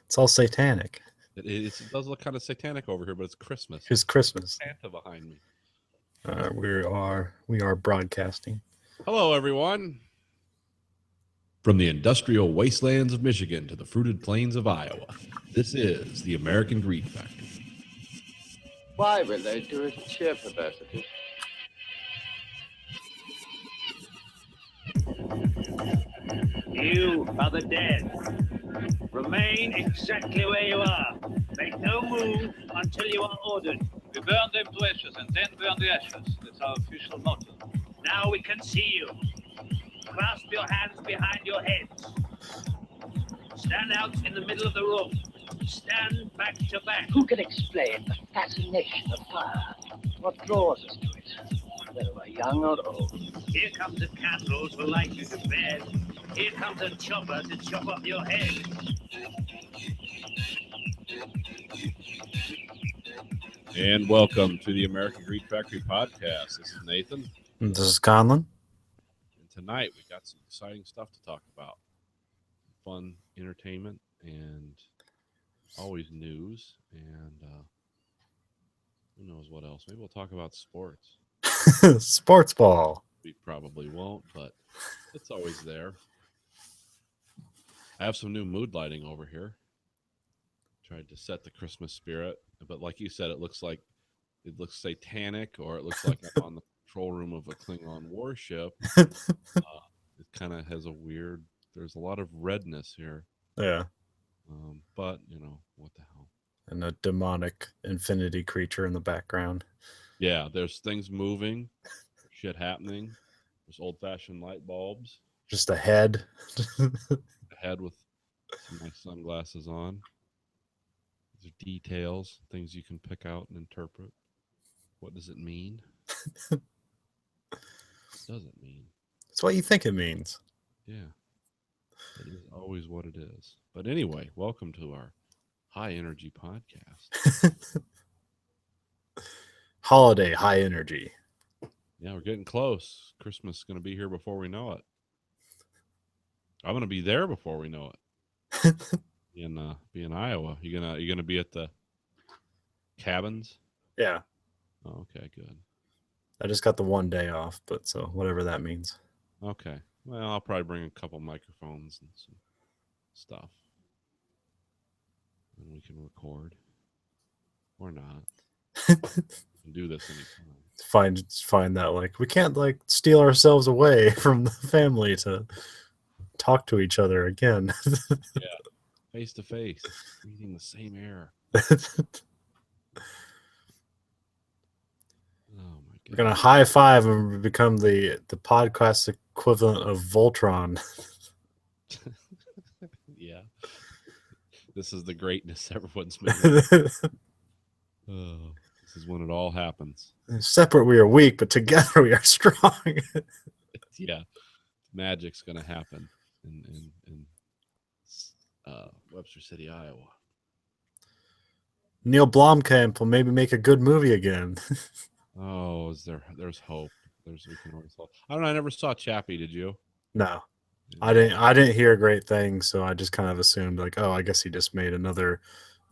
It's all satanic. It does look kind of satanic over here, but it's Christmas. It's Christmas. Santa behind me. We are broadcasting. Hello, everyone. From the industrial wastelands of Michigan to the fruited plains of Iowa, this is the American Greed Factory. Why relate to his cheer perversity? You are the dead. Remain exactly where you are. Make no move until you are ordered. We burn them to ashes and then burn the ashes. That's our official motto. Now we can see you. Clasp your hands behind your heads. Stand out in the middle of the room. Stand back to back. Who can explain the fascination of fire? What draws us to it, whether we're young or old? Here comes a candle to light you to bed. Here comes a chopper to chop off your head. And welcome to the American Greed Factory podcast. This is Nathan. This is Conlon. And tonight we got some exciting stuff to talk about. Fun entertainment and always news. And who knows what else. Maybe we'll talk about sports. Sports ball. We probably won't, but it's always there. I have some new mood lighting over here. Tried to set the Christmas spirit, but like you said, it looks satanic, or it looks like I'm on the control room of a Klingon warship. It kind of has there's a lot of redness here. Yeah. But you know, what the hell. And a demonic infinity creature in the background. Yeah, there's things moving, shit happening. There's old-fashioned light bulbs. Just a head. A head with some nice sunglasses on. These are details, things you can pick out and interpret. What does it mean? What does it mean? It's what you think it means. Yeah. It is always what it is. But anyway, welcome to our high energy podcast. Holiday high energy. Yeah, we're getting close. Christmas is going to be here before we know it. I'm going to be there before we know it. Be in Iowa. You gonna be at the cabins? Yeah. Oh, okay, good. I just got the one day off, but so whatever that means. Okay. Well, I'll probably bring a couple microphones and some stuff. And we can record. Or not. We can do this anytime. Find that like we can't like steal ourselves away from the family to talk to each other again. Yeah. Face to face. Breathing the same air. Oh my god. We're gonna high five and become the podcast equivalent of Voltron. Yeah. This is the greatness everyone's made. Oh, this is when it all happens. Separate we are weak, but together we are strong. Yeah. Magic's gonna happen in Webster City, Iowa. Neil Blomkamp will maybe make a good movie again. Oh, there's hope. We can always hope. I don't know, I never saw Chappie, did you? No. I didn't hear great things, so I just kind of assumed like, oh, I guess he just made another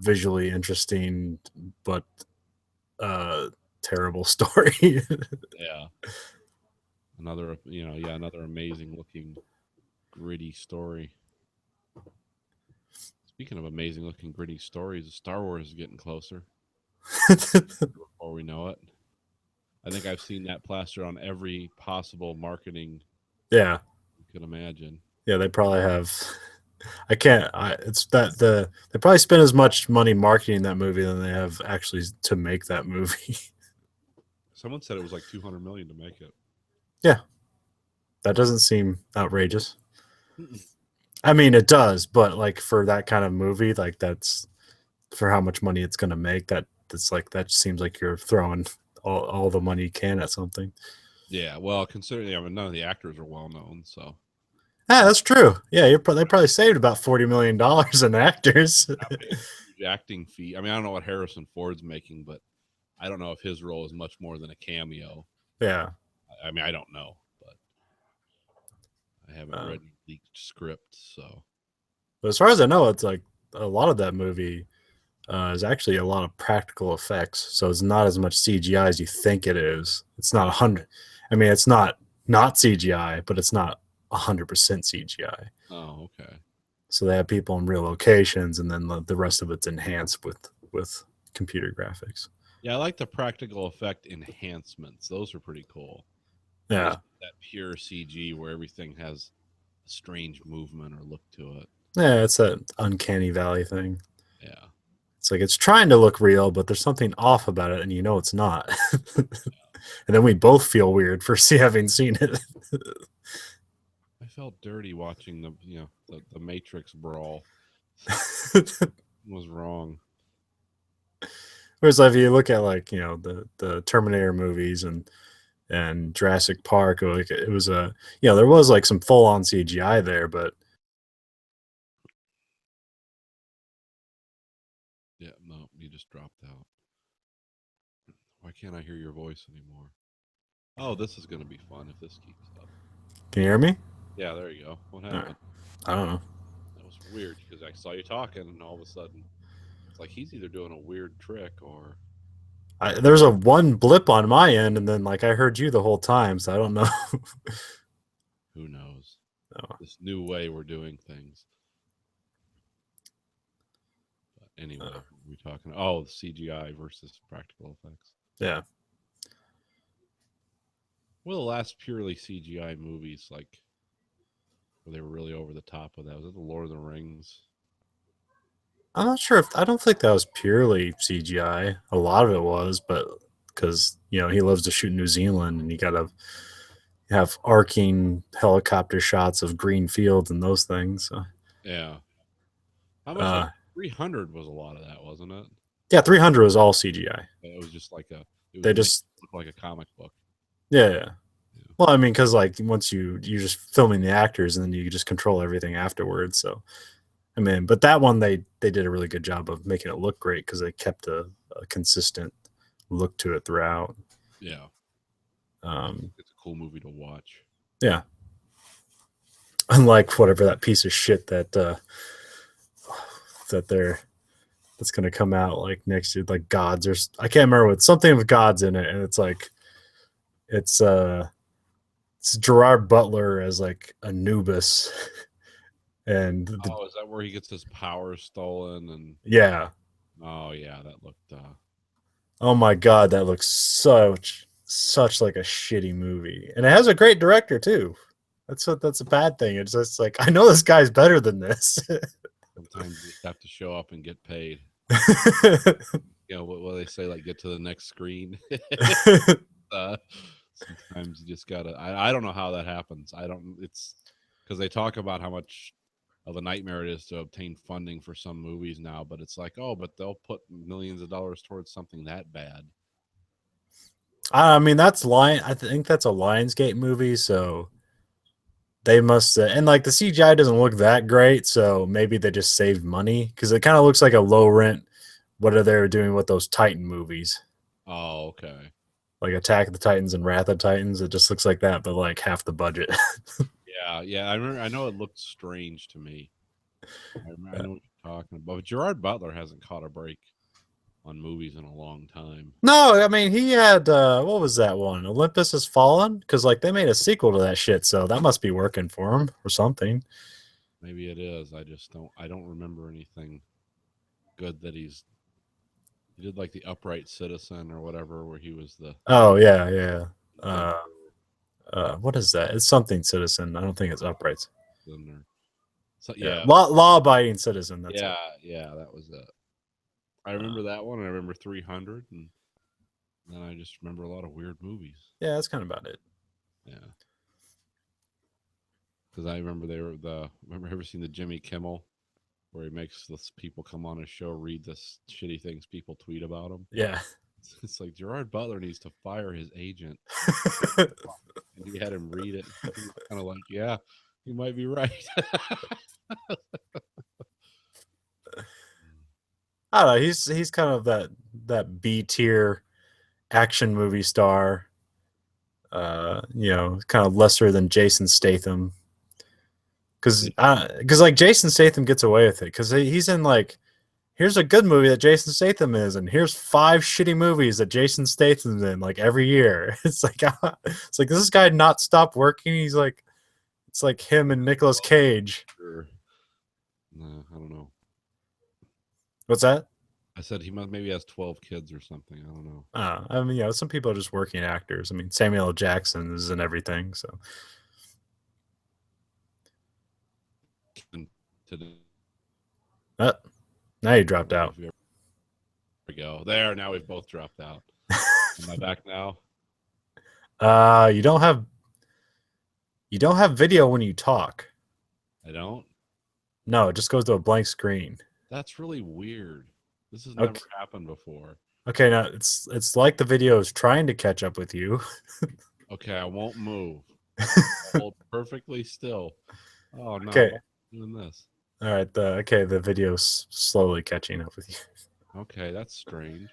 visually interesting but terrible story. Yeah. Another amazing looking gritty story. Speaking of amazing looking gritty stories, Star Wars is getting closer. Before we know it. I think I've seen that plastered on every possible marketing Yeah. you could imagine. Yeah, they probably have. They probably spend as much money marketing that movie than they have actually to make that movie. Someone said it was like $200 million to make it. Yeah. That doesn't seem outrageous. I mean, it does, but like for that kind of movie, like that's for how much money it's going to make. That seems like you're throwing all the money you can at something. Yeah, well, considering none of the actors are well known, so. Yeah, that's true. Yeah, they probably saved about $40 million in actors. Acting fee. I mean, I don't know what Harrison Ford's making, but I don't know if his role is much more than a cameo. Yeah. I mean, I don't know, but I haven't read the leaked script, so. But as far as I know, it's like a lot of that movie is actually a lot of practical effects. So it's not as much CGI as you think it is. It's not 100. I mean, it's not CGI, but it's not 100% CGI. Oh, okay. So they have people in real locations, and then the rest of it's enhanced with computer graphics. Yeah, I like the practical effect enhancements. Those are pretty cool. Yeah, That pure CG where everything has a strange movement or look to it. yeah, it's that uncanny valley thing. Yeah. It's like it's trying to look real, but there's something off about it, and you know it's not. And then we both feel weird for having seen it. I felt dirty watching the Matrix brawl. Was wrong. Whereas if you look at like the Terminator movies and Jurassic Park, like it was there was like some full on CGI there, but Yeah, no, you just dropped out. Why can't I hear your voice anymore? Oh, this is gonna be fun if this keeps up. can you hear me? Yeah, there you go. What right. happened? I don't know. That was weird because I saw you talking, and all of a sudden, it's like he's either doing a weird trick or There's a one blip on my end, and then like I heard you the whole time, so I don't know. who knows. Oh. This new way we're doing things. But anyway, we're talking. Oh, CGI versus practical effects. Yeah. Well, the last purely CGI movies, like where they were really over the top with that, was it The Lord of the Rings? I'm not sure I don't think that was purely CGI. A lot of it was, but because he loves to shoot in New Zealand, and you gotta have arcing helicopter shots of green fields and those things. So. Yeah. How much? 300 was a lot of that, wasn't it? Yeah, 300 was all CGI. It was just like They just looked like a comic book. yeah. Well, I mean, because like once you're just filming the actors, and then you just control everything afterwards. So, I mean, but that one they did a really good job of making it look great because they kept a consistent look to it throughout. Yeah. It's a cool movie to watch. Yeah. Unlike whatever that piece of shit that's going to come out like next year, like Gods, or I can't remember what, something with Gods in it, and it's like it's Gerard Butler as like Anubis, and is that where he gets his power stolen? And yeah, oh yeah, that looked. Oh my god, that looks such like a shitty movie, and it has a great director too. That's a bad thing. It's just like I know this guy's better than this. Sometimes you just have to show up and get paid. What they say, like get to the next screen. Sometimes you just gotta. I don't know how that happens. It's because they talk about how much of a nightmare it is to obtain funding for some movies now, but it's like, oh, but they'll put millions of dollars towards something that bad. I mean, I think that's a Lionsgate movie, so they must. And like the CGI doesn't look that great, so maybe they just saved money because it kind of looks like a low rent. What are they doing with those Titan movies? Oh, okay. Like Attack of the Titans and Wrath of Titans. It just looks like that, but like half the budget. Yeah. I know it looked strange to me. I know what you're talking about. But Gerard Butler hasn't caught a break on movies in a long time. No, I mean he had what was that one? Olympus Has Fallen? Because like they made a sequel to that shit, so that must be working for him or something. Maybe it is. I don't remember anything good that he did, like the Upright Citizen or whatever, where he was the. Oh yeah. What is that? It's something Citizen. I don't think it's Upright. So, yeah. Law-abiding citizen. That's it. Yeah, that was it. I remember that one. I remember 300, and then I just remember a lot of weird movies. Yeah, that's kind of about it. Yeah, because I remember Remember ever seen the Jimmy Kimmel, where he makes the people come on his show read the shitty things people tweet about him? Yeah, it's like Gerard Butler needs to fire his agent, and he had him read it. He was kind of like, yeah, you might be right. I don't know. He's kind of that B tier action movie star. Kind of lesser than Jason Statham. because like Jason Statham gets away with it because he's in like, here's a good movie that Jason Statham is, and here's 5 shitty movies that Jason Statham's in like every year. It's like does this guy not stop working? He's like, it's like him and Nicolas Cage. Sure. No, I don't know. What's that? I said he maybe has 12 kids or something. I don't know. I mean, some people are just working actors. I mean, Samuel L. Jackson is in everything, so. Today, Now you dropped out. there we go. There, now we've both dropped out. Am I back now? You don't have video when you talk. I don't. No, it just goes to a blank screen. That's really weird. This has never happened before. Okay, now it's like the video is trying to catch up with you. Okay, I won't move. Hold perfectly still. Oh no! Okay. I'm doing this. All right, the video's slowly catching up with you. Okay, that's strange.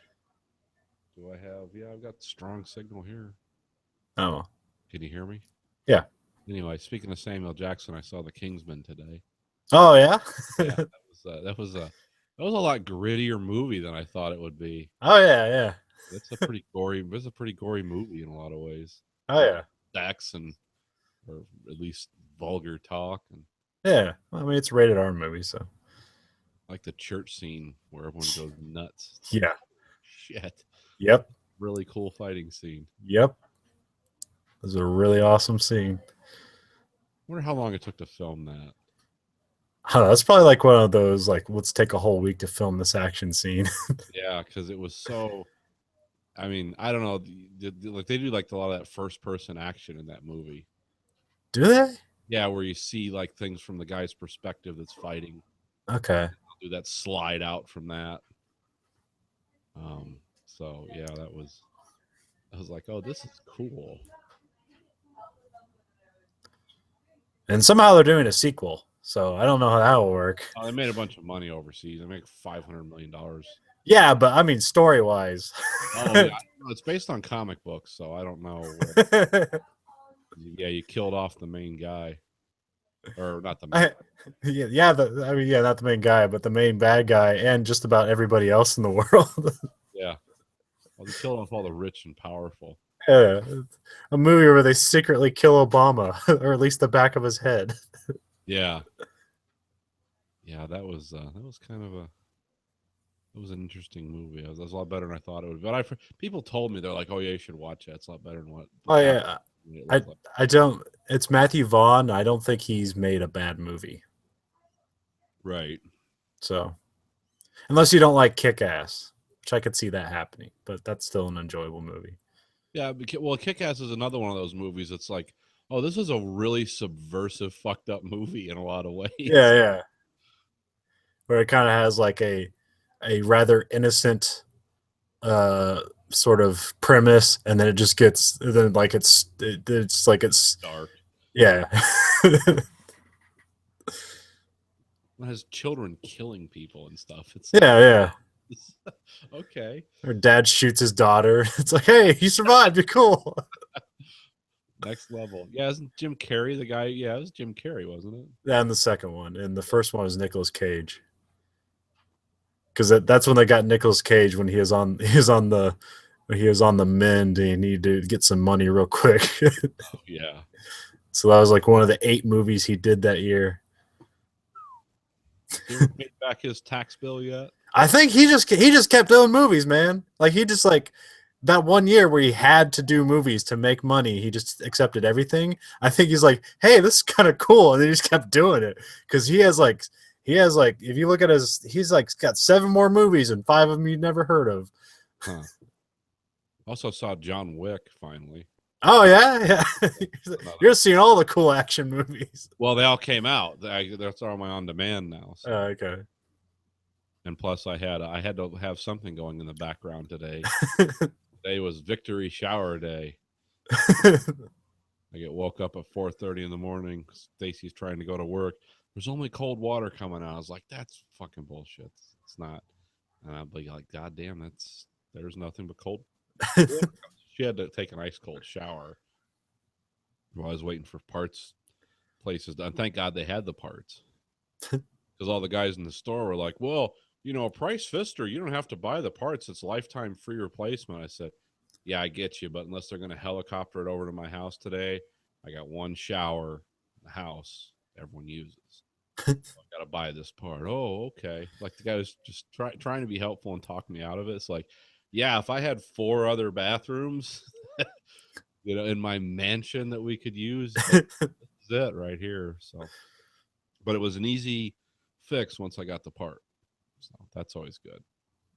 Do I have? Yeah, I've got strong signal here. Oh, Can you hear me? Yeah. Anyway, speaking of Samuel Jackson, I saw The Kingsman today. oh yeah. Yeah, that was a lot grittier movie than I thought it would be. Oh yeah. It's a pretty gory. It's a pretty gory movie in a lot of ways. Oh yeah. Sex or at least vulgar talk, and Yeah. Well, I mean, it's a rated R movie, so like the church scene where everyone goes nuts. yeah. Shit. Yep. Really cool fighting scene. Yep. It was a really awesome scene. Wonder how long it took to film that. I don't know, that's probably like one of those like, let's take a whole week to film this action scene. Yeah, because it was so. I mean, I don't know. Like they do like a lot of that first person action in that movie. Do they? Yeah, where you see like things from the guy's perspective that's fighting. Okay. Do that slide out from that. So yeah, I was like, oh, this is cool. And somehow they're doing a sequel, so I don't know how that will work. Oh, they made a bunch of money overseas. They make $500 million. Yeah, but I mean, story wise. Oh, yeah. It's based on comic books, so I don't know. Yeah, you killed off the main guy, or not the main. yeah. Not the main guy, but the main bad guy, and just about everybody else in the world. Yeah, well, they killed off all the rich and powerful. Yeah, a movie where they secretly kill Obama, or at least the back of his head. Yeah, that was kind of it was an interesting movie. It was a lot better than I thought it would. But people told me, they're like, "Oh yeah, you should watch it. It's a lot better than what." Oh yeah, I don't. It's Matthew Vaughn. I don't think he's made a bad movie. Right. So, unless you don't like Kick-Ass, which I could see that happening, but that's still an enjoyable movie. Yeah, well, Kick-Ass is another one of those movies that's like, oh, this is a really subversive, fucked up movie in a lot of ways. Yeah. Where it kind of has like a rather innocent sort of premise, and then it just gets it's like it's dark. Yeah. It has children killing people and stuff. It's yeah. Okay. Her dad shoots his daughter. It's like, hey, you survived. You're cool. Next level. Yeah, isn't Jim Carrey the guy? Yeah, it was Jim Carrey, wasn't it? Yeah, and the second one. And the first one was Nicolas Cage. Because that's when they got Nicolas Cage when he was on the mend and he needed to get some money real quick. Oh, yeah. So that was like one of the 8 movies he did that year. He ever paid back his tax bill yet? I think he just kept doing movies, man. Like he just like that one year where he had to do movies to make money, he just accepted everything. I think he's like, hey, this is kind of cool, and then he just kept doing it because he has like if you look at he's like got 7 more movies and 5 of them you'd never heard of. Huh. Also saw John Wick finally. Oh yeah. You're seeing all the cool action movies. Well, they all came out. That's all my on demand now. So. Okay. And plus, I had to have something going in the background today. Today was Victory Shower Day. I get woke up at 4:30 in the morning. Stacy's trying to go to work. There's only cold water coming out. I was like, that's fucking bullshit. It's not. And I'd be like, God damn, there's nothing but cold. She had to take an ice cold shower while I was waiting for parts places done. Thank God they had the parts, because all the guys in the store were like, well, a Price Fister, you don't have to buy the parts. It's lifetime free replacement. I said, yeah, I get you, but unless they're going to helicopter it over to my house today, I got one shower in the house everyone uses. I got to buy this part. Oh, okay. Like the guy was just trying to be helpful and talk me out of it. It's like, yeah, if I had 4 other bathrooms, in my mansion that we could use, this is it right here. So, but it was an easy fix once I got the part. So that's always good.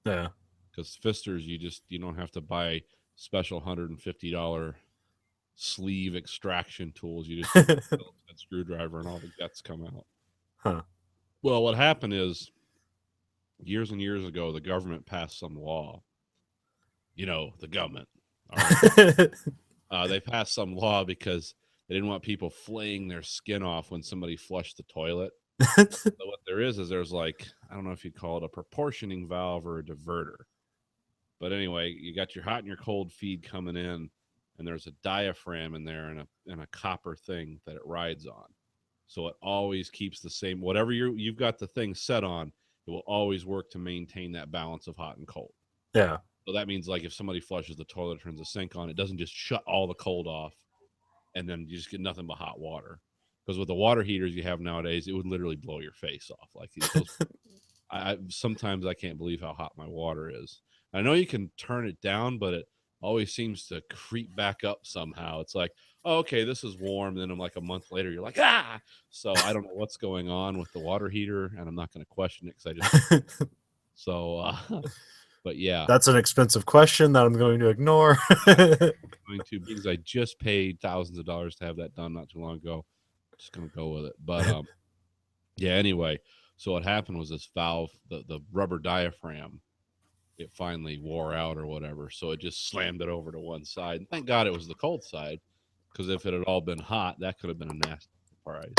Yeah. Because Fisters, you don't have to buy special $150 sleeve extraction tools. You just use a screwdriver and all the guts come out. Huh. Well, what happened is years and years ago, the government passed some law. The government. They passed some law because they didn't want people flaying their skin off when somebody flushed the toilet. So what there is there's like, I don't know if you'd call it a proportioning valve or a diverter. But anyway, you got your hot and your cold feed coming in, and there's a diaphragm in there and a copper thing that it rides on. So it always keeps the same, whatever you've got the thing set on, it will always work to maintain that balance of hot and cold. Yeah. So that means like if somebody flushes the toilet, turns the sink on, it doesn't just shut all the cold off and then you just get nothing but hot water. Because with the water heaters you have nowadays, it would literally blow your face off. Like sometimes I can't believe how hot my water is. I know you can turn it down, but it always seems to creep back up somehow. It's like, oh, okay, this is warm. Then I'm like a month later, you're like, ah. So I don't know what's going on with the water heater, and I'm not going to question it because I just so. But yeah, that's an expensive question that I'm going to ignore. Because I just paid thousands of dollars to have that done not too long ago. Just gonna go with it. But yeah. Anyway, so what happened was this valve, the rubber diaphragm, it finally wore out or whatever. So it just slammed it over to one side. And thank God it was the cold side, because if it had all been hot, that could have been a nasty surprise.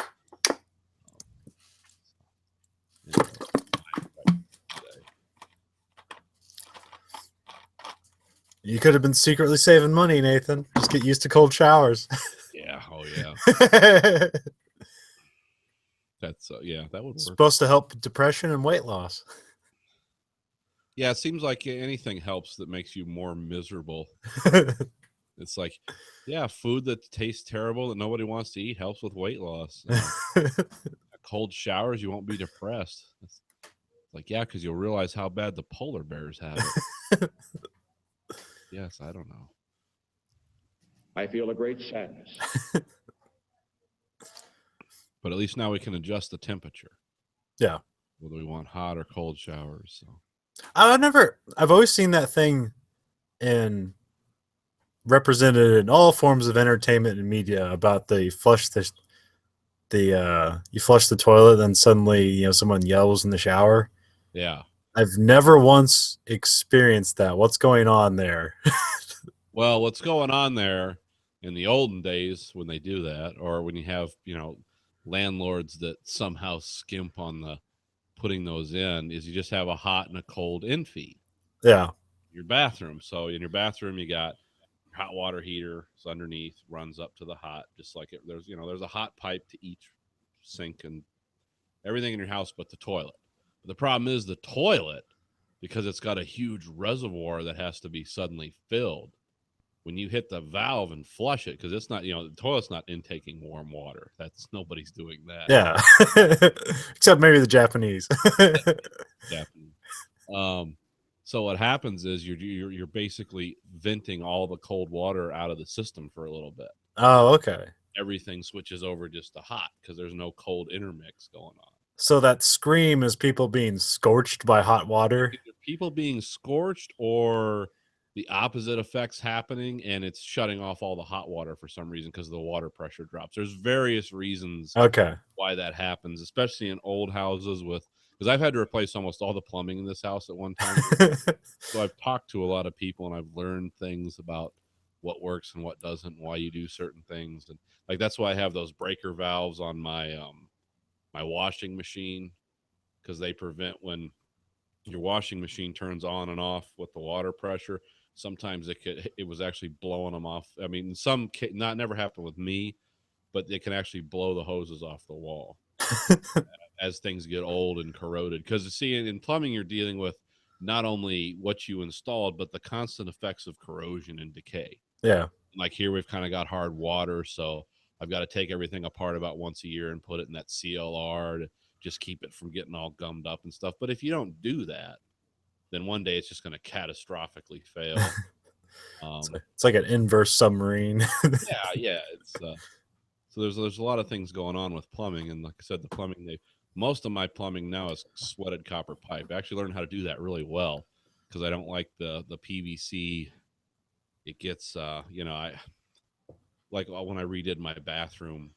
You could have been secretly saving money, Nathan. Just get used to cold showers. Yeah. Oh yeah. That's yeah, that would work. Supposed to help depression and weight loss. Yeah, it seems like anything helps that makes you more miserable. It's like, yeah, food that tastes terrible that nobody wants to eat helps with weight loss. Cold showers, you won't be depressed. It's like, yeah, because you'll realize how bad the polar bears have it. Yes, I don't know. I feel a great sadness. But at least now we can adjust the temperature. Yeah. Whether we want hot or cold showers. So I've always seen that thing represented in all forms of entertainment and media about you flush the toilet, then suddenly, someone yells in the shower. Yeah. I've never once experienced that. What's going on there? Well, what's going on there in the olden days when they do that, or when you have, landlords that somehow skimp on the putting those in, is you just have a hot and a cold in feed. Yeah. Your bathroom. So in your bathroom, you got your hot water heater. It's underneath, runs up to the hot, just like there's a hot pipe to each sink and everything in your house but the toilet. But the problem is the toilet, because it's got a huge reservoir that has to be suddenly filled. When you hit the valve and flush it, because it's not, the toilet's not intaking warm water. Nobody's doing that. Yeah. Except maybe the Japanese. Japanese. So what happens is you're basically venting all the cold water out of the system for a little bit. Oh, okay. Everything switches over just to hot because there's no cold intermix going on. So that scream is people being scorched by hot water? Either people being scorched or the opposite effects happening, and it's shutting off all the hot water for some reason because the water pressure drops. There's various reasons why that happens, especially in old houses because I've had to replace almost all the plumbing in this house at one time. So I've talked to a lot of people and I've learned things about what works and what doesn't, why you do certain things. And like, that's why I have those breaker valves on my, my washing machine, because they prevent when your washing machine turns on and off with the water pressure. Sometimes it was actually blowing them off. I mean, never happened with me, but they can actually blow the hoses off the wall as things get old and corroded. Because see, in plumbing, you're dealing with not only what you installed, but the constant effects of corrosion and decay. Yeah. Like here, we've kind of got hard water, so I've got to take everything apart about once a year and put it in that CLR to just keep it from getting all gummed up and stuff. But if you don't do that, then one day it's just going to catastrophically fail. It's like an inverse submarine. Yeah. It's so there's a lot of things going on with plumbing, and like I said, the plumbing. Most of my plumbing now is sweated copper pipe. I actually learned how to do that really well because I don't like the PVC. It gets I like when I redid my bathroom,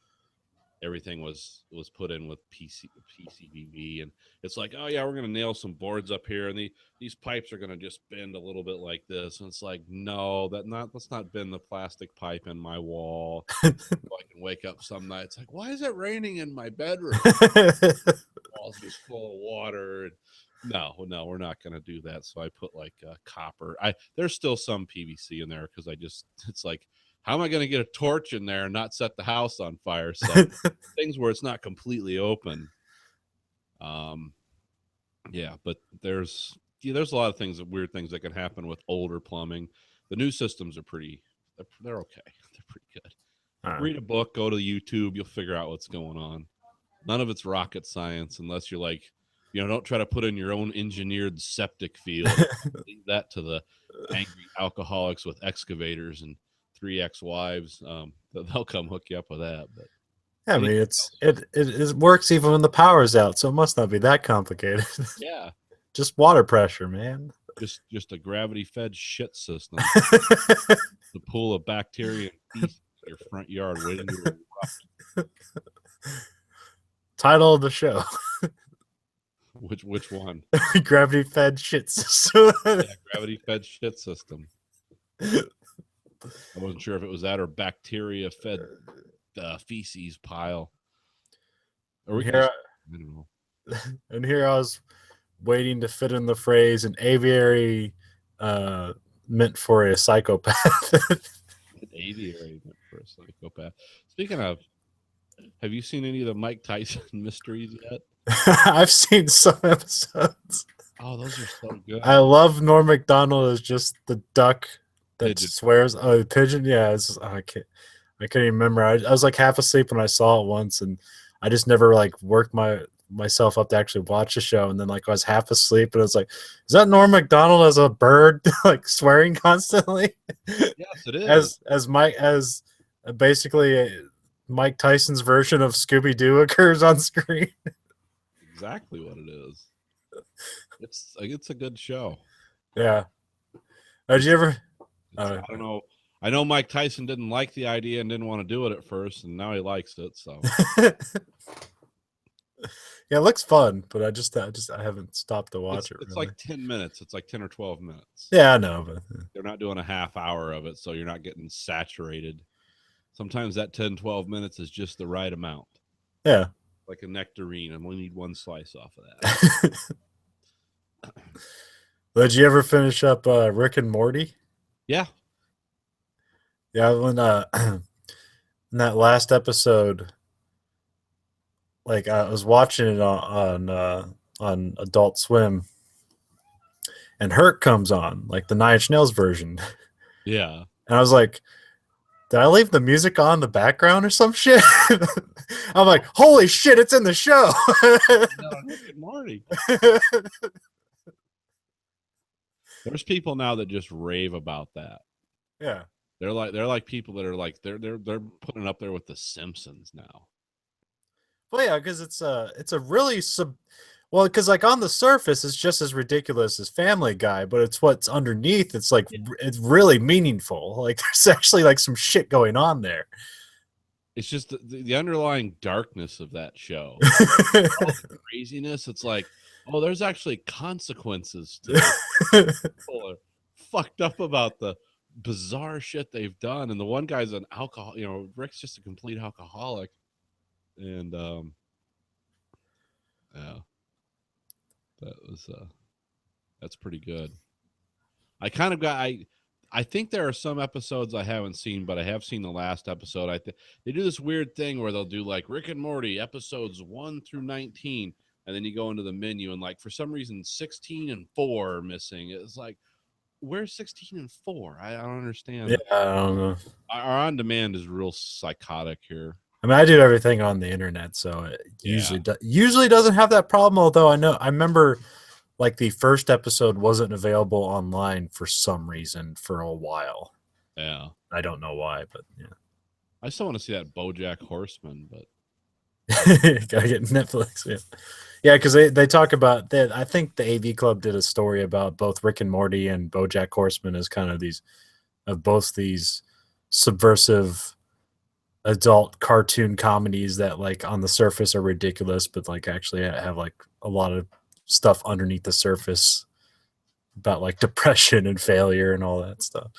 everything was put in with PCBV, and it's like, oh yeah, we're gonna nail some boards up here, and these pipes are gonna just bend a little bit like this, and it's like, no, let's not bend the plastic pipe in my wall. So I can wake up some nights like, why is it raining in my bedroom? The walls just full of water. No, we're not gonna do that. So I put like copper. There's still some PVC in there because it's like, how am I going to get a torch in there and not set the house on fire? So things where it's not completely open. Yeah, but there's a lot of weird things that can happen with older plumbing. The new systems are they're okay. They're pretty good. Read a book, go to YouTube, you'll figure out what's going on. None of it's rocket science unless you're like, don't try to put in your own engineered septic field. Leave that to the angry alcoholics with excavators and 3 ex-wives. They'll come hook you up with that. But yeah, I mean, it works even when the power's out, so it must not be that complicated. Yeah, just water pressure, man. Just a gravity-fed shit system. The pool of bacteria and feces in your front yard waiting to erupt. Title of the show. Which one? Gravity-fed shit system. Yeah, gravity-fed shit system. I wasn't sure if it was that or bacteria-fed feces pile. Or I don't know. And here I was waiting to fit in the phrase "an aviary meant for a psychopath." An aviary meant for a psychopath. Speaking of, have you seen any of the Mike Tyson mysteries yet? I've seen some episodes. Oh, those are so good. I love Norm Macdonald as just the duck that Pigeon. swears. Oh, the pigeon. Yeah, I can't even remember. I was like half asleep when I saw it once, and I just never like worked myself up to actually watch the show. And then like I was half asleep, and I was like, "Is that Norm Macdonald as a bird, like swearing constantly?" Yes, it is. as basically Mike Tyson's version of Scooby-Doo occurs on screen. Exactly what it is. It's a good show. Yeah. Did you ever? I don't know. I know Mike Tyson didn't like the idea and didn't want to do it at first, and now he likes it. So yeah, it looks fun, but I haven't stopped to watch it. It's really. like 10 minutes. It's like 10 or 12 minutes. Yeah, I know, but They're not doing a half hour of it, so you're not getting saturated. Sometimes that 10, 12 minutes is just the right amount. Yeah. Like a nectarine. I only need one slice off of that. Did you ever finish up Rick and Morty? Yeah. Yeah, when in that last episode, like I was watching it on Adult Swim, and Herc comes on, like the Nine Inch Nails version. Yeah. And I was like, did I leave the music on in the background or some shit? I'm like, holy shit, it's in the show. Rick and Morty. There's people now that just rave about that. Yeah. They're like people that are like they're putting it up there with the Simpsons now. Well, yeah, because it's a really well, because like on the surface it's just as ridiculous as Family Guy, but it's what's underneath. It's like it's really meaningful. Like there's actually like some shit going on there. It's just the underlying darkness of that show. All the craziness. It's like, oh, there's actually consequences to it. People are fucked up about the bizarre shit they've done. And the one guy's an alcohol, Rick's just a complete alcoholic. And yeah. That's pretty good. I kind of got I think there are some episodes I haven't seen, but I have seen the last episode. They do this weird thing where they'll do like Rick and Morty episodes 1 through 19, and then you go into the menu and like for some reason 16 and 4 are missing. It's like, where's 16 and 4? I don't understand. Yeah, I don't know. Our on demand is real psychotic here. I mean, I do everything on the internet, so it usually doesn't have that problem. Although I remember like the first episode wasn't available online for some reason for a while. Yeah, I don't know why, but yeah. I still want to see that BoJack Horseman, but Gotta get Netflix. Yeah, because they talk about that. I think the AV Club did a story about both Rick and Morty and BoJack Horseman as kind of both these subversive adult cartoon comedies that like on the surface are ridiculous, but like actually have like a lot of stuff underneath the surface about like depression and failure and all that stuff.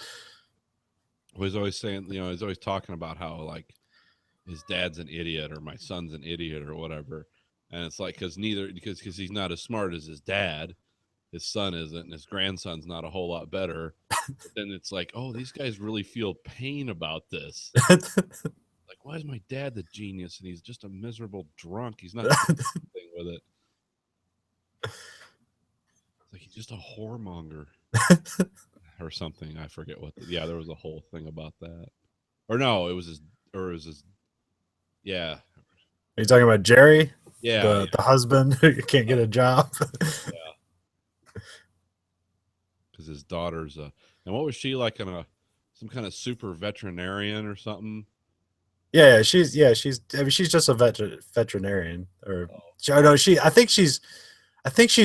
he's always saying, he's always talking about how like his dad's an idiot or my son's an idiot or whatever. And it's like, because he's not as smart as his dad, his son isn't, and his grandson's not a whole lot better. But then it's like, oh, these guys really feel pain about this. Like, why is my dad the genius and he's just a miserable drunk? He's not doing anything with it. It's like he's just a whoremonger or something. I forget what. Yeah, there was a whole thing about that. Or no, it was his. Yeah. Are you talking about Jerry? Yeah, the husband who can't get a job. Yeah. Because his daughter's and what was she like some kind of super veterinarian or something? Yeah, she's just a veterinarian or no, I think she's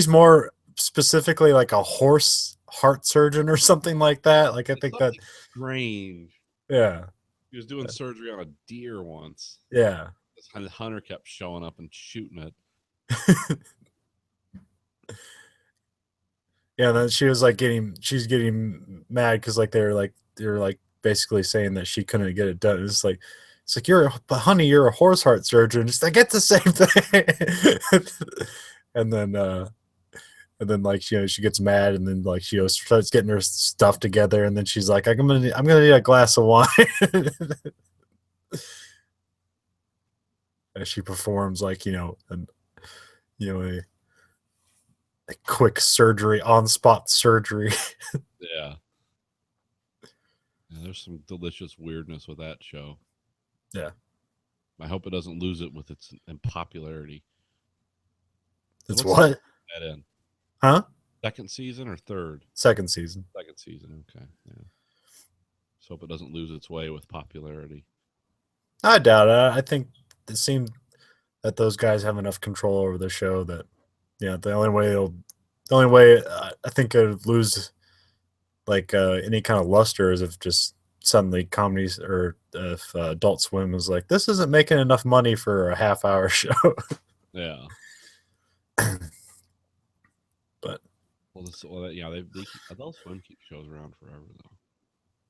more specifically like a horse heart surgeon or something like that. Like I think that strange. Yeah. He was doing surgery on a deer once. Yeah. This hunter kept showing up and shooting it. Yeah, and then she's getting mad because like they're like basically saying that she couldn't get it done. It's like honey, you're a horse heart surgeon. It's like, it's the same thing. and then like she gets mad and then like she starts getting her stuff together and then she's like, I'm gonna need a glass of wine. As she performs like a quick surgery, on-spot surgery. Yeah, there's some delicious weirdness with that show. Yeah, I hope it doesn't lose it with its popularity. It's what? That in? Huh? Second season or third? Second season. Second season. Okay. Yeah. Just hope it doesn't lose its way with popularity. I doubt it. I think it seemed that those guys have enough control over the show that, the only way I think it would lose like any kind of luster is if just suddenly comedies or if Adult Swim is like, this isn't making enough money for a half-hour show. Yeah. But Adult Swim keep shows around forever though.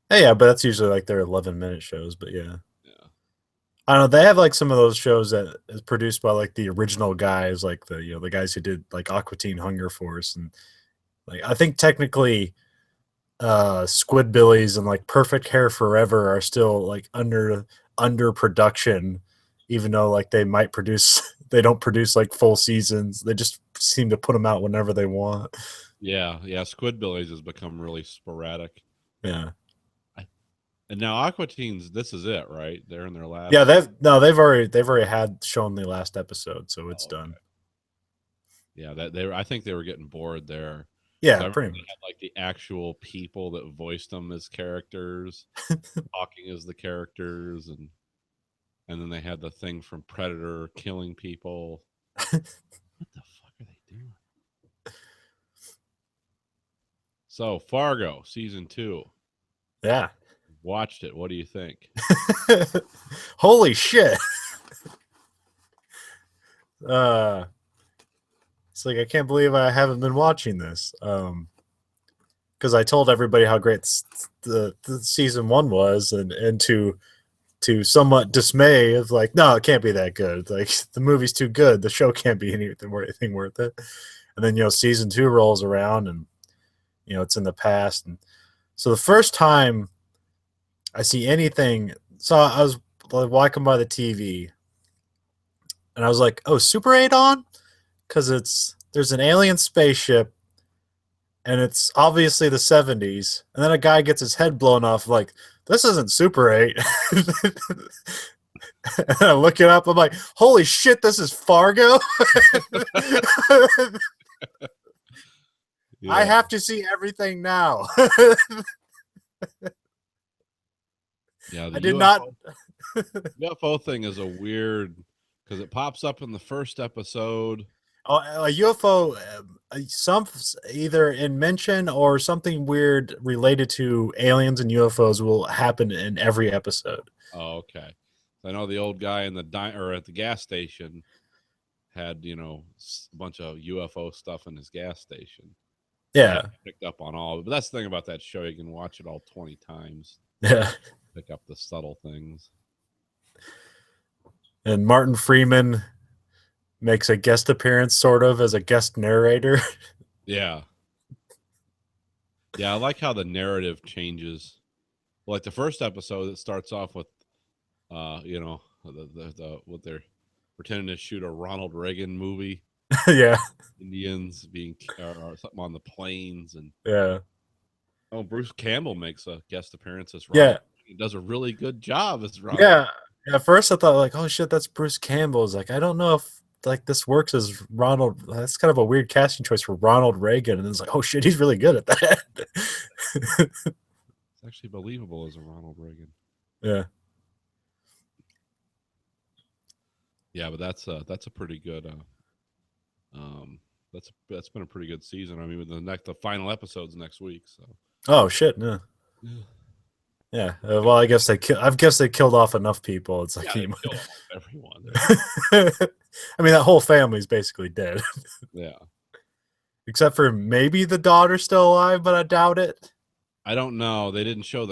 Hey, yeah, but that's usually like their 11-minute shows. But yeah. I don't know. They have like some of those shows that is produced by like the original guys, like the guys who did like Aqua Teen Hunger Force, and like I think technically, Squidbillies and like Perfect Hair Forever are still like under production, even though like they don't produce like full seasons. They just seem to put them out whenever they want. Yeah. Squidbillies has become really sporadic. Yeah. And now Aqua Teens, this is it, right? They're in their last. Yeah, they've already had shown the last episode, so it's done. Yeah, I think they were getting bored there. Yeah, pretty much. They had, like the actual people that voiced them as characters, talking as the characters, and then they had the thing from Predator killing people. What the fuck are they doing? So Fargo season 2. Yeah. Watched it. What do you think? Holy shit. It's like I can't believe I haven't been watching this. Because I told everybody how great the season 1 was, and to somewhat dismay of like, no, it can't be that good. Like the movie's too good. The show can't be anything worth it. And then season 2 rolls around and it's in the past and So the first time I see anything, so I was walking by the TV, and I was like, "Oh, Super 8 on?" Because there's an alien spaceship, and it's obviously the 70s, and then a guy gets his head blown off. Like, this isn't Super 8. And I look it up. I'm like, holy shit, this is Fargo. Yeah. I have to see everything now. Yeah, I did not. UFO thing is a weird because it pops up in the first episode. Oh, a UFO, some either in mention or something weird related to aliens and UFOs will happen in every episode. Oh, okay. I know the old guy in the or at the gas station had a bunch of UFO stuff in his gas station. Yeah, Picked up on all of it. But that's the thing about that show, you can watch it all 20 times, yeah. pick up the subtle things. And Martin Freeman makes a guest appearance, sort of, as a guest narrator. Yeah. Yeah, I like how the narrative changes. Like the first episode, it starts off with, what they're pretending to shoot a Ronald Reagan movie. Yeah, Indians being or something on the plains, and yeah, Bruce Campbell makes a guest appearance as yeah, Ronald. He does a really good job as Ronald. yeah. At first, I thought like, oh shit, that's Bruce Campbell. It's like, I don't know if like this works as Ronald. That's kind of a weird casting choice for Ronald Reagan. And it's like, oh shit, he's really good at that. It's actually believable as a Ronald Reagan. Yeah. Yeah, but that's a pretty good that's been a pretty good season. I mean, with the final episode's next week, so. Oh shit, yeah. Yeah. Well, I guess they killed off enough people. It's like, Yeah, they killed everyone. I mean, that whole family's basically dead. Yeah. Except for maybe the daughter's still alive, but I doubt it. I don't know. They didn't show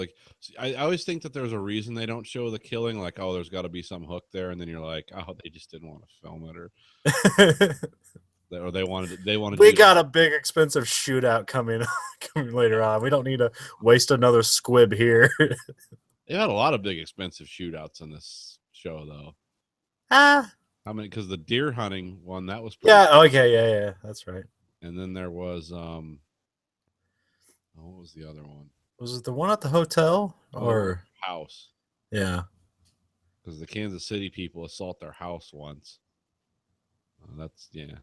I always think that there's a reason they don't show the killing. Like, oh, there's got to be some hook there, and then you're like, oh, they just didn't want to film it, or they wanted. We got a big expensive shootout coming later on. We don't need to waste another squib here. They had a lot of big expensive shootouts in this show, though. Ah. I mean, because the deer hunting one, that was Yeah. Okay. Yeah. That's right. And then there was what was the other one? Was it the one at the hotel or house? Yeah. Because the Kansas City people assault their house once.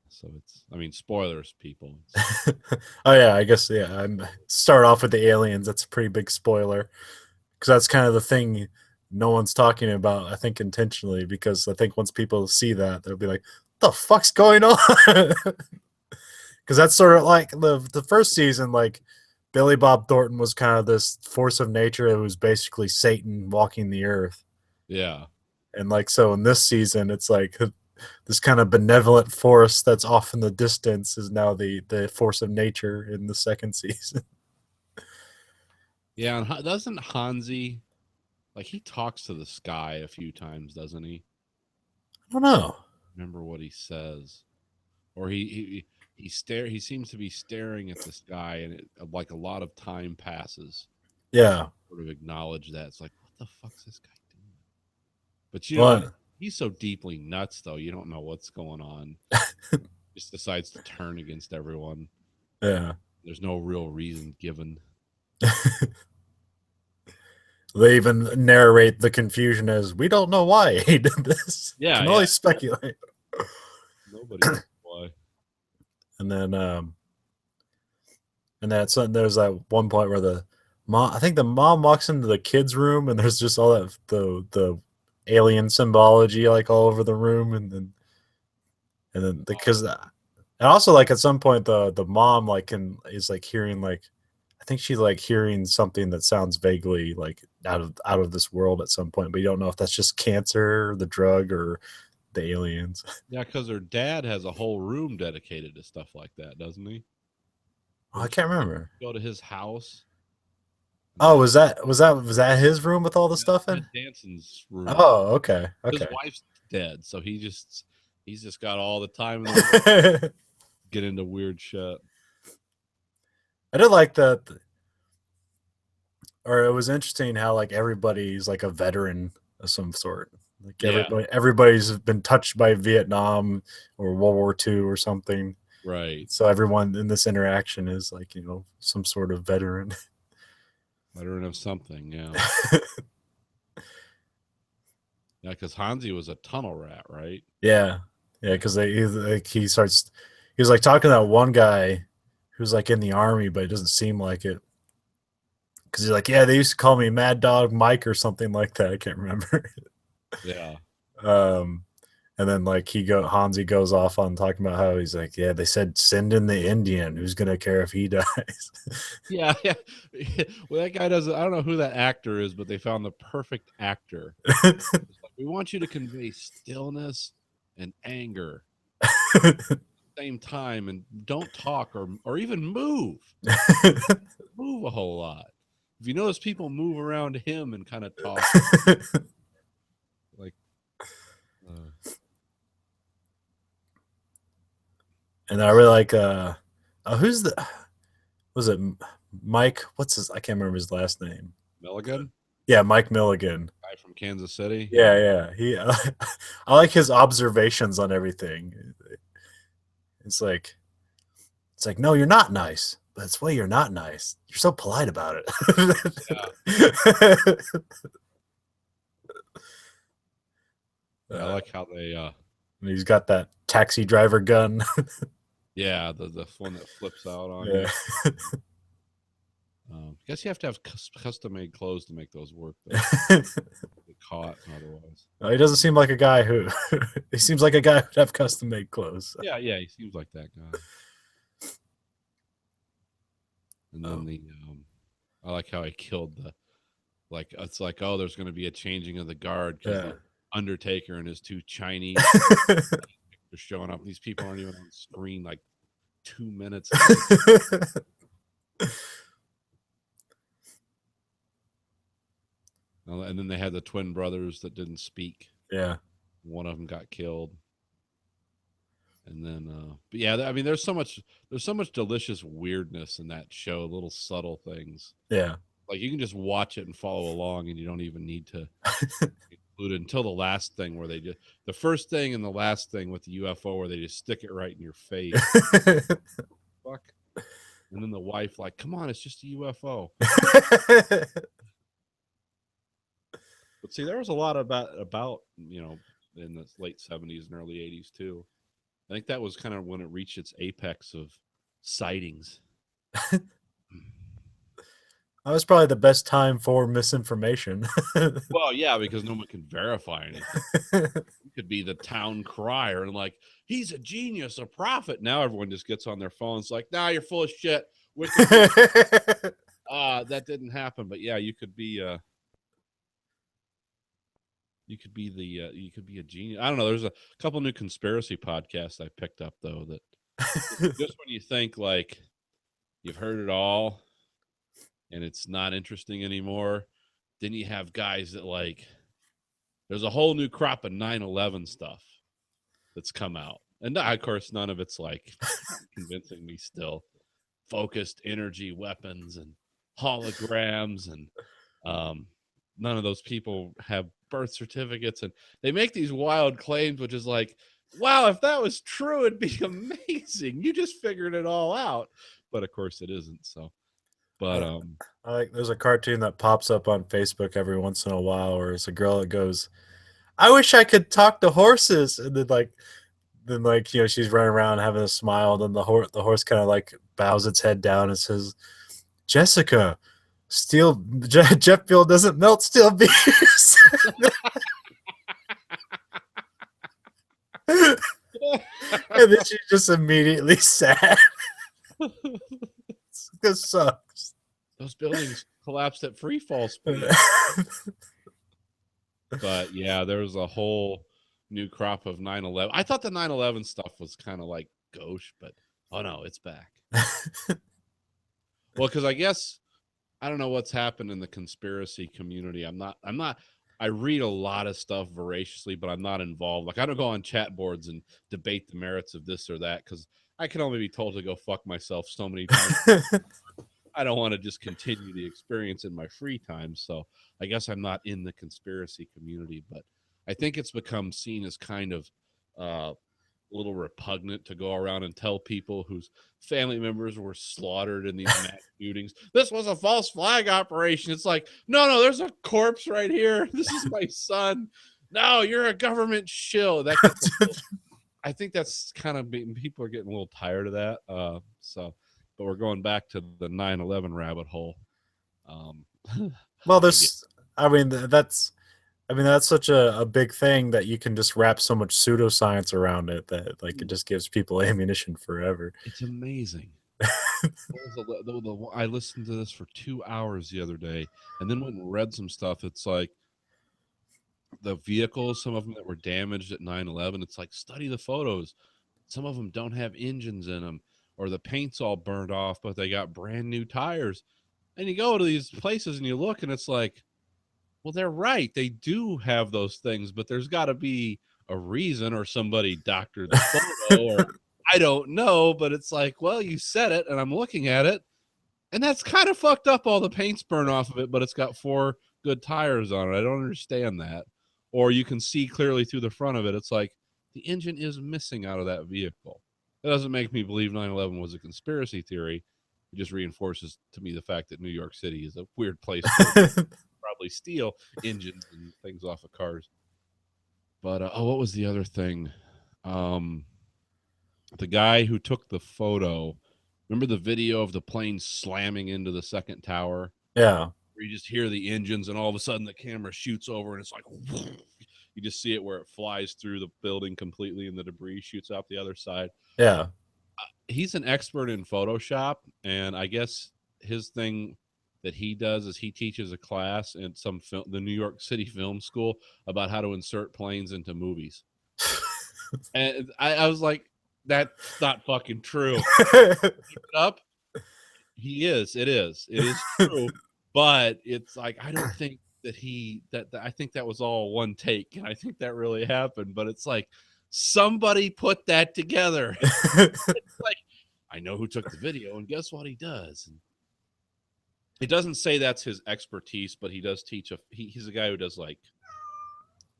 So it's, I mean, spoilers, people. Oh yeah, I guess I'm start off with the aliens. That's a pretty big spoiler because that's kind of the thing no one's talking about. I think intentionally because I think once people see that, they'll be like, "What the fuck's going on?" Because that's sort of like the first season. Like Billy Bob Thornton was kind of this force of nature. It was basically Satan walking the earth. Yeah, and like so in this season, it's like this kind of benevolent force that's off in the distance is now the force of nature in the second season. Yeah, and doesn't Hansi, like, he talks to the sky a few times, doesn't he? I don't know. Remember what he says, or he seems to be staring at the sky, and like a lot of time passes. Yeah, sort of acknowledge that. It's like, what the fuck's this guy doing? But he's so deeply nuts, though. You don't know what's going on. Just decides to turn against everyone. Yeah. There's no real reason given. They even narrate the confusion as we don't know why he did this. Yeah, can only speculate. Nobody knows why. And then there's that one point where the mom, I think the mom walks into the kids' room, and there's just all that the alien symbology like all over the room, and then because and also like at some point the mom like is like hearing like I think she's like hearing something that sounds vaguely like out of this world at some point, but you don't know if that's just cancer, the drug, or the aliens. Yeah, because her dad has a whole room dedicated to stuff like that, doesn't he? Oh, I can't remember. Go to his house. Oh, was that his room with all the stuff in? Danson's room. Oh, okay. His wife's dead, so he's just got all the time in the world. Get into weird shit. I did like that. or it was interesting how like everybody's like a veteran of some sort. Like Yeah. everybody's been touched by Vietnam or World War II or something. Right. So everyone in this interaction is like, some sort of veteran. Veteran of something, yeah. Yeah, because Hansi was a tunnel rat, right? Yeah, because he was like talking to that one guy who's like in the army, but it doesn't seem like it. Because he's like, yeah, they used to call me Mad Dog Mike or something like that. I can't remember. Yeah. And then like Hansi goes off on talking about how he's like, yeah, they said send in the Indian. Who's gonna care if he dies? Yeah. Well, that guy doesn't. I don't know who that actor is, but they found the perfect actor. It's like, we want you to convey stillness and anger at the same time, and don't talk or even move. Move a whole lot. If you notice, people move around him and kind of talk like. And I really like was it Mike? I can't remember his last name. Milligan, Yeah, Mike Milligan. guy from Kansas City. Yeah. I like his observations on everything. It's like, no, you're not nice. But it's why you're not nice. You're so polite about it. I like how they he's got that taxi driver gun. yeah, the one that flips out on Yeah. you. Guess you have to have custom made clothes to make those work. Though. Get caught otherwise. He doesn't seem like a guy who he seems like a guy who'd have custom made clothes. Yeah, he seems like that guy. And then I like how he killed it's like, oh, there's going to be a changing of the guard because the Undertaker and his two Chinese are showing up. These people aren't even on screen like 2 minutes. And then they had the twin brothers that didn't speak. Yeah. One of them got killed. And then, but yeah, I mean, there's so much delicious weirdness in that show, little subtle things. Yeah. Like you can just watch it and follow along, and you don't even need to include it until the last thing where the first thing and the last thing with the UFO where they just stick it right in your face. Fuck. And then the wife like, come on, it's just a UFO. But see, there was a lot about in the late 70s and early 80s too. I think that was kind of when it reached its apex of sightings. That was probably the best time for misinformation. Well, yeah, because no one can verify anything. You could be the town crier and like, he's a genius, a prophet. Now everyone just gets on their phones like, nah, you're full of shit. That didn't happen. But yeah, you could be you could be a genius. I don't know. There's a couple new conspiracy podcasts I picked up though that just when you think like you've heard it all and it's not interesting anymore, then you have guys that like there's a whole new crop of 9/11 stuff that's come out. And of course none of it's like convincing me still. Focused energy weapons and holograms and none of those people have birth certificates, and they make these wild claims, which is like, wow, if that was true, it'd be amazing. You just figured it all out. But of course it isn't. So, but there's a cartoon that pops up on Facebook every once in a while where it's a girl that goes, I wish I could talk to horses. And then she's running around having a smile. Then the horse kind of like bows its head down and says, Jessica, jet fuel doesn't melt steel beers. And then she's just immediately sad. This sucks. Those buildings collapsed at free fall speed. But yeah, there was a whole new crop of 9/11. I thought the 9/11 stuff was kind of like gauche, but oh no, it's back. Well, because I guess I don't know what's happened in the conspiracy community. I read a lot of stuff voraciously, but I'm not involved. Like I don't go on chat boards and debate the merits of this or that because I can only be told to go fuck myself so many times. I don't want to just continue the experience in my free time. So I guess I'm not in the conspiracy community, but I think it's become seen as kind of a little repugnant to go around and tell people whose family members were slaughtered in these mass shootings, this was a false flag operation. It's like, no, there's a corpse right here. This is my son. No, you're a government shill. That gets a little, I think that's kind of people are getting a little tired of that. But we're going back to the 9/11 rabbit hole. Well, there's, that's such a big thing that you can just wrap so much pseudoscience around it that like it just gives people ammunition forever. It's amazing. I listened to this for 2 hours the other day, and then went and read some stuff. It's like the vehicles, some of them that were damaged at 9/11. It's like, study the photos. Some of them don't have engines in them, or the paint's all burned off, but they got brand new tires. And you go to these places and you look, and it's like, well, they're right. They do have those things, but there's got to be a reason, or somebody doctored the photo, or I don't know. But it's like, well, you said it, and I'm looking at it, and that's kind of fucked up. All the paint's burned off of it, but it's got 4 good tires on it. I don't understand that. Or you can see clearly through the front of it. It's like the engine is missing out of that vehicle. It doesn't make me believe 9/11 was a conspiracy theory. It just reinforces to me the fact that New York City is a weird place to probably steal engines and things off of cars. But what was the other thing? The guy who took the photo, remember the video of the plane slamming into the second tower? Yeah. Where you just hear the engines, and all of a sudden the camera shoots over, and it's like, you just see it where it flies through the building completely, and the debris shoots out the other side. Yeah. He's an expert in Photoshop, and I guess his thing that he does is he teaches a class in the New York City Film School about how to insert planes into movies. And I was like, that's not fucking true. Keep it up. It is true. But it's like, I don't think that I think that was all one take, and I think that really happened. But it's like, somebody put that together. It's like, I know who took the video, and guess what he does? And it doesn't say that's his expertise, but he does teach. He's a guy who does like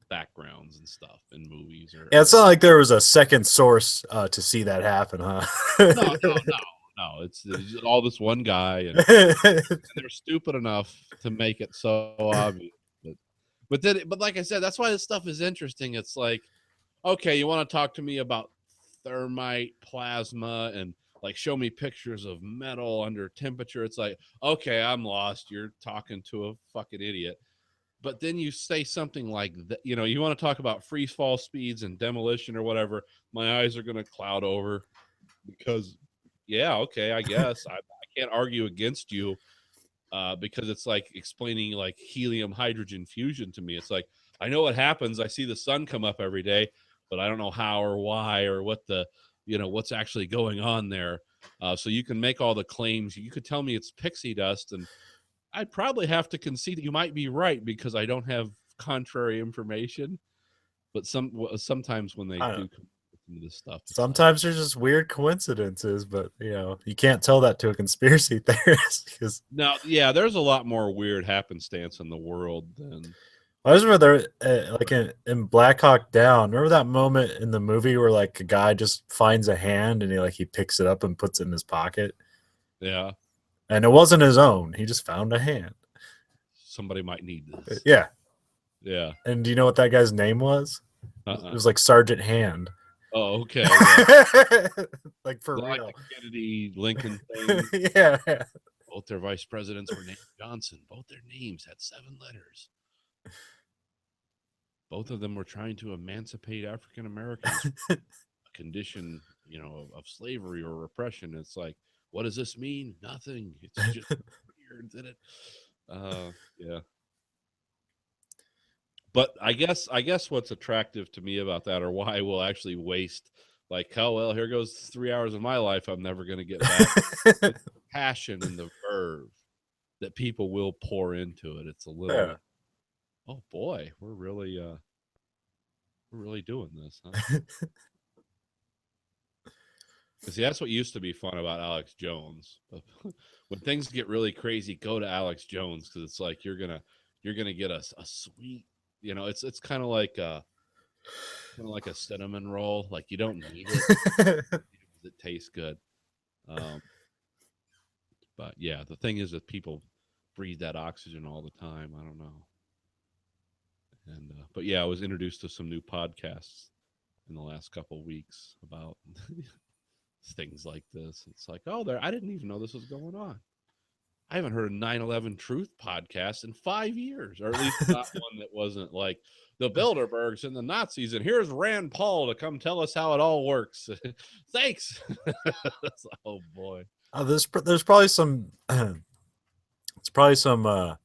backgrounds and stuff in movies. Yeah, it's not like there was a second source to see that happen, huh? No. It's all this one guy, and they're stupid enough to make it so obvious. But like I said, that's why this stuff is interesting. It's like, okay, you want to talk to me about thermite, plasma, and like show me pictures of metal under temperature. It's like, okay, I'm lost. You're talking to a fucking idiot. But then you say something like that, you want to talk about freeze fall speeds and demolition or whatever. My eyes are going to cloud over because, yeah, okay, I guess I can't argue against you because it's like explaining like helium hydrogen fusion to me. It's like, I know what happens. I see the sun come up every day, but I don't know how or why or what what's actually going on there. So you can make all the claims. You could tell me it's pixie dust, and I'd probably have to concede that you might be right because I don't have contrary information. But sometimes when they do come into this stuff, sometimes there's just weird coincidences, but you can't tell that to a conspiracy theorist because there's a lot more weird happenstance in the world than. I was remember there, like in Black Hawk Down. Remember that moment in the movie where like a guy just finds a hand and he picks it up and puts it in his pocket. Yeah, and it wasn't his own. He just found a hand. Somebody might need this. Yeah. And do you know what that guy's name was? It was like Sergeant Hand. Oh, okay. Yeah. Like for real. Like the Kennedy Lincoln thing. Yeah. Both their vice presidents were named Johnson. Both their names had 7 letters. Both of them were trying to emancipate African Americans, a condition, of slavery or repression. It's like, what does this mean? Nothing. It's just weird, isn't it? Yeah. But I guess what's attractive to me about that, or why we'll actually waste, like, oh well, here goes 3 hours of my life I'm never going to get back. It's the passion and the verve that people will pour into it. It's a little. Yeah. Oh boy, we're really doing this, huh? See, that's what used to be fun about Alex Jones. When things get really crazy, go to Alex Jones because it's like you're gonna get a sweet, it's kind of like a cinnamon roll. Like you don't need it, it tastes good. But yeah, the thing is that people breathe that oxygen all the time. I don't know. And but yeah, I was introduced to some new podcasts in the last couple of weeks about things like this. It's like, oh, I didn't even know this was going on. I haven't heard a 9/11 Truth podcast in 5 years, or at least not one that wasn't like the Bilderbergs and the Nazis. And here's Rand Paul to come tell us how it all works. Thanks. Oh boy. There's probably some. It's probably some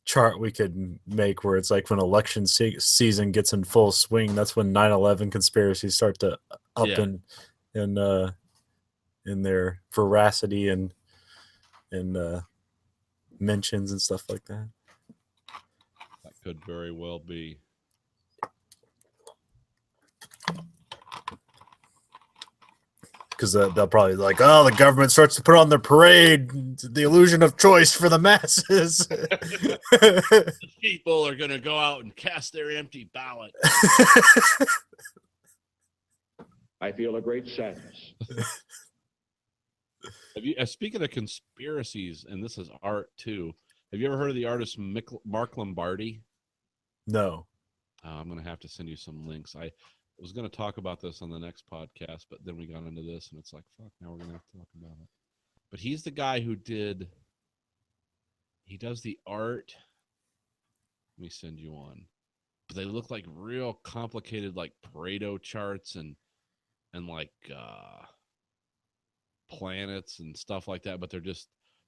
chart we could make where it's like when election season gets in full swing. That's when 9/11 conspiracies start to up in their veracity and mentions and stuff like that. That could very well be. Because they'll probably be like, oh, the government starts to put on their parade, the illusion of choice for the masses. People are going to go out and cast their empty ballot. I feel a great sadness. Have you, speaking of conspiracies, and this is art too, have you ever heard of the artist Mark Lombardi? No. I'm going to have to send you some links. I was going to talk about this on the next podcast, but then we got into this, and it's like, fuck, now we're going to have to talk about it. But he's the guy who he does the art. Let me send you one. But they look like real complicated, like Pareto charts and like planets and stuff like that. But they're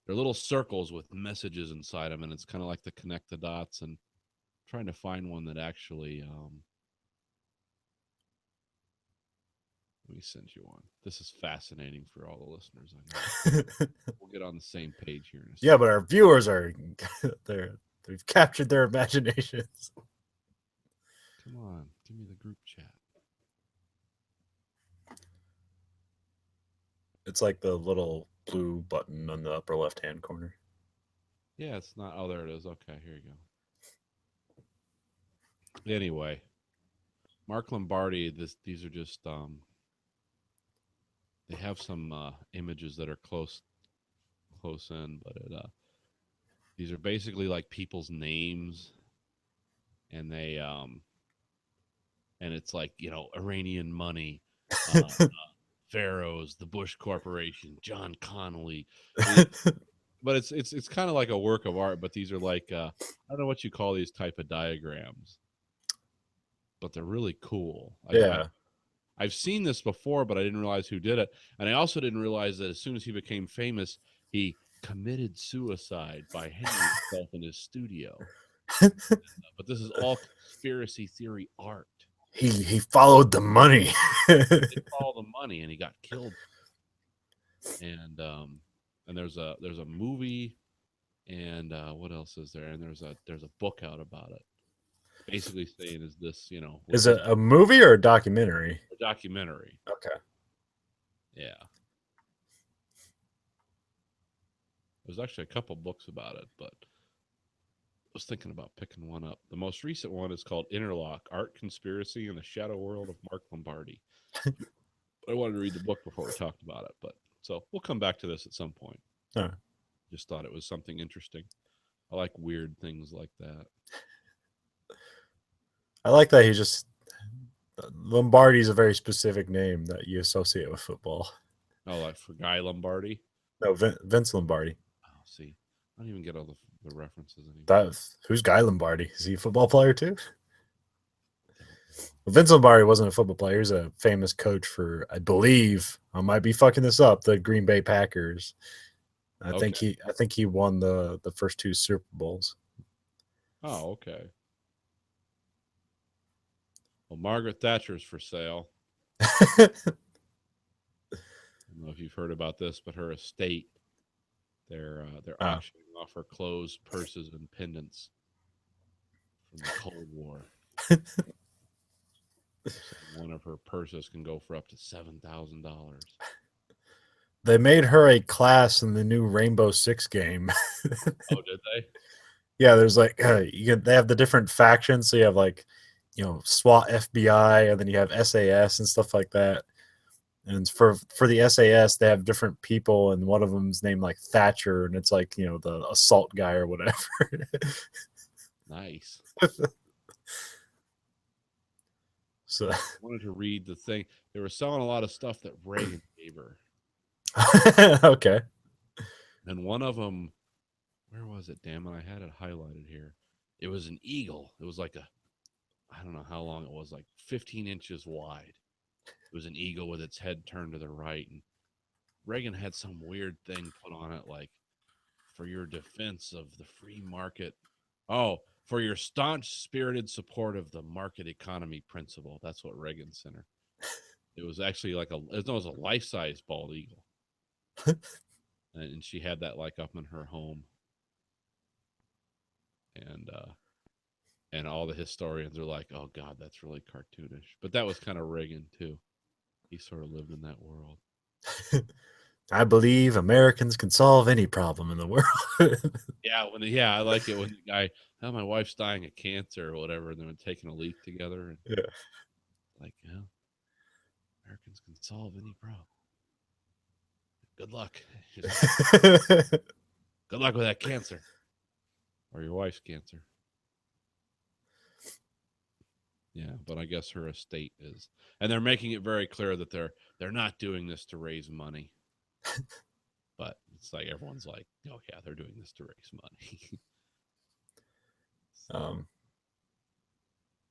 little circles with messages inside them, and it's kind of like the connect the dots. And I'm trying to find one that actually. Let me send you one. This is fascinating for all the listeners. I know. We'll get on the same page here in a second. Yeah, but our viewers are they've captured their imaginations. Come on, give me the group chat. It's like the little blue button on the upper left-hand corner. Yeah, it's not. Oh, there it is. Okay, here you go. Anyway, Mark Lombardi. These are just they have some images that are close in, but these are basically like people's names, and they and it's like, Iranian money, Pharaohs, the Bush Corporation, John Connolly. But it's kind of like a work of art, but these are like I don't know what you call these type of diagrams, but they're really cool. Yeah. I've seen this before, but I didn't realize who did it. And I also didn't realize that as soon as he became famous, he committed suicide by hanging himself in his studio. But this is all conspiracy theory art. He followed the money. He followed the money, and he got killed. And there's a movie, and what else is there? And there's a book out about it. Basically saying, is this, Is it a movie or a documentary? A documentary. Okay. Yeah. There's actually a couple books about it, but I was thinking about picking one up. The most recent one is called Interlock, Art, Conspiracy, and the Shadow World of Mark Lombardi. I wanted to read the book before we talked about it, but so we'll come back to this at some point. All right. Just thought it was something interesting. I like weird things like that. I like that Lombardi is a very specific name that you associate with football. Oh, like for Guy Lombardi? No, Vince Lombardi. Oh, see, I don't even get all the references anymore. Who's Guy Lombardi? Is he a football player too? Vince Lombardi wasn't a football player. He's a famous coach for, I believe, I might be fucking this up, the Green Bay Packers. I think he won the first 2 Super Bowls. Oh, okay. Well, Margaret Thatcher's for sale. I don't know if you've heard about this, but her estate, they're auctioning off her clothes, purses, and pendants from the Cold War. One of her purses can go for up to $7,000. They made her a class in the new Rainbow Six game. Oh, did they? Yeah, there's like they have the different factions. So you have like, SWAT, FBI, and then you have SAS and stuff like that. And for the SAS, they have different people, and one of them's named like Thatcher, and it's like the assault guy or whatever. Nice. So I wanted to read the thing. They were selling a lot of stuff that Reagan gave her. okay. And one of them, where was it? Damn it, I had it highlighted here. It was an eagle. It was like I don't know how long it was, like 15 inches wide. It was an eagle with its head turned to the right. And Reagan had some weird thing put on it, like, for your defense of the free market. Oh, for your staunch spirited support of the market economy principle. That's what Reagan sent her. It was actually like it was a life-size bald eagle. And she had that like up in her home. And all the historians are like, oh God, that's really cartoonish. But that was kind of Reagan too. He sort of lived in that world. I believe Americans can solve any problem in the world. Yeah, I like it when the guy, oh, my wife's dying of cancer or whatever, and they're taking a leak together. And Yeah. like, Americans can solve any problem. Good luck. Good luck with that cancer. Or your wife's cancer. Yeah, but I guess her estate is. And they're making it very clear that they're not doing this to raise money. But it's like everyone's like, oh yeah, they're doing this to raise money.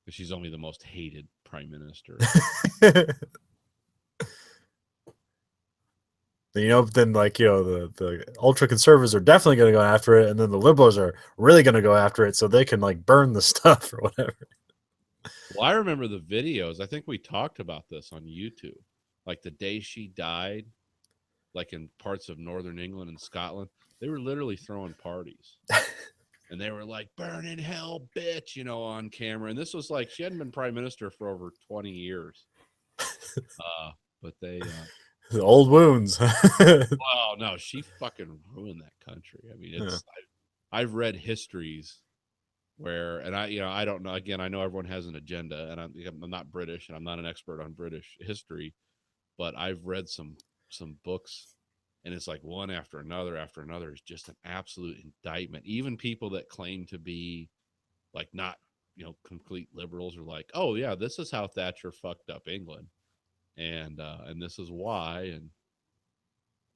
Because she's only the most hated prime minister. Then the ultra conservatives are definitely going to go after it, and then the liberals are really going to go after it so they can like burn the stuff or whatever. Well, I remember the videos. I think we talked about this on YouTube. Like the day she died, like in parts of northern England and Scotland, they were literally throwing parties. And they were like, burn in hell, bitch, on camera. And this was like, she hadn't been prime minister for over 20 years. But they... the old wounds. Oh, no, she fucking ruined that country. I mean, it's... Yeah. I've read histories where, and I don't know, again, I know everyone has an agenda, and I'm not British, and I'm not an expert on British history, but I've read some books, and it's like one after another is just an absolute indictment. Even people that claim to be like not complete liberals are like, oh yeah, this is how Thatcher fucked up England, and this is why. And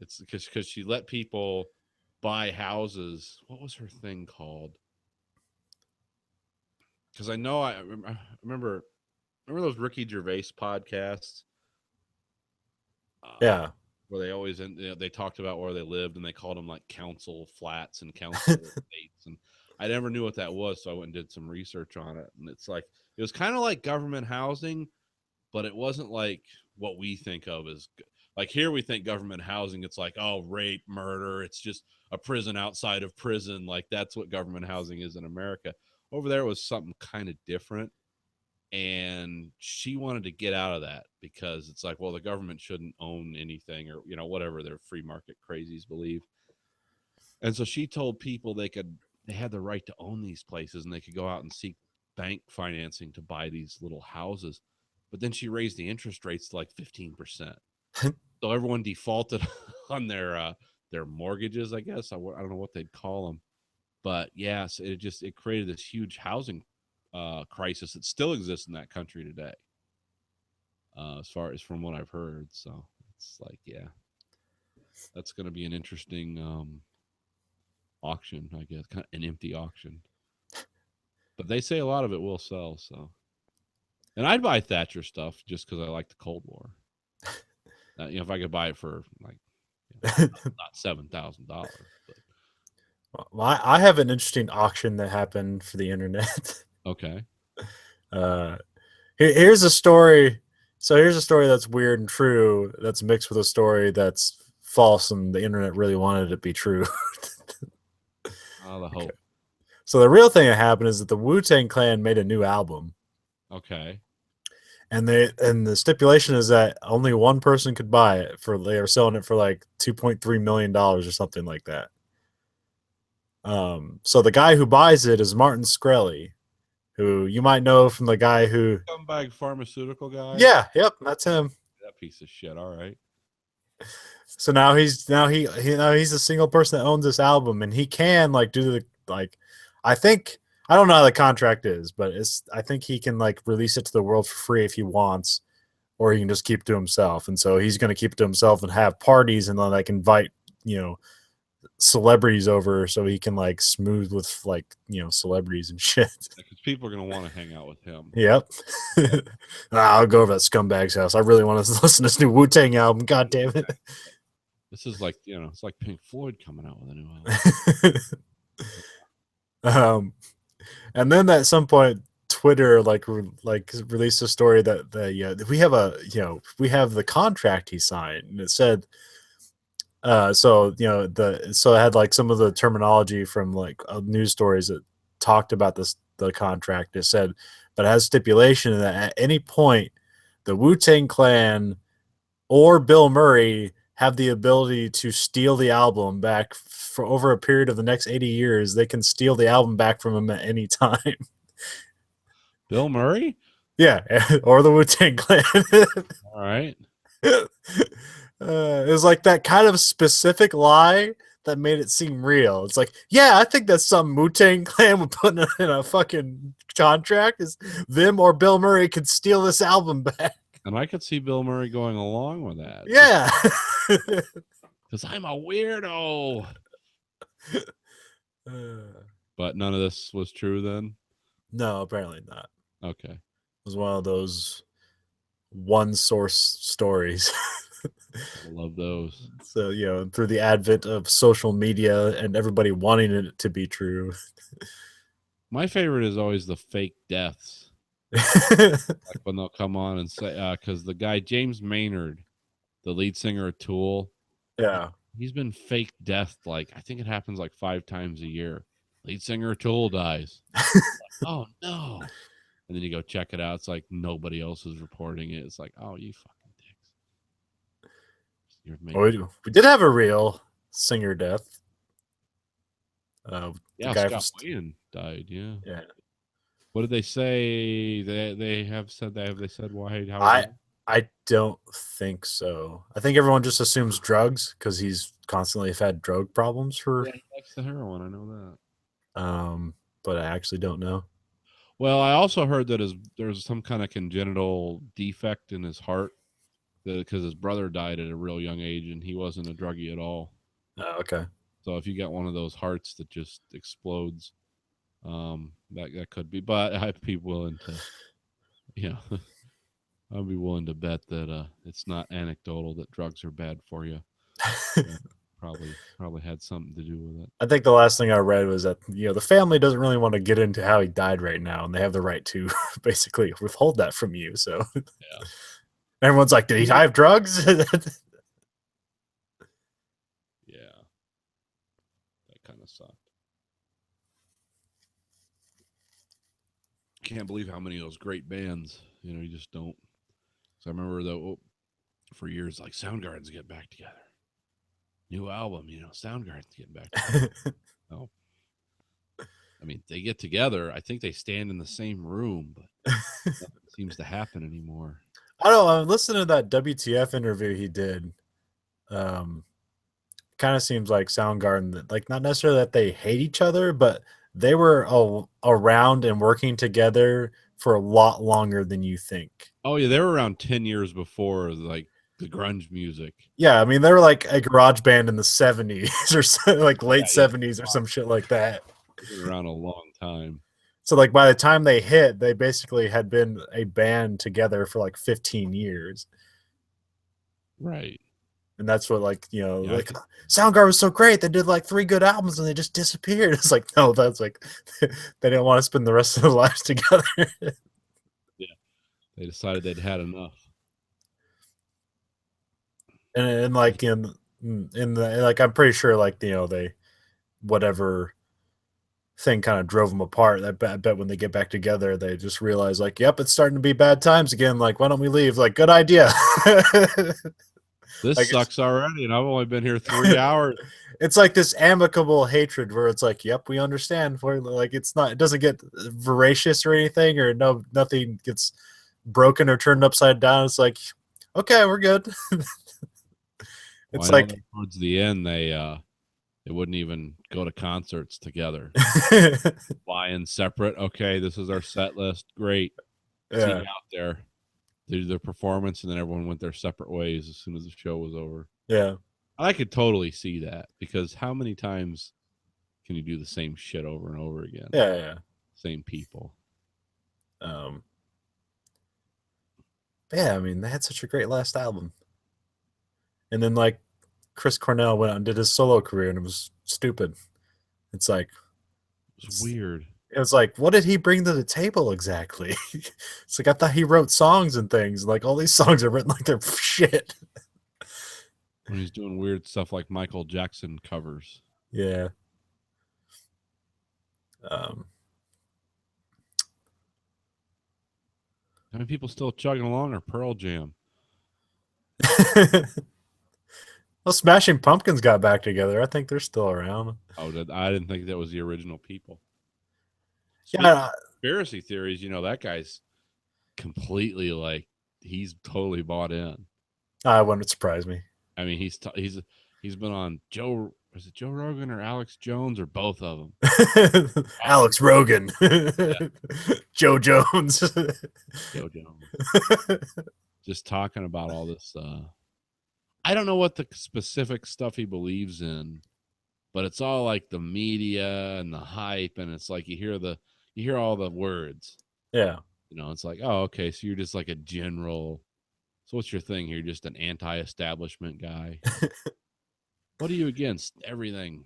it's because she let people buy houses. What was her thing called? Because I know I remember those Ricky Gervais podcasts. Yeah. Where they always they talked about where they lived, and they called them like council flats and council estates, and I never knew what that was, so I went and did some research on it. And it's like it was kind of like government housing, but it wasn't like what we think of as like here we think government housing. It's like, oh, rape, murder. It's just a prison outside of prison. Like that's what government housing is in America. Over there was something kind of different. And she wanted to get out of that because it's like, well, the government shouldn't own anything or, whatever their free market crazies believe. And so she told people they had the right to own these places and they could go out and seek bank financing to buy these little houses. But then she raised the interest rates to like 15%. So everyone defaulted on their mortgages, I guess. I don't know what they'd call them. But yes, it created this huge housing crisis that still exists in that country today, as far as from what I've heard. So it's like, yeah, that's going to be an interesting auction, I guess, kind of an empty auction. But they say a lot of it will sell. So, and I'd buy Thatcher stuff just because I like the Cold War. If I could buy it for like not $7,000, but well, I have an interesting auction that happened for the internet. Okay. Here's a story. So here's a story that's weird and true that's mixed with a story that's false and the internet really wanted it to be true. Oh, the hope. Okay. So the real thing that happened is that the Wu-Tang Clan made a new album. Okay. and the stipulation is that only one person could buy it. They are selling it for like $2.3 million or something like that. So the guy who buys it is Martin Shkreli, who you might know from the guy who Scumbag pharmaceutical guy. Yeah, yep, that's him. That piece of shit. All right. So now he's a single person that owns this album, and he can like do the like. I don't know how the contract is, but I think he can like release it to the world for free if he wants, or he can just keep it to himself. And so he's going to keep it to himself and have parties, and then like invite celebrities over so he can like smooth with like celebrities and shit. Because people are gonna want to hang out with him. Yep. I'll go over that scumbag's house. I really want to listen to this new Wu-Tang album. God damn it. This is like it's like Pink Floyd coming out with a new album. And then at some point Twitter released a story that we have the contract he signed, and it said so it had like some of the terminology from like news stories that talked about the contract. It said, but it has stipulation that at any point the Wu-Tang Clan or Bill Murray have the ability to steal the album back for over a period of the next 80 years. They can steal the album back from him at any time. Bill Murray? Yeah, or the Wu-Tang Clan. All right. It was like that kind of specific lie that made it seem real. It's like, yeah, I think that's some Wu-Tang Clan would put in a fucking contract, is them or Bill Murray could steal this album back. And I could see Bill Murray going along with that. Yeah. Because I'm a weirdo. But none of this was true then? No, apparently not. Okay. It was one of those one source stories. I love those. So, through the advent of social media and everybody wanting it to be true. My favorite is always the fake deaths. Like when they'll come on and say, because the guy, James Maynard, the lead singer of Tool, Yeah. he's been fake death. Like, I think it happens like 5 times a year. Lead singer of Tool dies. Like, oh, no. And then you go check it out. It's like nobody else is reporting it. It's like, oh, you fucking dicks. We did have a real singer death. Yeah, Scott Wayne died. Yeah. Yeah. What did they say? They have said that. Have they said why? I don't think so. I think everyone just assumes drugs because he's constantly had drug problems for. Yeah, he likes the heroin. I know that. But I actually don't know. Well, I also heard that there's some kind of congenital defect in his heart, because his brother died at a real young age and he wasn't a druggie at all. Oh, okay. So if you got one of those hearts that just explodes, that could be. But I'd be willing to, I'd be willing to bet that it's not anecdotal that drugs are bad for you. Probably had something to do with it. I think the last thing I read was that the family doesn't really want to get into how he died right now, and they have the right to basically withhold that from you. So yeah, everyone's like, "Did he die of drugs?" Yeah, that kind of sucked. Can't believe how many of those great bands, you just don't. So I remember though, for years, like Soundgarden's get back together. New album, Soundgarden's getting back together. Oh, I mean, they get together. I think they stand in the same room, but nothing seems to happen anymore. I don't know. I'm listening to that WTF interview he did. Kind of seems like Soundgarden, like not necessarily that they hate each other, but they were around and working together for a lot longer than you think. Oh yeah, they were around 10 years before like the grunge music. Yeah, I mean they were like a garage band in the 70s or something, like late 70s or some shit like that. They've been around a long time. So like by the time they hit, they basically had been a band together for like 15 years. Right. And that's what like Soundgarden was so great. They did like 3 good albums and they just disappeared. It's like, no, that's like they didn't want to spend the rest of their lives together. Yeah. They decided they'd had enough. And like in the like I'm pretty sure like they whatever thing kind of drove them apart. I bet when they get back together, they just realize like, yep, it's starting to be bad times again. Like, why don't we leave? Like, good idea. This Like, sucks already, and I've only been here 3 hours. it's like this amicable hatred where it's like, yep, we understand. We're like, it doesn't get voracious or anything, or nothing gets broken or turned upside down. It's like, okay, we're good. It's Well, I know like that towards the end, they wouldn't even go to concerts together. Fly in separate. Okay, this is our set list. Great. See you yeah, out there. They did their performance, and then everyone went their separate ways as soon as the show was over. yeah. I could totally see that, because how many times can you do the same shit over and over again? Yeah. Same people. Yeah, I mean, they had such a great last album. And then like Chris Cornell went out and did his solo career, and it was stupid. It's like, It was weird. it was like, what did he bring to the table exactly? It's like, I thought he wrote songs and things. Like, all these songs are written like they're shit. When he's doing weird stuff like Michael Jackson covers. Yeah. How many people still chugging along are Pearl Jam? Well, Smashing Pumpkins got back together. I think they're still around. Oh, I didn't think that was the original people. Yeah, Conspiracy theories, that guy's completely like, he's totally bought in. I wouldn't surprise me. I mean, he's been on was it Joe Rogan or Alex Jones or both of them? Alex Rogan, Joe Jones, Joe Jones. Just talking about all this. I don't know what the specific stuff he believes in, but it's all like the media and the hype, and it's like you hear all the words. Yeah. It's like, oh, okay, so you're just like a general. So what's your thing here? You're just an anti-establishment guy. What are you against? Everything.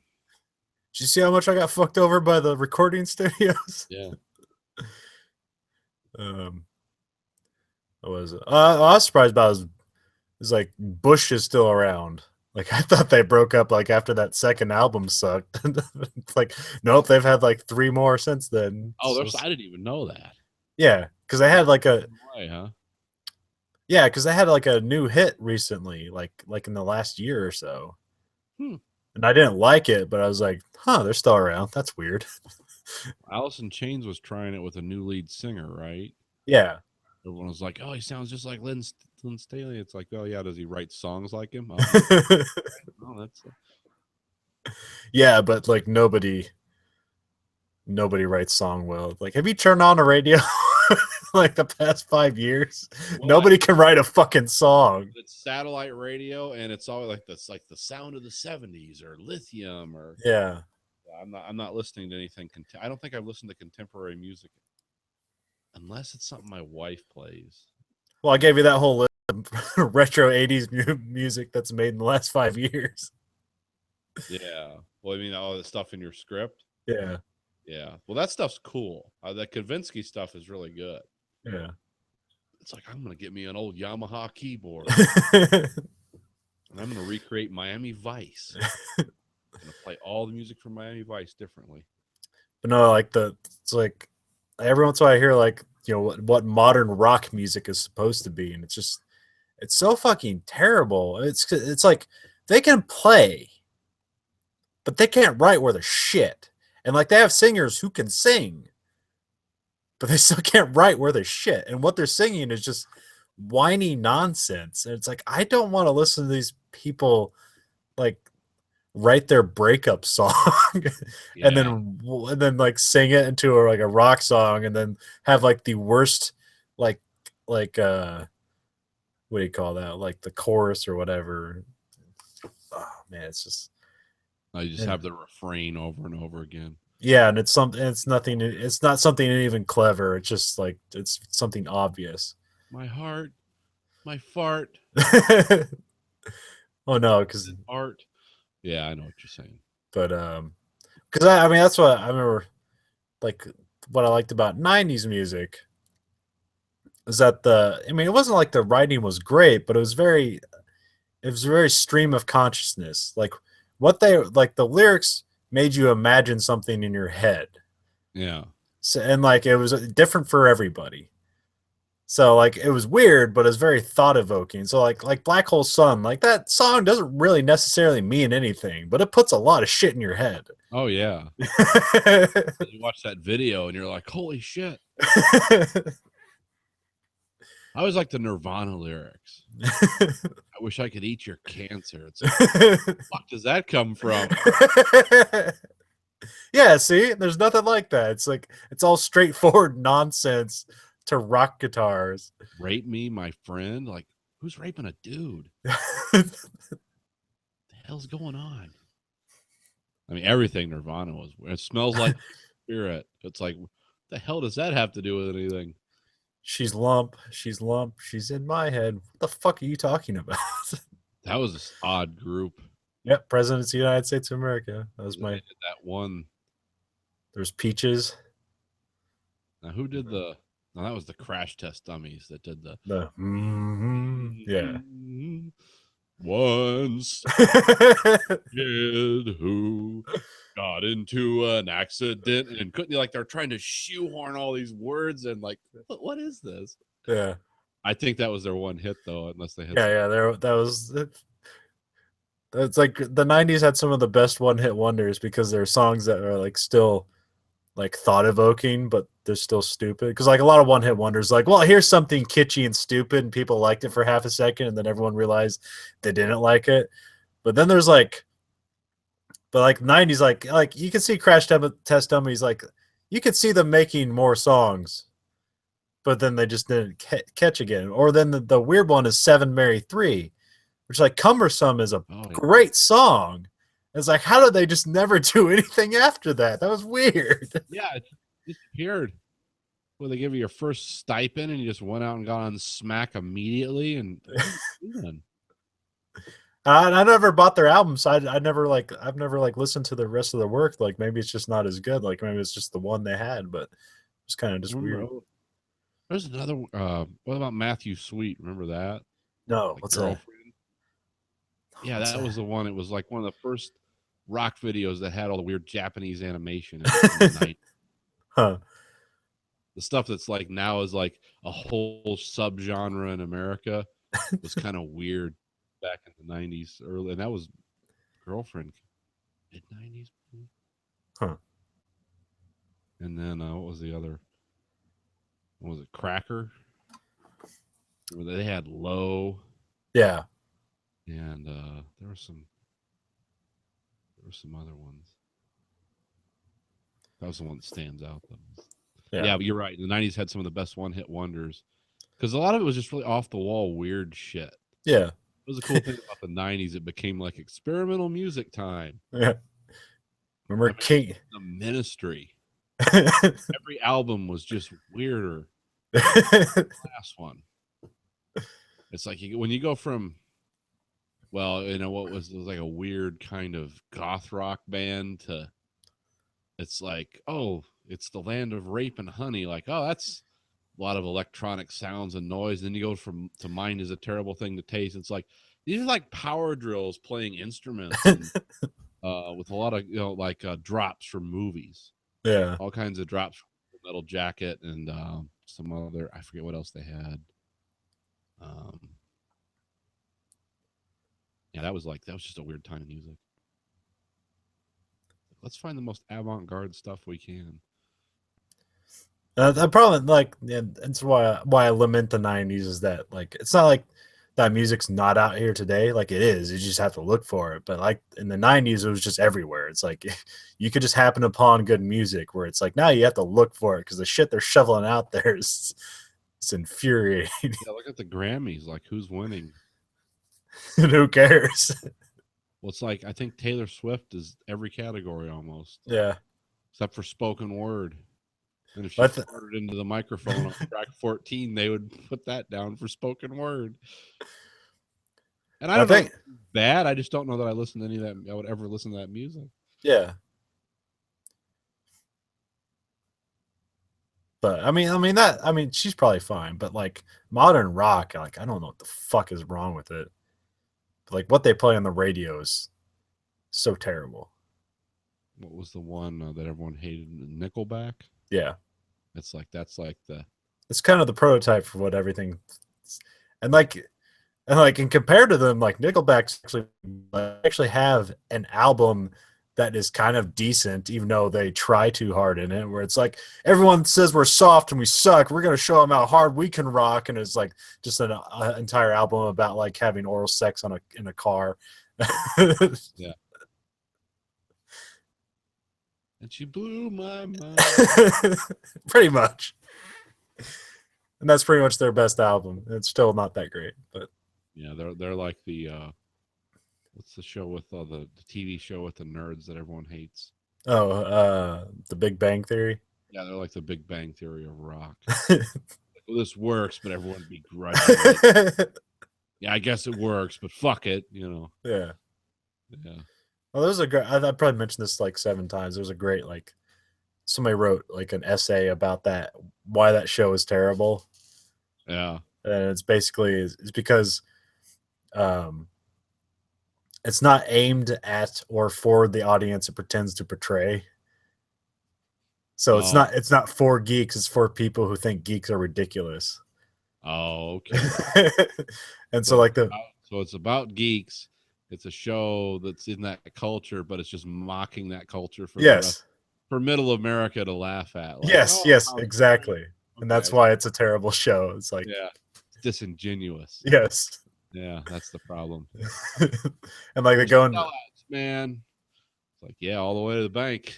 Did you see how much I got fucked over by the recording studios? Yeah. What was it? I was surprised about is like Bush is still around. Like, I thought they broke up like after that second album sucked. It's like, nope, they've had like 3 more since then. Oh, So- I didn't even know that. yeah, because they had like a Why, huh? yeah, because they had like a new hit recently, like in the last year or so. And I didn't like it, but I was like, huh, they're still around. That's weird. Alice in Chains was trying it with a new lead singer, right? Yeah. Everyone was like, oh, he sounds just like Lynn Staley. It's like, oh, yeah, does he write songs like him? Oh, that's Yeah, but like nobody writes song well. Like, have you turned on a radio like the past 5 years? Well, Nobody can write a fucking song. It's satellite radio, and it's always like this, like the sound of the 70s or lithium or Yeah. I'm not listening to anything. I don't think I've listened to contemporary music unless it's something my wife plays. Well, I gave you that whole list of retro 80s music that's made in the last 5 years. Yeah. Well, I mean, all the stuff in your script. Yeah. Yeah. Well, that stuff's cool. The Kavinsky stuff is really good. Yeah. It's like, I'm going to get me an old Yamaha keyboard and I'm going to recreate Miami Vice. I'm going to play all the music from Miami Vice differently. But no, like it's like every once in a while I hear like, what modern rock music is supposed to be, and it's so fucking terrible. It's like they can play, but they can't write worth a shit. And like they have singers who can sing, but they still can't write worth a shit. And what they're singing is just whiny nonsense. And it's like, I don't want to listen to these people like write their breakup song and then like sing it into a rock song, and then have like the worst like what do you call that, like the chorus or whatever. Oh man, it's just I just have the refrain over and over again. yeah, and it's not something even clever. It's just like it's something obvious. My heart, my fart. Oh no, because art. Yeah, I know what you're saying. But because I mean that's what I remember, like what I liked about 90s music is that it wasn't like the writing was great, but it was very stream of consciousness. Like what they like, the lyrics made you imagine something in your head. Yeah. So, and like it was different for everybody. So like it was weird, but it was very thought evoking. So like Black Hole Sun, like that song doesn't really necessarily mean anything, but it puts a lot of shit in your head. Oh yeah. You watch that video and you're like, holy shit. I always like the Nirvana lyrics. I wish I could eat your cancer. It's like, where the fuck does that come from? Yeah, see, there's nothing like that. It's like it's all straightforward nonsense to rock guitars. Rape me, my friend. Like, who's raping a dude? The hell's going on? I mean, everything Nirvana was. It smells like spirit. It's like, what the hell does that have to do with anything? She's lump. She's in my head. What the fuck are you talking about? That was an odd group. Yep, President of the United States of America. That was They my. did that one. There's Peaches. Now, who did the? No, that was the Crash Test Dummies that did the. Yeah. Once kid who got into an accident and couldn't, like, they're trying to shoehorn all these words and like, what is this? Yeah. I think that was their one hit though, unless they had. Yeah. That was. It's like the '90s had some of the best one-hit wonders because there are songs that are like still like thought evoking, but they're still stupid. Because like a lot of one-hit wonders, like, well, here's something kitschy and stupid, and people liked it for half a second, and then everyone realized they didn't like it. But then there's like, but like '90s, like you can see Crash Test Dummies, like you could see them making more songs, but then they just didn't catch again. Or then the weird one is Seven Mary 3, which like Cumbersome is a great song. It's like, how did they just never do anything after that? That was weird. Yeah, it disappeared. Well, they give you your first stipend and you just went out and got on Smack immediately. And I never bought their album, so I've never listened to the rest of their work. Like maybe it's just not as good. Like maybe it's just the one they had, but it's kind of just weird. There's another. What about Matthew Sweet? Remember that? No, what's that? Yeah, that was the one. It was like one of the first rock videos that had all the weird Japanese animation in the night. Huh. The stuff that's like now is like a whole subgenre in America was kind of weird back in the 90s early, and that was Girlfriend, mid-90s. Huh. And then what was the other? What was it? Cracker. They had Low. Yeah. And there were some other ones. That was the one that stands out though. Yeah, but you're right. The 90s had some of the best one-hit wonders because a lot of it was just really off-the-wall weird shit. Yeah. It was a cool thing about the 90s. It became like experimental music time. Yeah. Remember King? The Ministry. Every album was just weirder. The last one. It's like when you go from, well, you know, what was like a weird kind of goth rock band to, it's like, oh, it's the land of rape and honey. Like, oh, that's a lot of electronic sounds and noise. Then you go to Mind is a Terrible Thing to Taste. It's like, these are like power drills playing instruments and, with a lot of, you know, like drops from movies. Yeah. All kinds of drops from Metal Jacket and some other, I forget what else they had. Yeah, that was just a weird time in music. Let's find the most avant-garde stuff we can. The problem, like, that's why I lament the '90s is that, like, it's not like that music's not out here today. Like, it is. You just have to look for it. But like in the '90s, it was just everywhere. It's like you could just happen upon good music. Where it's like now you have to look for it because the shit they're shoveling out there is it's infuriating. Yeah, look at the Grammys. Like, who's winning? And who cares? Well, it's like I think Taylor Swift is every category almost. Yeah. Except for spoken word. And if she farted into the microphone on track 14, they would put that down for spoken word. And I don't think it's bad. I just don't know that I listen to any of that. I would ever listen to that music. Yeah. But I mean, she's probably fine. But like modern rock, like I don't know what the fuck is wrong with it. But like what they play on the radio is so terrible. what was the one that everyone hated? Nickelback. Yeah, That's like the it's kind of the prototype for what everything, and and compared to them, like Nickelback's actually have an album that is kind of decent, even though they try too hard in it. Where it's like everyone says we're soft and we suck, we're gonna show them how hard we can rock, and it's like just an entire album about like having oral sex in a car. yeah. And she blew my mind. Pretty much. And that's pretty much their best album. It's still not that great, but Yeah, they're like the what's the show with the TV show with the nerds that everyone hates? The Big Bang Theory. Yeah, they're like the Big Bang Theory of rock. Well, this works, but everyone begrudging it. Yeah, I guess it works, but fuck it, Yeah. Yeah. Well, there's a great. I probably mentioned this like 7 times. There's a great somebody wrote like an essay about that, why that show is terrible, Yeah. and it's basically it's because, it's not aimed at or for the audience it pretends to portray. So it's Oh. not for geeks. It's for people who think geeks are ridiculous. Oh, okay. And so like So it's about geeks. It's a show that's in that culture, but it's just mocking that culture for yes, for middle America to laugh at. Like, yes, oh, yes, how exactly. great. And that's Okay. why it's a terrible show. It's like Yeah, it's disingenuous. yes. Yeah, that's the problem. And like they go in, Sellouts, man. It's like, yeah, all the way to the bank.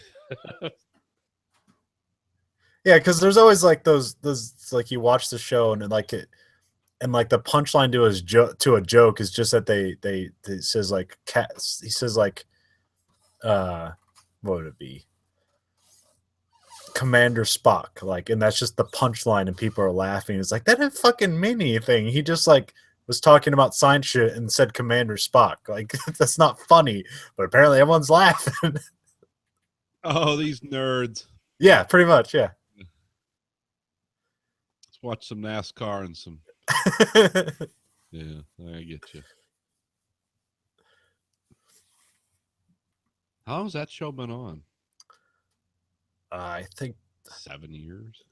yeah, because there's always like those like you watch the show and like it, and like the punchline to a joke is just that they says like he says like what would it be, Commander Spock, like, and that's just the punchline and people are laughing. It's like that didn't fucking mean anything. He just like was talking about science shit and said Commander Spock. Like that's not funny, but apparently everyone's laughing. Oh, these nerds. Yeah, pretty much. Yeah. Let's watch some NASCAR and some. Yeah, I get you. How long's that show been on? I think 7 years.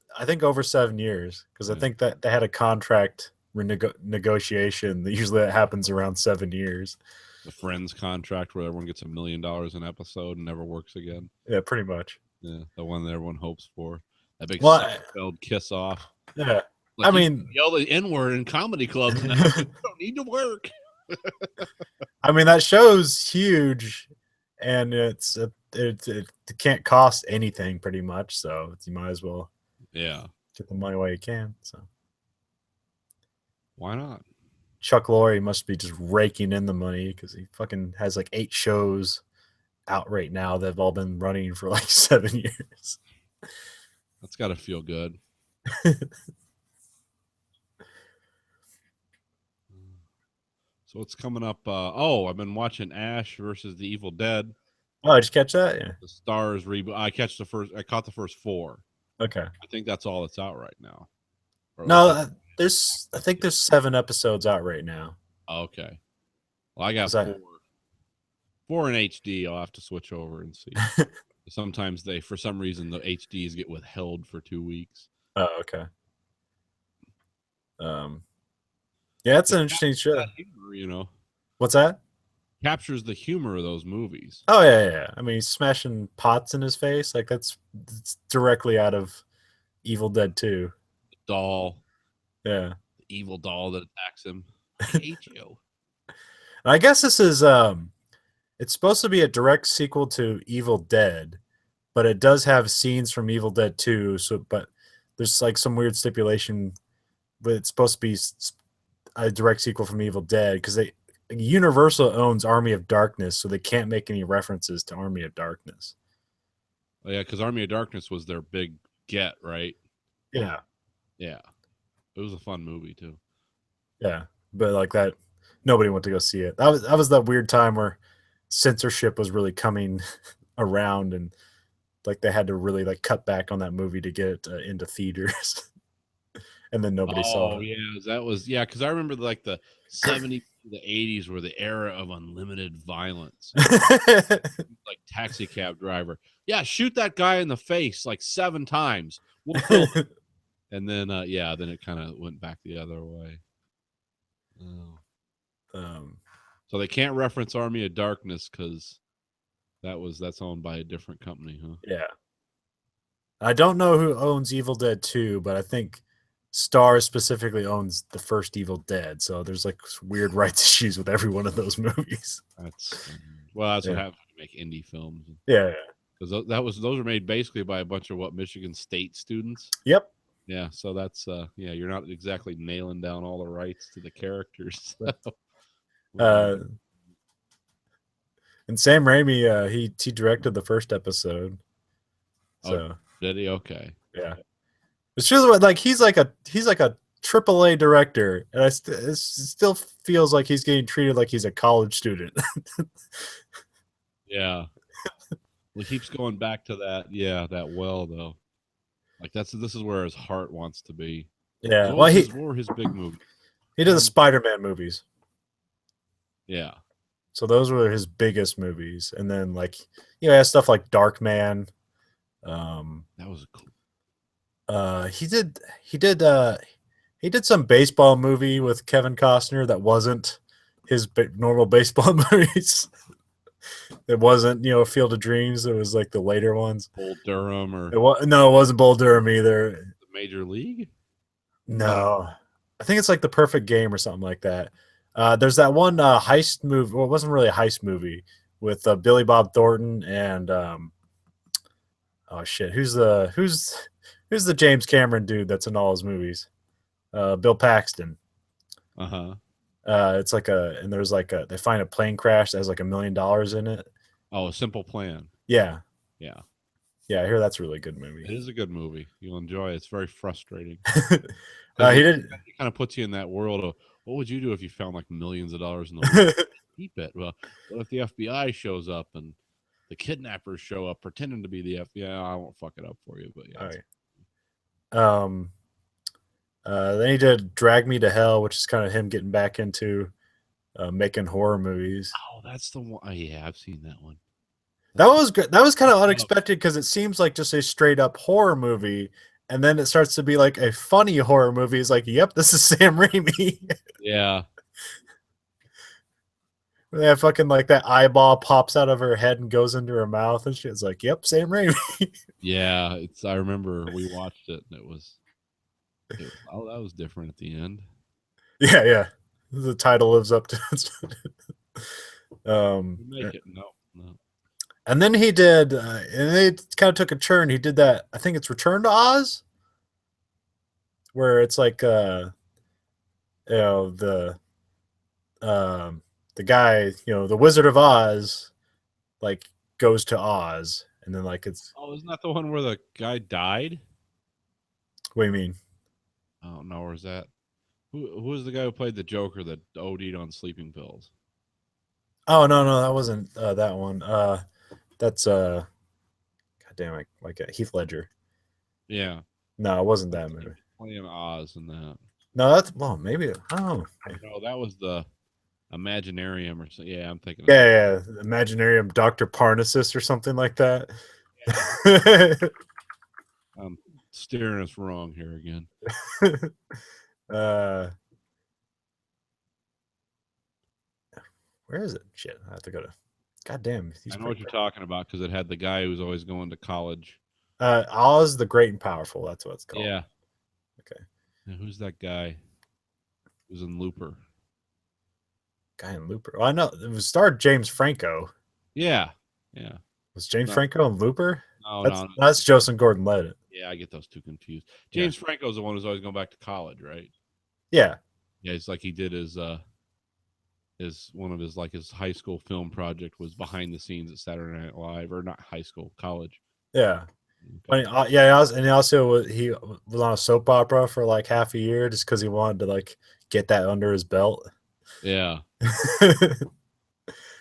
over 7 years, because I Yeah. think that they had a contract negotiation that usually that happens around 7 years. The Friends contract where everyone gets $1 million an episode and never works again. Yeah, pretty much. Yeah, the one that everyone hopes for. That big Well, Seinfeld kiss off. Yeah. Like, I you mean- can yell the N-word in comedy clubs now. You don't need to work. I mean, that show's huge, and it can't cost anything pretty much, so you might as well Yeah, get the money while you can. So why not? Chuck Lorre must be just raking in the money because he fucking has like 8 shows out right now that have all been running for like 7 years. That's got to feel good. So what's coming up? I've been watching Ash versus the Evil Dead. Oh, did you catch that? Yeah. The Stars reboot. I caught the first 4. Okay. I think that's all that's out right now. Or No, was it- I think there's 7 episodes out right now. Okay. Well, I got Is that- 4. 4 in HD. I'll have to switch over and see. Sometimes for some reason, the HDs get withheld for 2 weeks. Oh, okay. Yeah, it's an interesting show. That humor, What's that? captures the humor of those movies. Oh yeah. I mean, he's smashing pots in his face. Like that's directly out of Evil Dead 2. Doll, Yeah. the evil doll that attacks him. I hate you. I guess this is it's supposed to be a direct sequel to Evil Dead, but it does have scenes from Evil Dead 2, but there's like some weird stipulation, but it's supposed to be a direct sequel from Evil Dead because Universal owns Army of Darkness, so they can't make any references to Army of Darkness. Oh, yeah, because Army of Darkness was their big get, right? Yeah. Yeah. It was a fun movie too. Yeah, but like that, nobody went to go see it. That was that weird time where censorship was really coming around, and like they had to really like cut back on that movie to get it into theaters, and then nobody saw Oh it. yeah, because I remember like the 70 the 80s were the era of unlimited violence. Like Taxi Cab Driver. Yeah, shoot that guy in the face like 7 times. We'll kill him. And then, then it kind of went back the other way. Oh. So they can't reference Army of Darkness because that's owned by a different company, huh? Yeah. I don't know who owns Evil Dead 2, but I think Star specifically owns the first Evil Dead. So there's like weird rights issues with every one of those movies. That's what happens when you make indie films. Yeah. Because those were made basically by a bunch of Michigan State students. Yep. Yeah, so that's you're not exactly nailing down all the rights to the characters. And Sam Raimi, he directed the first episode. So did he? Okay. Yeah. It's just like he's like a AAA director, and it still feels like he's getting treated like he's a college student. Yeah. Well, he keeps going back to that. Yeah, that well though. Like this is where his heart wants to be. Yeah. What Well, were his big movies? He did the Spider-Man movies. Yeah. So those were his biggest movies, and then like he has stuff like Darkman. That was cool. He did some baseball movie with Kevin Costner that wasn't his normal baseball movies. It wasn't, Field of Dreams. It was like the later ones. Bull Durham it wasn't Bull Durham either. The Major League? No. I think it's like The Perfect Game or something like that. There's that one heist movie. Well, it wasn't really a heist movie with Billy Bob Thornton and who's the James Cameron dude that's in all his movies? Bill Paxton. It's like they find a plane crash that has like $1 million in it. Oh, A Simple Plan. Yeah. Yeah. Yeah, I hear that's a really good movie. It is a good movie. You'll enjoy it. It's very frustrating. It kind of puts you in that world of what would you do if you found like millions of dollars in the world? Keep it. Well, what if the FBI shows up and the kidnappers show up pretending to be the FBI? I won't fuck it up for you, but yeah. All right. Then he did Drag Me to Hell, which is kind of him getting back into making horror movies. Oh, that's the one. Oh, yeah, I've seen that one. That was good. That was kind of unexpected because it seems like just a straight up horror movie, and then it starts to be like a funny horror movie. It's like, yep, this is Sam Raimi. Yeah. They have fucking like that eyeball pops out of her head and goes into her mouth and shit. It's like, yep, Sam Raimi. Yeah, I remember we watched it and it was that was different at the end. Yeah. The title lives up to it. Make it no. And then he did, and it kind of took a turn. He did that. I think it's Return to Oz, where it's like, the guy, the Wizard of Oz, like goes to Oz, and then like it's. Oh, isn't that the one where the guy died? What do you mean? Oh no, or is that who was the guy who played the Joker that OD'd on sleeping pills? Oh no, that wasn't that one. That's God damn it, like Heath Ledger. Yeah. No, it wasn't that movie. Playing Oz and that. No, maybe. Oh. No, that was the Imaginarium or something. Yeah, I'm thinking. Yeah, Imaginarium, Dr. Parnassus or something like that. Yeah. I'm steering us wrong here again. Where is it? Shit, I have to go to. God damn. I know what you're talking about because it had the guy who's always going to college. Oz the Great and Powerful. That's what it's called. Yeah. Okay. Now, who's that guy? Who's in Looper? Guy in Looper. Well, I know it was starred James Franco. Yeah. Was James Franco in Looper? No, that's Joseph Gordon-Levitt. Yeah, I get those two confused. James Franco's the one who's always going back to college, right? Yeah. Yeah, it's like he did his one of his high school film project was behind the scenes at Saturday Night Live, or not high school, college. Yeah. Okay. He also was on a soap opera for like half a year just because he wanted to like get that under his belt. Yeah.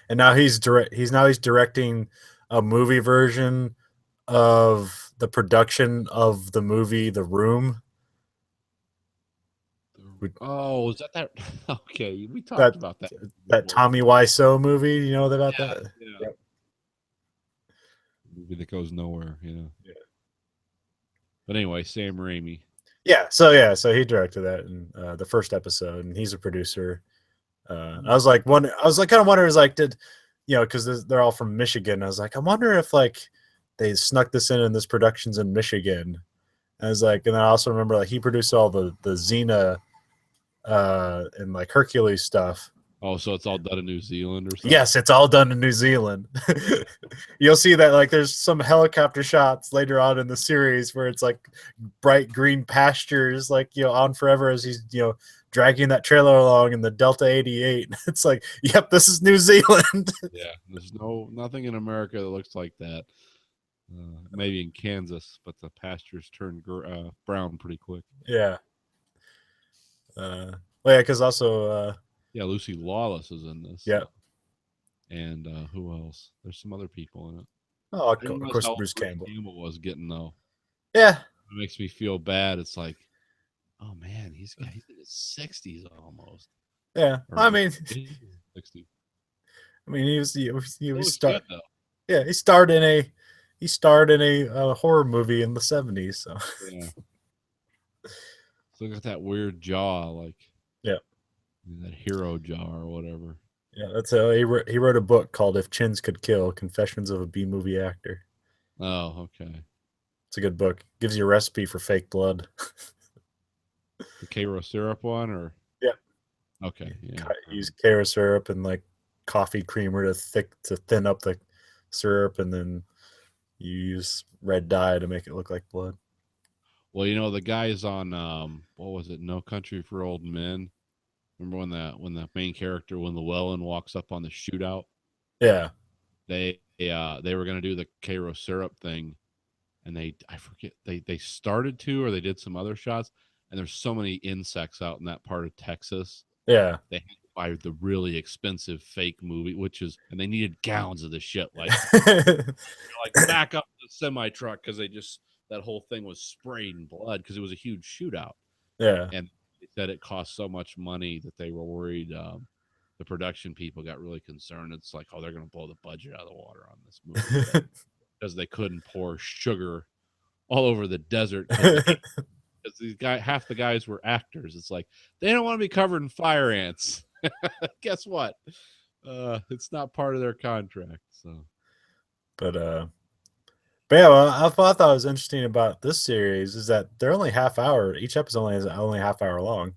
And now he's directing a movie version of the production of the movie The Room, Oh, is that? Okay, we talked That- about that. That before. Tommy Wiseau movie, you know about Yeah, that? yeah. Yep. Movie that goes nowhere, you know. Yeah. But anyway, Sam Raimi. So he directed that in the first episode, and he's a producer. I was like, kind of wondering, is like, did because they're all from Michigan? I was like, I wonder if like they snuck this in and this production's in Michigan. I was like, and I also remember like he produced all the Xena and like Hercules stuff. Oh, so it's all done in New Zealand or something? Yes, it's all done in New Zealand. You'll see that like there's some helicopter shots later on in the series where it's like bright green pastures, like on forever as he's dragging that trailer along in the Delta 88. It's like, yep, this is New Zealand. Yeah, there's nothing in America that looks like that. Maybe in Kansas, but the pastures turn brown pretty quick. Yeah. Well, yeah, because also Yeah, Lucy Lawless is in this. Yeah. And who else? There's some other people in it. oh, I of didn't realize course, how Bruce old Campbell. was getting though. Yeah. It makes me feel bad. It's like, oh man, he's in his 60s almost. Yeah. Or I mean, 60. he was It he looks started. good, though. Yeah, he starred in a horror movie in the 70s. So Yeah. So look at that weird jaw, like Yeah. that hero jaw or whatever. yeah, that's how he wrote a book called "If Chins Could Kill: Confessions of a B Movie Actor." Oh, okay. It's a good book. Gives you a recipe for fake blood. The Cairo syrup one, or Yeah. Okay, yeah. Use Cairo syrup and like coffee creamer to thin up the syrup, and then you use red dye to make it look like blood. Well, the guys on what was it? No Country for Old Men. Remember when the main character, when Llewellyn walks up on the shootout, Yeah. they were gonna do the Cairo syrup thing, and I forget they started to, or they did some other shots, and there's so many insects out in that part of Texas. Yeah. They had to buy the really expensive fake movie, and they needed gallons of the shit, like back up the semi truck, because that whole thing was sprayed in blood because it was a huge shootout. Yeah. And they said it cost so much money that they were worried. The production people got really concerned. It's like, oh, they're going to blow the budget out of the water on this movie because they couldn't pour sugar all over the desert. Because these half the guys were actors. It's like they don't want to be covered in fire ants. Guess what? It's not part of their contract. So, But yeah, well, I thought was interesting about this series is that they're only half hour. Each episode is only half hour long.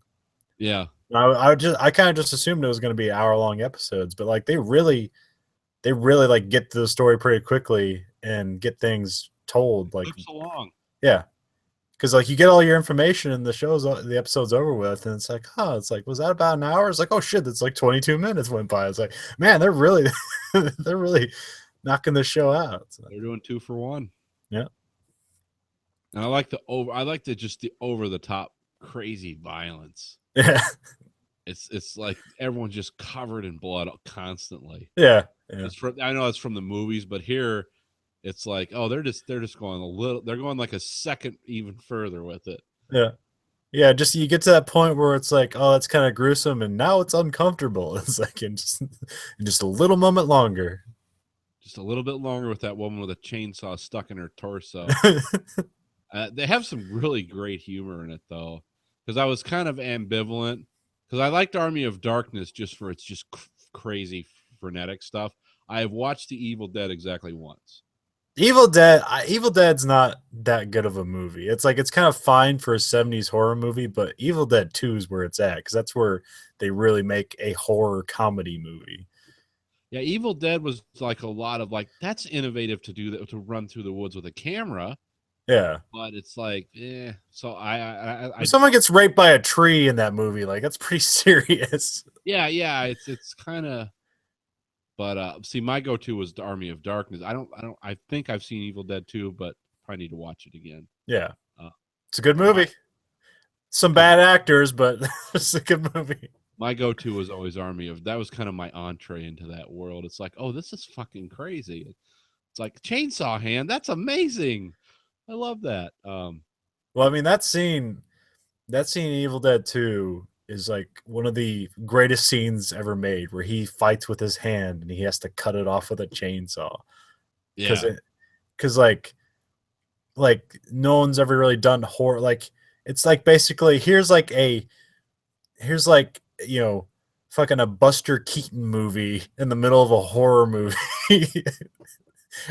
yeah. I kind of just assumed it was going to be hour long episodes, but like they really like get to the story pretty quickly and get things told. Like, Moves along. yeah, because like you get all your information and the episode's over with, and it's like, was that about an hour? It's like, oh shit, that's like 22 minutes went by. It's like, man, they're really knocking the show out. So, They're doing 2 for 1. Yeah. And I like the over the top crazy violence. yeah, It's like everyone's just covered in blood constantly. yeah. I know it's from the movies, but here it's like, oh, they're just going they're going like a second even further with it. Yeah, just you get to that point where it's like, oh, that's kind of gruesome, and now it's uncomfortable. It's like in just a little moment longer. Just a little bit longer with that woman with a chainsaw stuck in her torso. They have some really great humor in it, though, because I was kind of ambivalent, because I liked Army of Darkness just for its just crazy, frenetic stuff. I have watched The Evil Dead exactly once. Evil Dead's not that good of a movie. It's like it's kind of fine for a 70s horror movie, but Evil Dead 2 is where it's at, because that's where they really make a horror comedy movie. Yeah, Evil Dead was like a lot of like, that's innovative to do that, to run through the woods with a camera. Yeah, But it's like, So if someone gets raped by a tree in that movie, like that's pretty serious. Yeah, it's kind of. But see, my go-to was the Army of Darkness. I think I've seen Evil Dead 2, but probably need to watch it again. Yeah, it's a good movie. Some bad actors, but it's a good movie. My go-to was always that was kind of my entree into that world. It's like, oh, this is fucking crazy. It's like chainsaw hand. That's amazing. I love that. Well, I mean that scene in Evil Dead 2 is like one of the greatest scenes ever made, where he fights with his hand and he has to cut it off with a chainsaw. Yeah. Because like no one's ever really done horror. Like it's like basically here's like you know, fucking a Buster Keaton movie in the middle of a horror movie.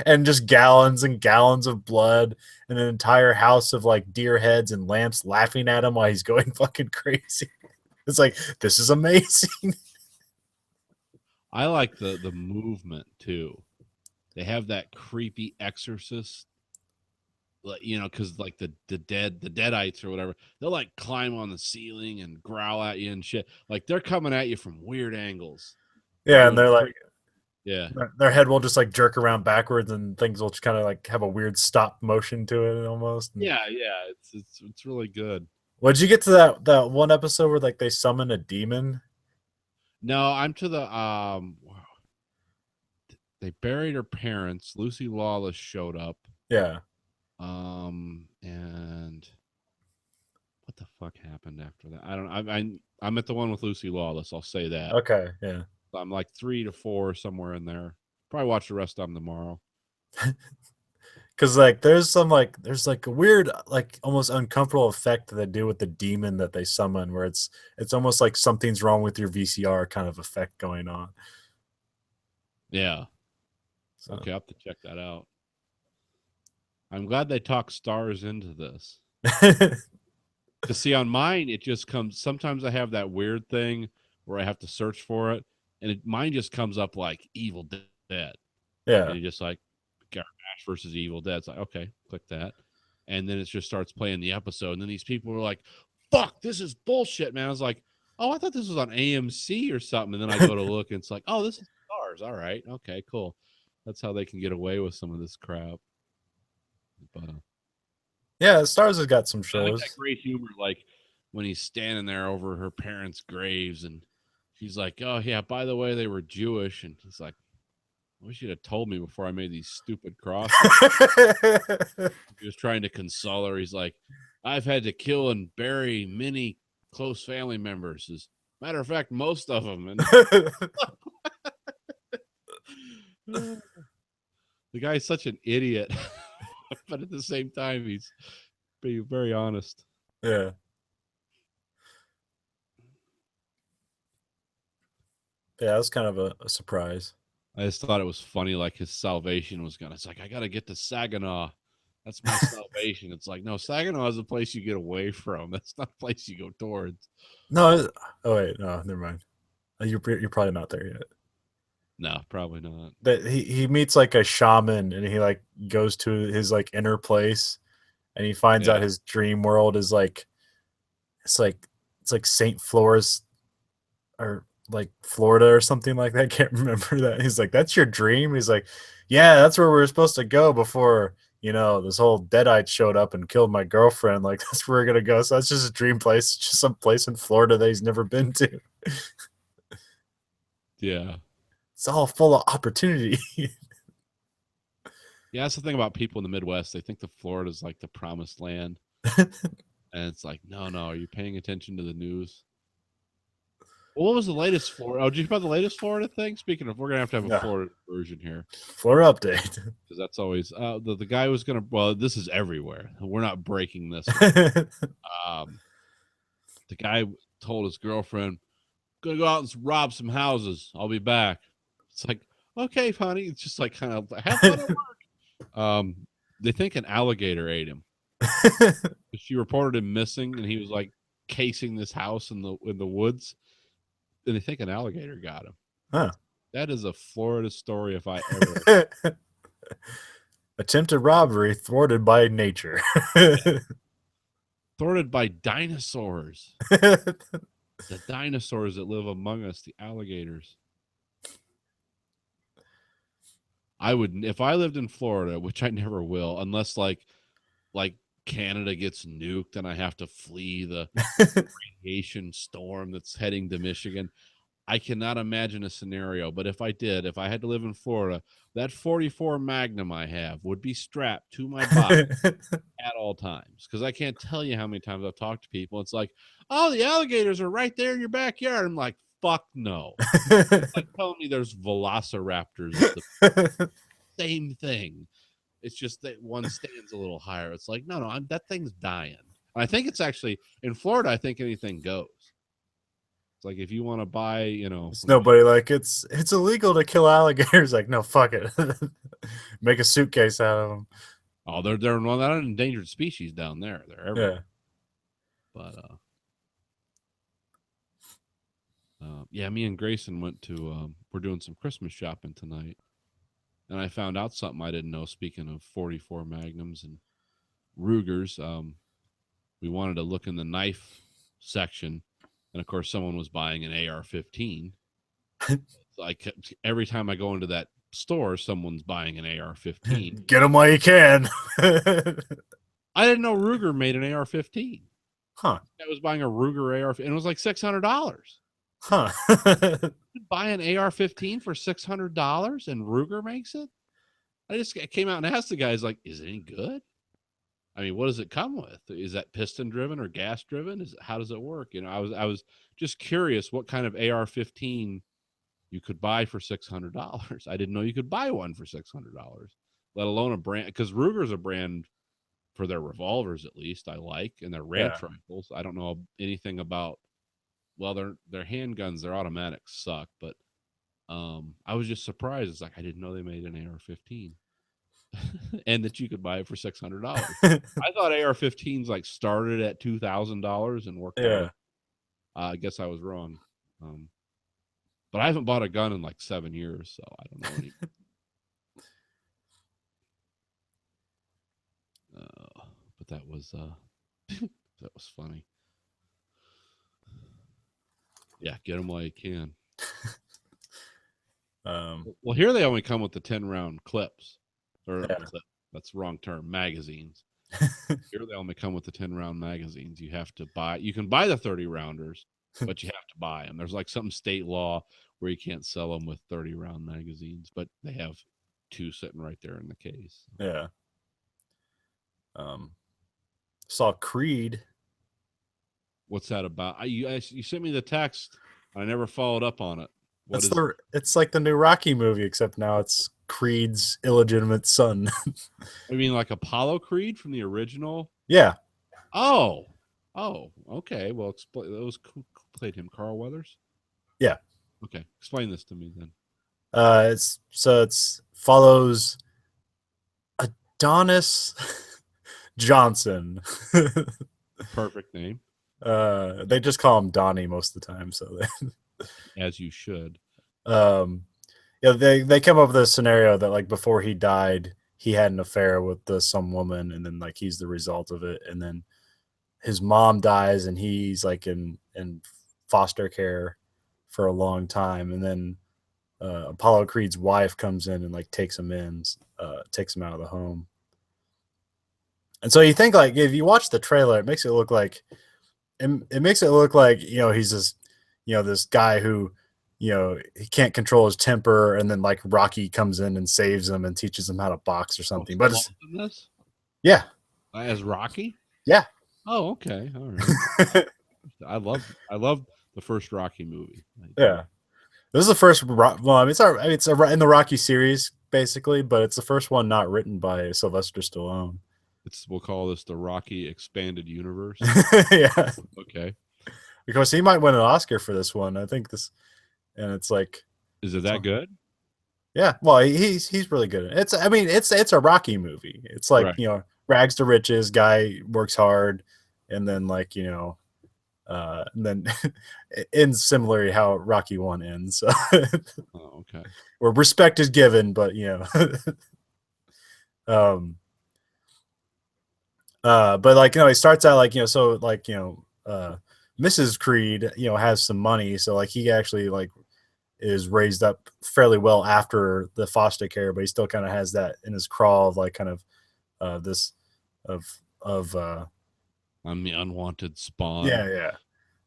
And just gallons and gallons of blood and an entire house of like deer heads and lamps laughing at him while he's going fucking crazy. It's like, this is amazing. I like the movement too. They have that creepy exorcist, you know, because like the deadites or whatever, they'll like climb on the ceiling and growl at you and shit. Like they're coming at you from weird angles. Yeah, and they're like, yeah, their head will just like jerk around backwards and things will just kind of like have a weird stop motion to it almost. yeah. It's really good. What did you get to that one episode where like they summon a demon? No, I'm to the they buried her parents. Lucy Lawless showed up. Yeah. And what the fuck happened after that? I don't know. I'm at the one with Lucy Lawless. I'll say that. Okay. Yeah. I'm like 3 to 4 somewhere in there. Probably watch the rest of them tomorrow. Because like there's like a weird, like almost uncomfortable effect that they do with the demon that they summon, where it's almost like something's wrong with your VCR kind of effect going on. Yeah. So. Okay, I'll have to check that out. I'm glad they talk stars into this. To see on mine, it just comes. Sometimes I have that weird thing where I have to search for it, and mine just comes up like Evil Dead. Yeah. And you just like Garbage versus Evil Dead. It's like, okay, click that. And then it just starts playing the episode. And then these people were like, fuck, this is bullshit, man. I was like, oh, I thought this was on AMC or something. And then I go to look and it's like, oh, this is Stars. All right. Okay, cool. That's how they can get away with some of this crap. But yeah, Stars has got some I shows. like that great humor, like when he's standing there over her parents' graves and she's like, oh, yeah, by the way, they were Jewish. And he's like, I wish you'd have told me before I made these stupid crosses. He was trying to console her. He's like, I've had to kill and bury many close family members. As a matter of fact, most of them. And the guy's such an idiot. But at the same time, he's being very honest. Yeah. Yeah, that was kind of a surprise. I just thought it was funny, like his salvation was gonna. It's like, I gotta get to Saginaw. That's my salvation. It's like, no, Saginaw is a place you get away from. That's not a place you go towards. No, oh wait, no, never mind. You're probably not there yet. No, probably not. That he meets like a shaman and he like goes to his like inner place and he finds out his dream world is like it's like St. Flores or like Florida or something like that. I can't remember that. He's like, that's your dream? He's like, yeah, that's where we were supposed to go before, you know, this whole deadite showed up and killed my girlfriend. Like, that's where we're gonna go. So that's just a dream place. It's just some place in Florida that he's never been to. Yeah. It's all full of opportunity. Yeah, that's the thing about people in the Midwest. They think the Florida's like the promised land. And it's like, no, are you paying attention to the news? What was the latest Florida? Oh, did you hear about the latest Florida thing? Speaking of, we're going to have a Florida version here. Florida update. Because that's always, the guy was going to, well, this is everywhere. We're not breaking this. The guy told his girlfriend, going to go out and rob some houses. I'll be back. It's like, okay, honey. It's just like kind of have fun at work. They think an alligator ate him. She reported him missing, and he was like casing this house in the woods. And they think an alligator got him. Huh. That is a Florida story if I ever. Attempted robbery thwarted by nature. Thwarted by dinosaurs. The dinosaurs that live among us, the alligators. I would, if I lived in Florida, which I never will, unless like Canada gets nuked and I have to flee the radiation storm that's heading to Michigan. I cannot imagine a scenario, but if I had to live in Florida, that 44 Magnum I have would be strapped to my body at all times, because I can't tell you how many times I've talked to people. It's like, oh, the alligators are right there in your backyard. I'm like, fuck no. Like telling me there's velociraptors. It's the same thing. It's just that one stands a little higher. It's like, no, that thing's dying. And I think it's actually in Florida. I think anything goes. It's like if you want to buy, It's nobody like it's illegal to kill alligators. Like, no, fuck it. Make a suitcase out of them. Oh, they're not an endangered species down there. They're everywhere. Yeah. But yeah, me and Grayson went to we're doing some Christmas shopping tonight, and I found out something I didn't know. Speaking of 44 Magnums and Rugers, we wanted to look in the knife section, and of course, someone was buying an AR-15. So every time I go into that store, someone's buying an AR-15. Get them while you can. I didn't know Ruger made an AR-15. Huh? I was buying a Ruger AR, and it was like $600. Huh? Buy an AR-15 for $600 and Ruger makes it? I came out and asked the guys, like, is it any good? I mean, what does it come with? Is that piston driven or gas driven? How does it work? I was just curious what kind of AR-15 you could buy for $600. I didn't know you could buy one for $600, let alone a brand, because Ruger's a brand for their revolvers, at least I like, and their ranch rifles. I don't know anything about, well, their handguns, their automatics suck, but I was just surprised. It's like, I didn't know they made an AR-15 and that you could buy it for $600. I thought AR-15s like started at $2,000 and worked out. I guess I was wrong. But I haven't bought a gun in like 7 years, so I don't know any. But that was funny. Yeah, get them while you can. Well, here they only come with the 10-round clips, or that's the wrong term, magazines. Here they only come with the 10-round magazines. You have to buy. You can buy the 30-rounders, but you have to buy them. There's like some state law where you can't sell them with 30-round magazines, but they have 2 sitting right there in the case. Yeah. Saw Creed. What's that about? You sent me the text. I never followed up on it. It's like the new Rocky movie, except now it's Creed's illegitimate son. I mean, like Apollo Creed from the original? Yeah. Oh, okay. Well, those who played him, Carl Weathers? Yeah. Okay. Explain this to me then. It's follows Adonis Johnson. Perfect name. They just call him Donnie most of the time, so as you should. They come up with a scenario that like before he died, he had an affair with some woman, and then like he's the result of it, and then his mom dies, and he's like in foster care for a long time, and then Apollo Creed's wife comes in and like takes him out of the home. And so you think like if you watch the trailer, it makes it look like he's this this guy who he can't control his temper, and then like Rocky comes in and saves him and teaches him how to box or something. But it's this? Yeah, as Rocky. Yeah. Oh, okay. All right. I love the first Rocky movie. Yeah, this is the first. Well, it's in the Rocky series basically, but it's the first one not written by Sylvester Stallone. We'll call this the Rocky Expanded Universe. Yeah. Okay. Because he might win an Oscar for this one. I think this, and it's like, is it that good? Yeah. Well, he's really good at it. It's a Rocky movie. It's like, right. Rags to riches, guy works hard, and then like, and then it ends similarly how Rocky 1 ends. So oh, okay. Where respect is given, but but like, he starts out like, so like, Mrs. Creed, has some money. So like he actually like is raised up fairly well after the foster care, but he still kind of has that in his crawl of like kind of I'm the unwanted spawn. Yeah.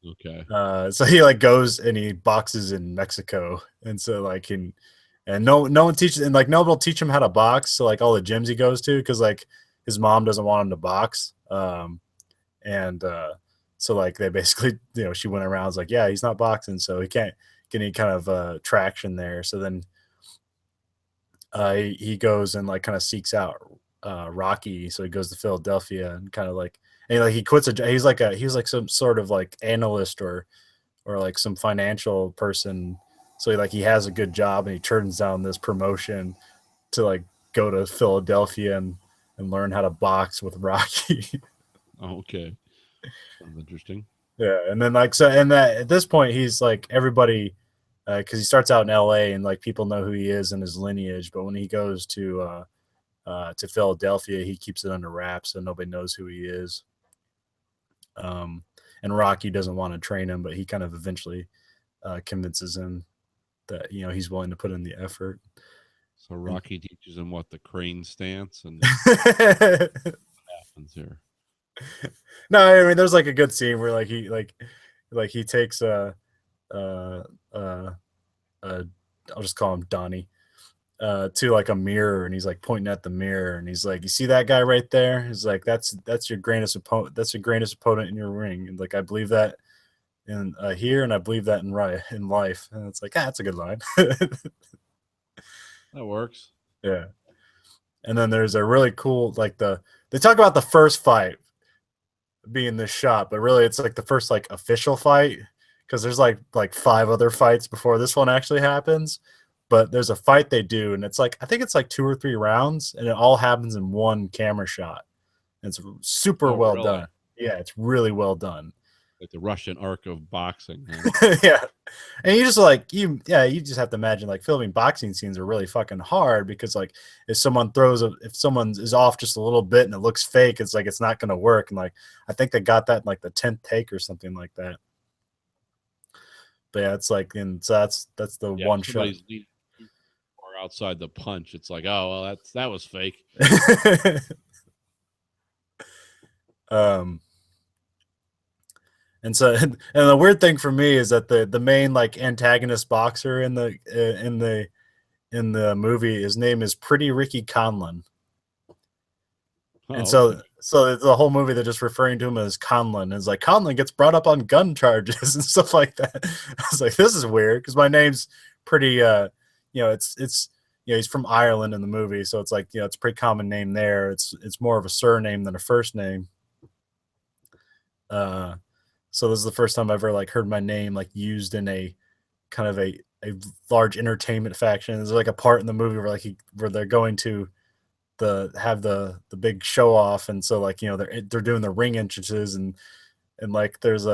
Okay. So he like goes and he boxes in Mexico. And so like, and no one teaches, and like no one will teach him how to box. So like all the gyms he goes to, cause like his mom doesn't want him to box. And so like they basically, she went around was like, yeah, he's not boxing, so he can't get any kind of traction there. So then he goes and like kind of seeks out Rocky. So he goes to Philadelphia and kind of like, and like he quits he's like some sort of like analyst or like some financial person. So he has a good job and he turns down this promotion to like go to Philadelphia and learn how to box with Rocky. Okay. Sounds interesting. Yeah, and then like so, and that at this point he's like everybody, because he starts out in L.A. and like people know who he is and his lineage, but when he goes to Philadelphia, he keeps it under wraps, so nobody knows who he is. And Rocky doesn't want to train him, but he kind of eventually convinces him that he's willing to put in the effort. So Rocky teaches him what the crane stance and what happens here. No, I mean there's like a good scene where like he takes I'll just call him Donnie to like a mirror, and he's like pointing at the mirror, and he's like, you see that guy right there? He's like, that's your greatest opponent. That's your greatest opponent in your ring. And like I believe that in here, and I believe that in life. And it's like, that's a good line. That works. Yeah. And then there's a really cool they talk about the first fight being this shot, but really it's like the first like official fight, because there's like 5 other fights before this one actually happens. But there's a fight they do, and it's like I think it's like 2 or 3 rounds, and it all happens in one camera shot. And it's super well really? done. Yeah, it's really well done. Like the Russian arc of boxing. Huh? Yeah. And you just you just have to imagine like filming boxing scenes are really fucking hard, because like if someone is off just a little bit and it looks fake, it's like it's not going to work. And like I think they got that in like the 10th take or something like that. But yeah, it's like, and so that's the one shot. Or outside the punch, it's like, oh well, that was fake. And so, and the weird thing for me is that the main like antagonist boxer in the movie, his name is Pretty Ricky Conlon. And so the whole movie they're just referring to him as Conlon. It's like Conlon gets brought up on gun charges and stuff like that. I was like, this is weird, because my name's pretty it's he's from Ireland in the movie, so it's like it's a pretty common name there. It's more of a surname than a first name. So this is the first time I've ever like heard my name like used in a kind of a large entertainment faction. There's like a part in the movie where they're going to have the big show off, and so like they're doing the ring entrances, and like there's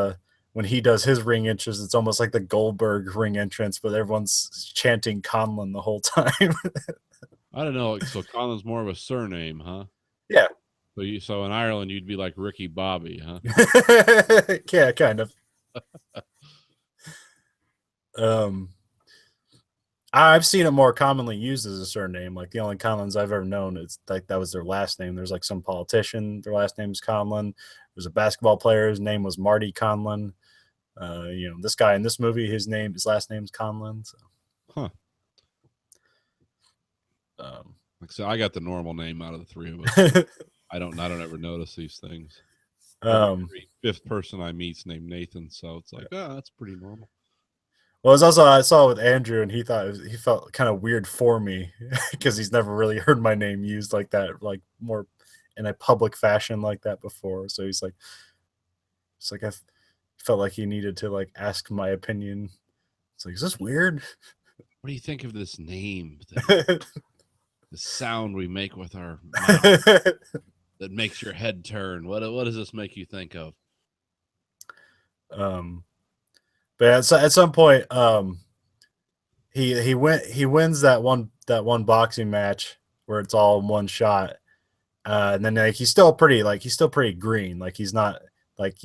when he does his ring entrance, it's almost like the Goldberg ring entrance, but everyone's chanting Conlon the whole time. I don't know. So Conlon's more of a surname, huh? Yeah. So in Ireland, you'd be like Ricky Bobby, huh? Yeah, kind of. I've seen it more commonly used as a surname. Like the only Conlons I've ever known, it's like that was their last name. There's like some politician, their last name is Conlon. There's a basketball player, his name was Marty Conlon. This guy in this movie, his last name's Conlon. So. Huh. Like so, I got the normal name out of the 3 of us. I don't ever notice these things. Every 5th person I meet's named Nathan, so it's like, that's pretty normal. Well, it's also I saw it with Andrew, and he felt kind of weird for me because he's never really heard my name used like that, like more in a public fashion like that before. So he's like, I felt like he needed to like ask my opinion. It's like, is this weird? What do you think of this name? The sound we make with our mouth that makes your head turn. What does this make you think of? But at some point, he wins that one boxing match where it's all in one shot, and then like he's still pretty green. Like he's not like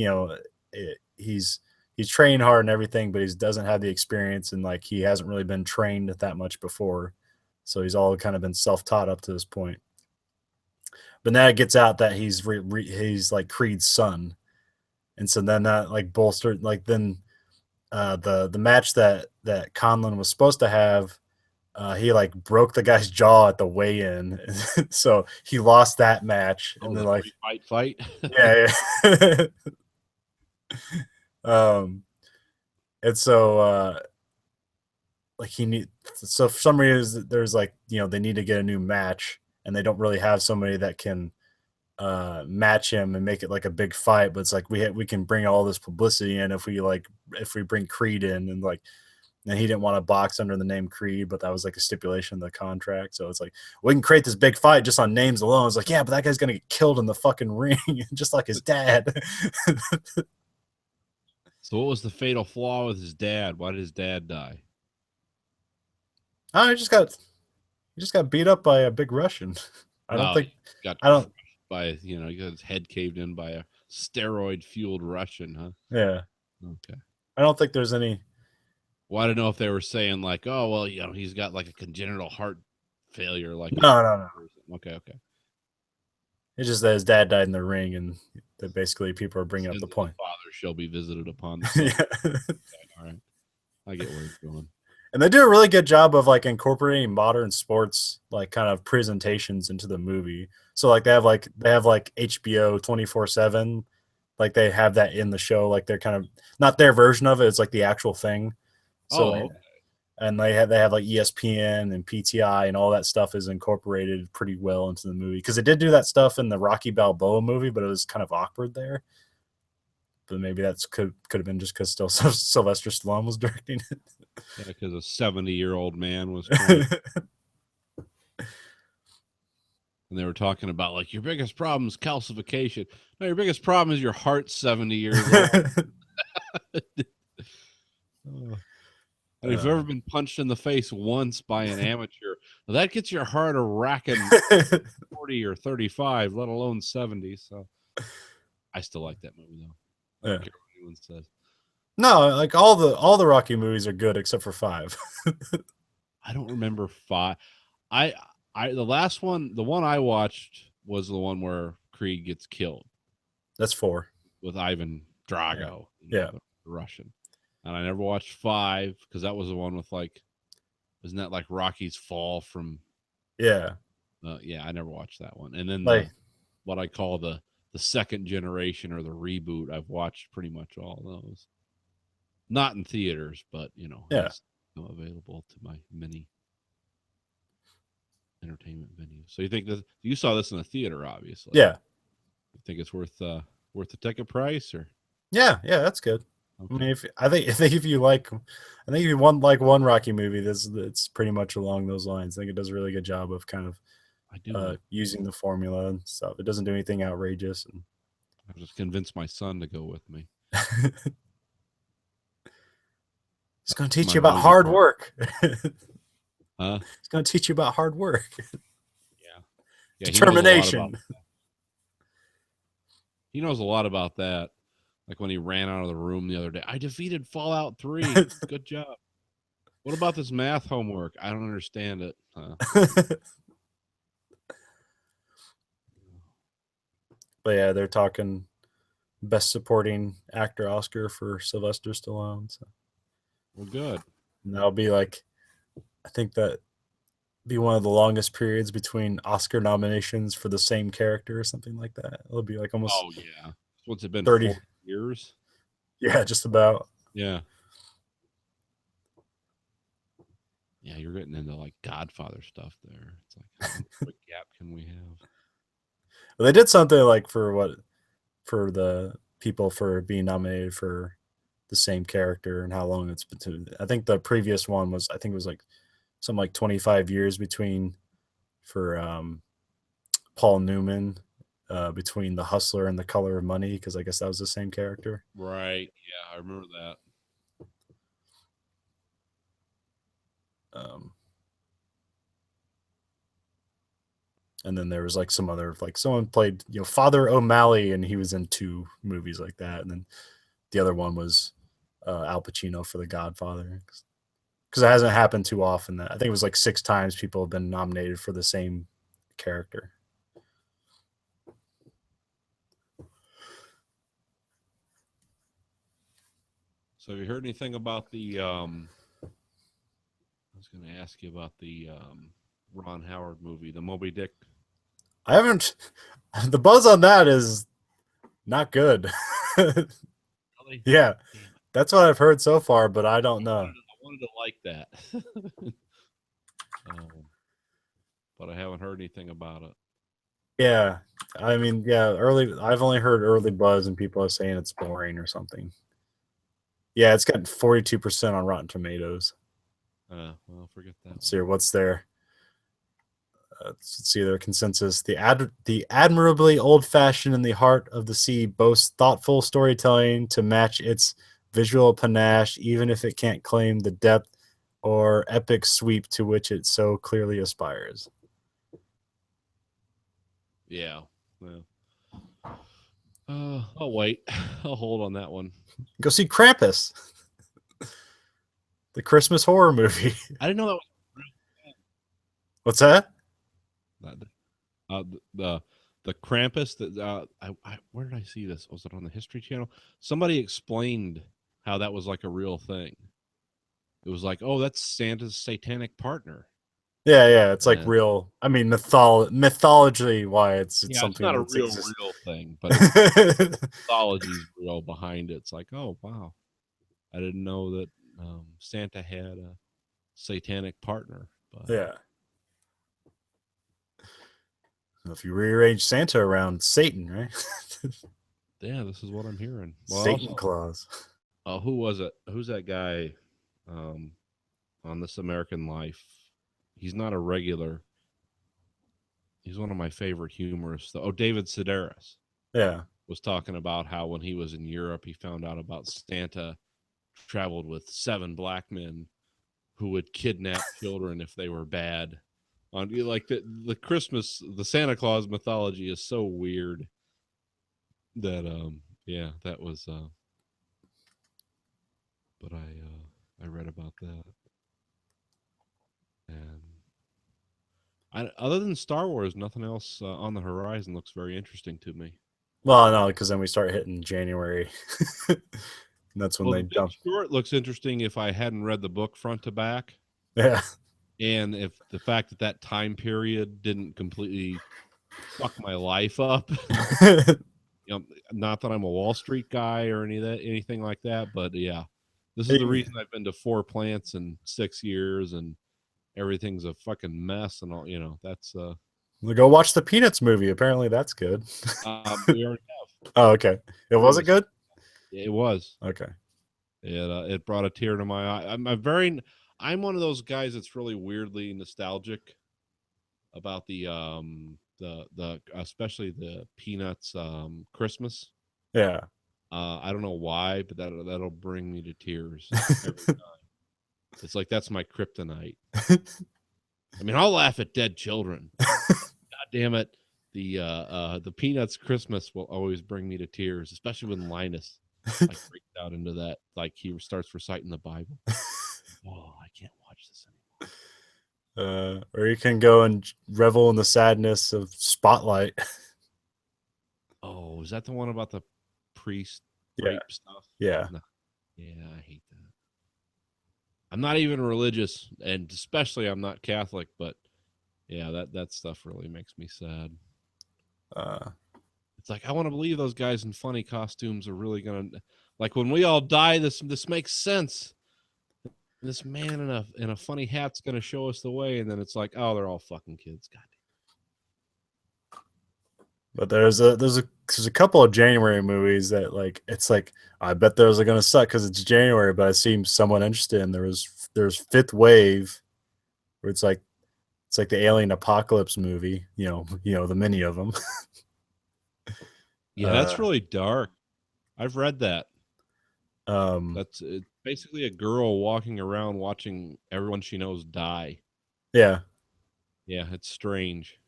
he's trained hard and everything, but he doesn't have the experience, and like he hasn't really been trained that much before. So he's all kind of been self-taught up to this point. But now it gets out that he's like Creed's son, and so then that like bolstered like then the match that Conlon was supposed to have he like broke the guy's jaw at the weigh-in, so he lost that match, Oh, and then the like fight. yeah. And so like so for some reason there's like, they need to get a new match, and they don't really have somebody that can match him and make it like a big fight, but it's like we can bring all this publicity in if we bring Creed in, and he didn't want to box under the name Creed, but that was like a stipulation in the contract. So it's like, we can create this big fight just on names alone. It's like, yeah, but that guy's gonna get killed in the fucking ring, just like his dad. So what was the fatal flaw with his dad? Why did his dad die? Oh, he just got beat up by a big Russian. I don't think he got I don't crushed by, he got his head caved in by a steroid fueled Russian, huh? yeah. Okay. I don't think there's any. Well, I don't know if they were saying like, oh well, he's got like a congenital heart failure, like No. Okay. It's just that his dad died in the ring, and that basically people are bringing up Sins the of point. Father shall be visited upon the Yeah. son. All right, I get where it's going. And they do a really good job of like incorporating modern sports like kind of presentations into the movie. So like they have like HBO 24/7, like they have that in the show, like they're kind of not their version of it, it's like the actual thing. So Okay. and they have like ESPN and PTI, and all that stuff is incorporated pretty well into the movie, because they did do that stuff in the Rocky Balboa movie, but it was kind of awkward there. But maybe that's could have been just because still Sylvester Stallone was directing it. Yeah, because a 70-year-old man was trying, and they were talking about like your biggest problem is calcification. No, your biggest problem is your heart's 70 years old. And if you've ever been punched in the face once by an amateur, well, that gets your heart a racking 40 or 35, let alone 70. So I still like that movie though. I don't care what anyone says. No, like all the Rocky movies are good except for 5. I don't remember 5. The last one, the one I watched was the one where Creed gets killed. That's 4 with Ivan Drago, Yeah. the Russian. And I never watched 5 because that was the one with like, isn't that like Rocky's fall from? Yeah. Yeah, I never watched that one. And then Like what I call the second generation or the reboot, I've watched pretty much all those. Not in theaters, but Yeah. it's available to my many entertainment venues. So you think that you saw this in a theater, obviously? Yeah. You think it's worth the ticket price, or? Yeah, that's good. Okay. I mean, I think if you want like one Rocky movie, it's pretty much along those lines. I think it does a really good job of kind of I do. using the formula and stuff. It doesn't do anything outrageous. And I just convinced my son to go with me. it's going to teach My you about lazy hard part. work. Huh? It's going to teach you about hard work, Yeah, determination. He knows a lot about that. Like when he ran out of the room the other day, I defeated Fallout 3. Good job. What about this math homework? I don't understand it. But yeah, they're talking best supporting actor Oscar for Sylvester Stallone. So. Well, good. And that'll be like, I think that be one of the longest periods between Oscar nominations for the same character or something like that. It'll be like almost. Oh yeah. What's it been? 30 40 years? Yeah, just about. Yeah. Yeah, you're getting into like Godfather stuff there. It's like, how much gap can we have? Well, they did something like for the people for being nominated for the same character and how long it's been. I think the previous one was, it was like something like 25 years between for Paul Newman between The Hustler and The Color of Money, because I guess that was the same character. Right. Yeah, I remember that. And then there was like some other, like someone played, Father O'Malley, and he was in 2 movies like that. And then the other one was Al Pacino for The Godfather, because it hasn't happened too often. That I think it was like 6 times people have been nominated for the same character. So have you heard anything about the I was going to ask ask you about the Ron Howard movie, the Moby Dick. I haven't. The buzz on that is not good. Really? Yeah, Damn it. that's what I've heard so far, but I don't know. I wanted to like that. But I haven't heard anything about it. Yeah, I mean, yeah, early. I've only heard early buzz, and people are saying it's boring or something. Yeah, it's got 42% on Rotten Tomatoes. Well, forget that. Let's see here, what's their. Let's see their consensus. The admirably old-fashioned in the heart of the sea boasts thoughtful storytelling to match its visual panache, even if it can't claim the depth or epic sweep to which it so clearly aspires. Yeah. Well, I'll wait. I'll hold on that one. Go see Krampus, the Christmas horror movie. I didn't know that was What's that? the Krampus. That where did I see this? Was it on the History Channel? Somebody explained how that was like a real thing. It was like, oh, that's Santa's satanic partner. Yeah, it's like Yeah. real. I mean, mythology. Why it's Yeah, something it's not a that's real exist- thing, but it's mythology's real behind it. It's like, oh wow, I didn't know that Santa had a satanic partner. But Yeah. If you rearrange Santa around Satan, right? yeah, this is what I'm hearing. Well, Satan also, Claus. who was it? Who's that guy on This American Life? He's not a regular. He's one of my favorite humorists. Oh, David Sedaris Yeah. was talking about how when he was in Europe, he found out about Santa traveled with 7 black men who would kidnap children if they were bad. On like the Christmas, the Santa Claus mythology is so weird that yeah, that was but I read about that. And other than Star Wars, nothing else on the horizon looks very interesting to me. Well, no, because then we start hitting January. And that's when Well, they The Big dump. Short looks interesting if I hadn't read the book front to back, Yeah. and if the fact that time period didn't completely fuck my life up. You know, not that I'm a Wall Street guy or anything like that, but yeah, this is the reason I've been to 4 plants in 6 years, and everything's a fucking mess and all. You know, that's We'll go watch the Peanuts movie. Apparently, that's good. we already have. Oh, okay. It wasn't good. It was. Okay. It brought a tear to my eye. I'm one of those guys that's really weirdly nostalgic about the especially the Peanuts Christmas. Yeah. I don't know why, but that'll bring me to tears every time. It's like that's my kryptonite. I mean, I'll laugh at dead children. God damn it. The Peanuts Christmas will always bring me to tears, especially when Linus like breaks out into that, like he starts reciting the Bible. Oh, I can't watch this anymore. Or you can go and revel in the sadness of Spotlight. Oh, is that the one about the priest Yeah. rape stuff? Yeah. No. Yeah, I hate that. I'm not even religious, and especially I'm not Catholic, but yeah, that stuff really makes me sad. It's like I want to believe those guys in funny costumes are really gonna, like, when we all die, this makes sense. This man in a funny hat's gonna show us the way, and then it's like, oh, they're all fucking kids. God. But there's a couple of January movies that like it's like I bet those are gonna suck because it's January, but I seem somewhat interested in. There's Fifth Wave, where it's like the alien apocalypse movie. You know the many of them. Yeah, that's really dark. I've read that. That's It's basically a girl walking around watching everyone she knows die. Yeah. Yeah, it's strange.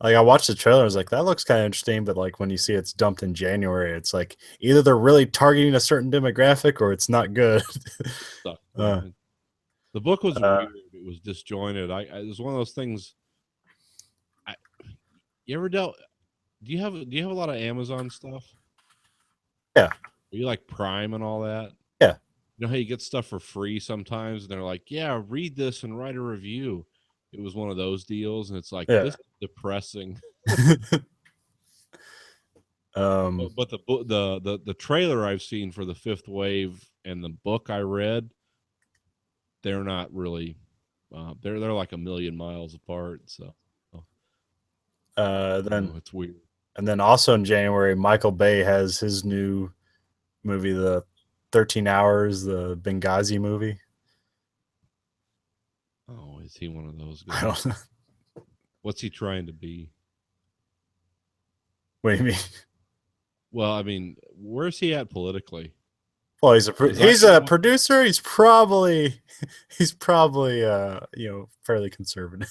Like I watched the trailer, I was like, that looks kind of interesting, but like when you see it's dumped in January, it's like either they're really targeting a certain demographic or it's not good. The book was weird. It was disjointed. It was one of those things. You ever dealt? Do you have a lot of Amazon stuff? Yeah. Are you like Prime and all that? Yeah. You know how you get stuff for free sometimes, and they're like, "Yeah, read this and write a review." It was one of those deals, and it's like Yeah. this is depressing. But the trailer I've seen for The Fifth Wave and the book I read, they're not really. They're like a million miles apart. So then it's weird. and then also in January, Michael Bay has his new movie, the 13 Hours, the Benghazi movie. Oh, is he one of those I guys? don't know. What's he trying to be? What do you mean? Well, I mean, where's he at politically? Well, he's a Is that- producer. He's probably fairly conservative.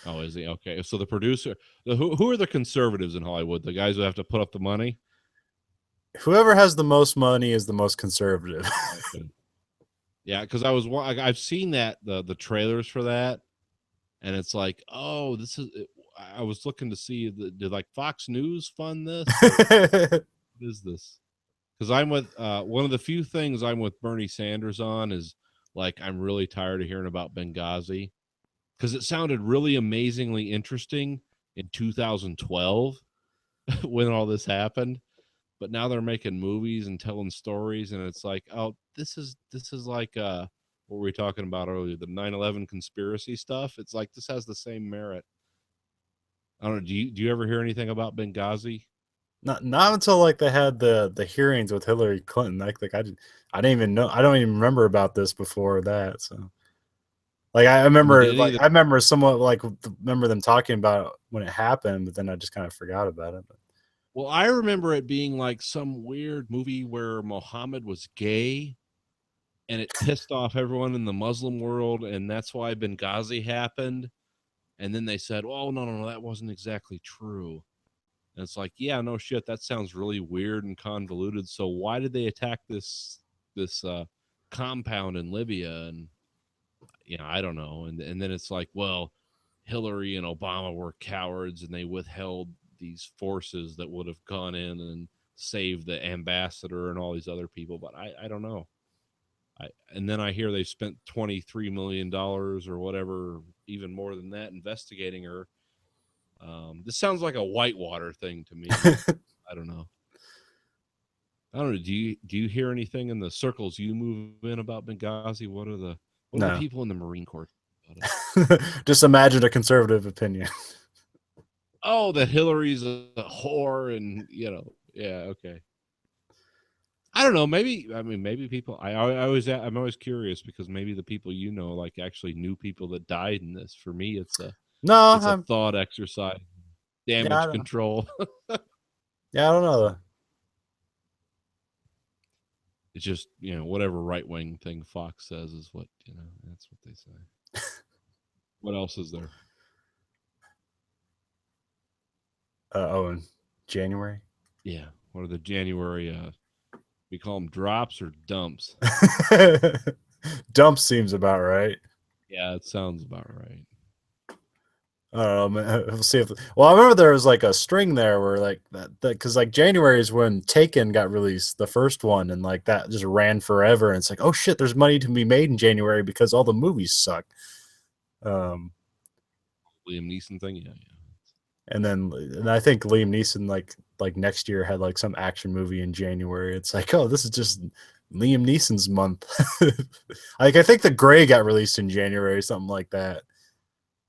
Oh, is he? Okay. So the producer, who are the conservatives in Hollywood? The guys who have to put up the money? Whoever has the most money is the most conservative. Okay. Yeah, because I've seen that the trailers for that, and it's like, oh, this is. I was looking to see did like Fox News fund this? What is this? Because I'm with one of the few things I'm with Bernie Sanders on is like I'm really tired of hearing about Benghazi because it sounded really amazingly interesting in 2012 when all this happened, but now they're making movies and telling stories, and it's like, oh, this is like what were we talking about earlier, the 9/11 conspiracy stuff. It's like this has the same merit. I don't know. Do you ever hear anything about Benghazi? Not until like they had the hearings with Hillary Clinton. I didn't even know. I don't even remember about this before that. So, like I remember, I remember somewhat like remember them talking about when it happened, but then I just kind of forgot about it. Well, I remember it being like some weird movie where Muhammad was gay, and it pissed off everyone in the Muslim world, and that's why Benghazi happened. And then they said, "Oh no, that wasn't exactly true." And it's like, yeah, no shit, that sounds really weird and convoluted. So why did they attack this compound in Libya? And I don't know. And then it's like, well, Hillary and Obama were cowards, and they withheld these forces that would have gone in and saved the ambassador and all these other people. But I don't know. And then I hear they spent $23 million or whatever, even more than that, investigating her. This sounds like a Whitewater thing to me. I don't know. Do you hear anything in the circles you move in about Benghazi? What are the people in the Marine Corps about it? Just imagine a conservative opinion. Oh, that Hillary's a whore, and yeah, okay. I don't know. Maybe people. I'm always curious because maybe the people like actually knew people that died in this. For me, it's a thought exercise, damage control. Yeah, I don't know. It's just whatever right wing thing Fox says is what that's what they say. What else is there? In January. Yeah. What are the January? We call them drops or dumps. Dump seems about right. Yeah, it sounds about right. We'll see if. Well, I remember there was like a string there where like that because like January is when Taken got released, the first one, and like that just ran forever. And it's like, oh shit, there's money to be made in January because all the movies suck. Liam Neeson thing, yeah. And I think Liam Neeson like next year had like some action movie in January. It's like, oh, this is just Liam Neeson's month. Like I think The Gray got released in January, something like that.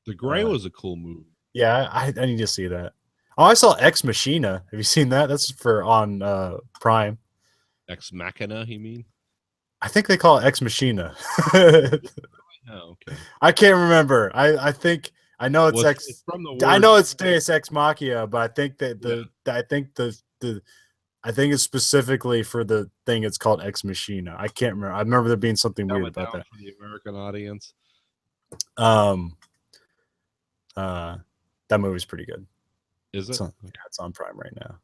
The Gray was a cool movie. Yeah, I need to see that. Oh, I saw Ex Machina. Have you seen that? That's on Prime. Ex Machina, you mean? I think they call it Ex Machina. Oh, okay. I can't remember. I think I know it's Ex. From the I know it's Deus Ex Machina, but I think that I think it's specifically for the thing. It's called Ex Machina. I can't remember. I remember there being something weird about that. For the American audience. That movie's pretty good. Is it? It's on Prime right now.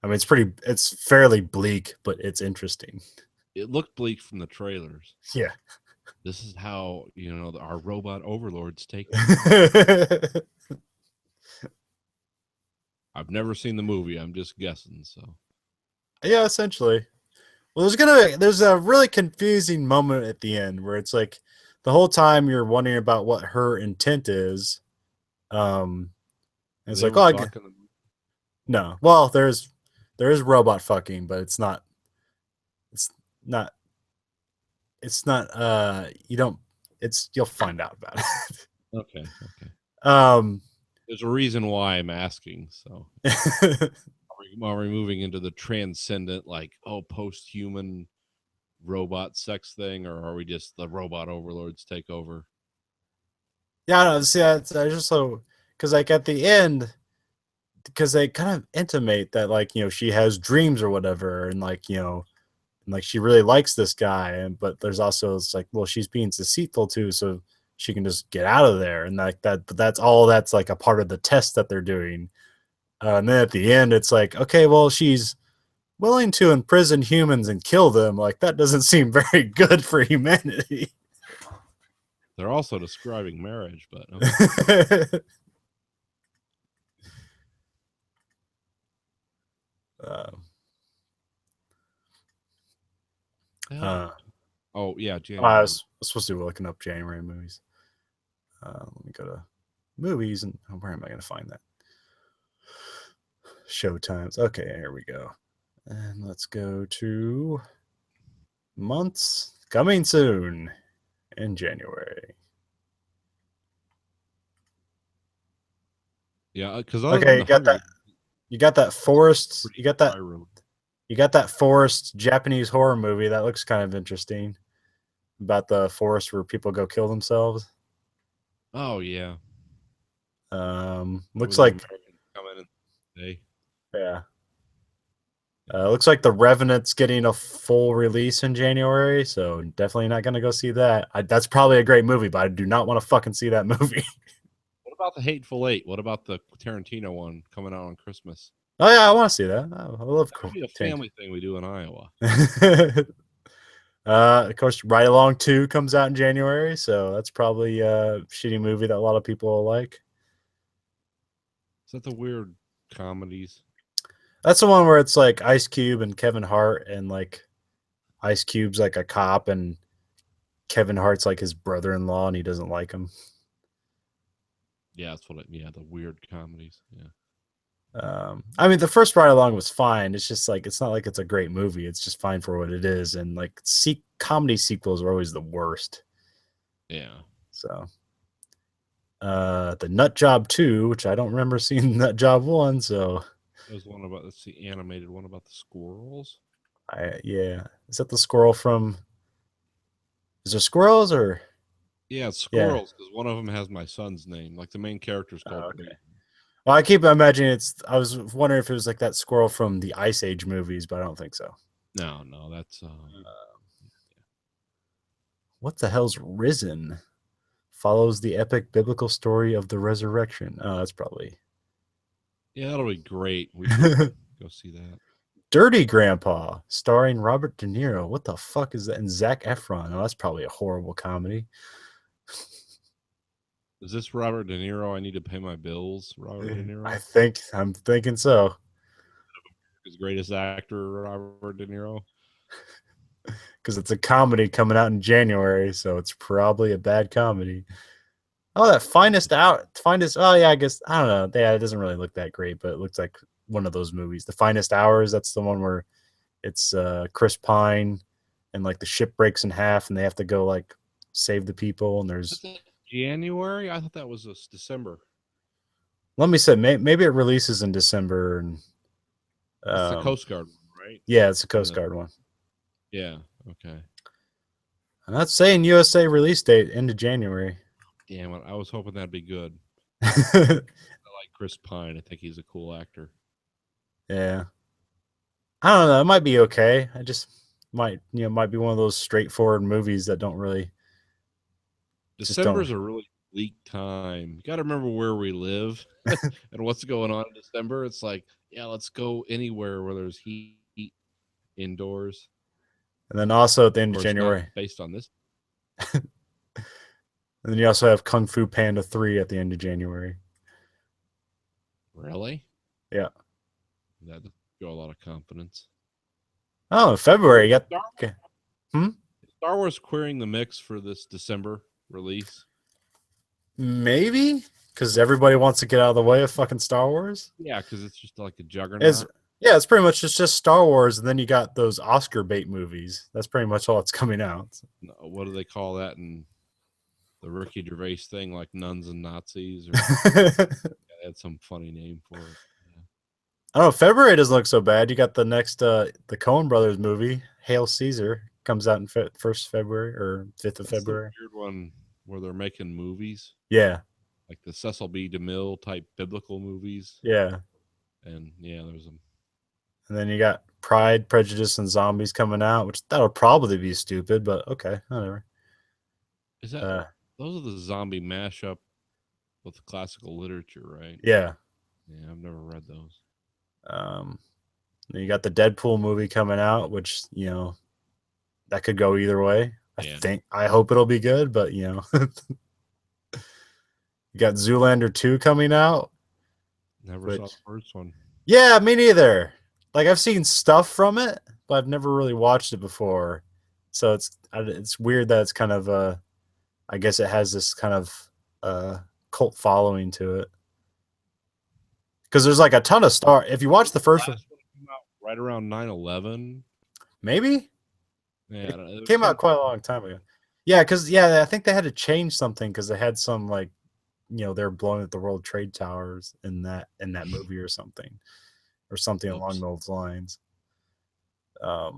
I mean, it's fairly bleak, but it's interesting. It looked bleak from the trailers. Yeah. This is how our robot overlords take. I've never seen the movie. I'm just guessing. So. Yeah, essentially. Well, there's a really confusing moment at the end where it's like the whole time you're wondering about what her intent is. And it's They like, were oh, fucking- no. Well, there is robot fucking, but it's not. It's not. It's not. You don't. It's you'll find out about it. Okay. um. There's a reason why I'm asking. So, are we moving into the transcendent, like, post-human robot sex thing, or are we just the robot overlords take over? Yeah, no, see, I just so because like at the end, because they kind of intimate that like she has dreams or whatever, and like and like she really likes this guy, and but there's also it's like well she's being deceitful too, so she can just get out of there, and like that, but that's like a part of the test that they're doing, and then at the end it's like okay, well she's willing to imprison humans and kill them, like that doesn't seem very good for humanity. They're also describing marriage, but okay. Oh yeah, January. I was supposed to be looking up January movies. Let me go to movies, and where am I going to find that? Showtimes. Okay, here we go. And let's go to months coming soon in January. Yeah, because Okay, you got that. You got that forest. You got that. You got that forest Japanese horror movie that looks kind of interesting about the forest where people go kill themselves. Oh yeah. Looks like coming in today. Yeah. Looks like The Revenant's getting a full release in January, so definitely not going to go see that. That's probably a great movie, but I do not want to fucking see that movie. What about The Hateful Eight? What about the Tarantino one coming out on Christmas? Oh yeah, I want to see that. I love That would be a family thing we do in Iowa. Of course, Ride Along 2 comes out in January, so that's probably a shitty movie that a lot of people will like. Is that the weird comedies? That's the one where it's like Ice Cube and Kevin Hart, and like Ice Cube's like a cop, and Kevin Hart's like his brother-in-law, and he doesn't like him. Yeah, that's what it. Yeah, the weird comedies. Yeah. I mean, the first Ride Along was fine. It's just like it's not like it's a great movie. It's just fine for what it is, and like comedy sequels are always the worst. Yeah. So, the Nut Job 2, which I don't remember seeing Nut Job 1, so. There's one about the animated one about the squirrels. Yeah. Is that the squirrel from? Is there squirrels or? Yeah, it's squirrels because one of them has my son's name. Like the main character is called. Okay. Well, I keep imagining I was wondering if it was like that squirrel from the Ice Age movies, but I don't think so. No, that's. What the hell's Risen? Follows the epic biblical story of the resurrection. Oh, that's probably. Yeah, that'll be great. We should go see that. Dirty Grandpa, starring Robert De Niro. What the fuck is that? And Zac Efron. Oh, that's probably a horrible comedy. Is this Robert De Niro? I need to pay my bills. Robert De Niro. I'm thinking so. His greatest actor, Robert De Niro. Because it's a comedy coming out in January, so it's probably a bad comedy. Oh, that Finest. Oh yeah, I guess I don't know. Yeah, it doesn't really look that great, but it looks like one of those movies. The Finest Hours. That's the one where it's Chris Pine, and like the ship breaks in half, and they have to go like save the people. And there's January. I thought that was December. Let me say, maybe it releases in December. And it's the Coast Guard one, right? Yeah, it's the Coast Guard one. Yeah. Okay. I'm not saying USA release date into January. Damn it! I was hoping that'd be good. I like Chris Pine. I think he's a cool actor. Yeah. I don't know. It might be okay. I just might be one of those straightforward movies that don't really. December's a really bleak time. You got to remember where we live and what's going on in December. It's like, yeah, let's go anywhere where there's heat indoors. And then also at the end of January, based on this. And then you also have Kung Fu Panda 3 at the end of January. Really? Yeah. That show a lot of confidence. Oh, February. You got Star, okay. Star Wars querying the mix for this December release. Maybe because everybody wants to get out of the way of fucking Star Wars. Yeah, because it's just like a juggernaut. It's pretty much just Star Wars, and then you got those Oscar bait movies. That's pretty much all that's coming out. What do they call that in the Ricky Gervais thing, like Nuns and Nazis? Or they had some funny name for it. Yeah. I don't know. February doesn't look so bad. You got the next the Coen Brothers movie, Hail Caesar, comes out in 1st February or 5th of That's the February. weird one where they're making movies, Yeah, like the Cecil B. DeMille type biblical movies. yeah. And yeah, there's a. And then you got Pride, Prejudice, and Zombies coming out, which that'll probably be stupid, but okay, whatever. Is that those are the zombie mashup with classical literature, right? Yeah. Yeah, I've never read those. You got the Deadpool movie coming out, which that could go either way. I hope it'll be good, but you got Zoolander 2 coming out. Never saw the first one. Yeah, me neither. Like I've seen stuff from it, but I've never really watched it before. So it's weird that it's kind of I guess it has this kind of cult following to it. Because there's like a ton of if you watch the first one came out right around 9/11. Maybe? Yeah, it came out quite a long time ago. Yeah, because I think they had to change something because they had some like they were blowing up the World Trade Towers in that movie or something along those lines. But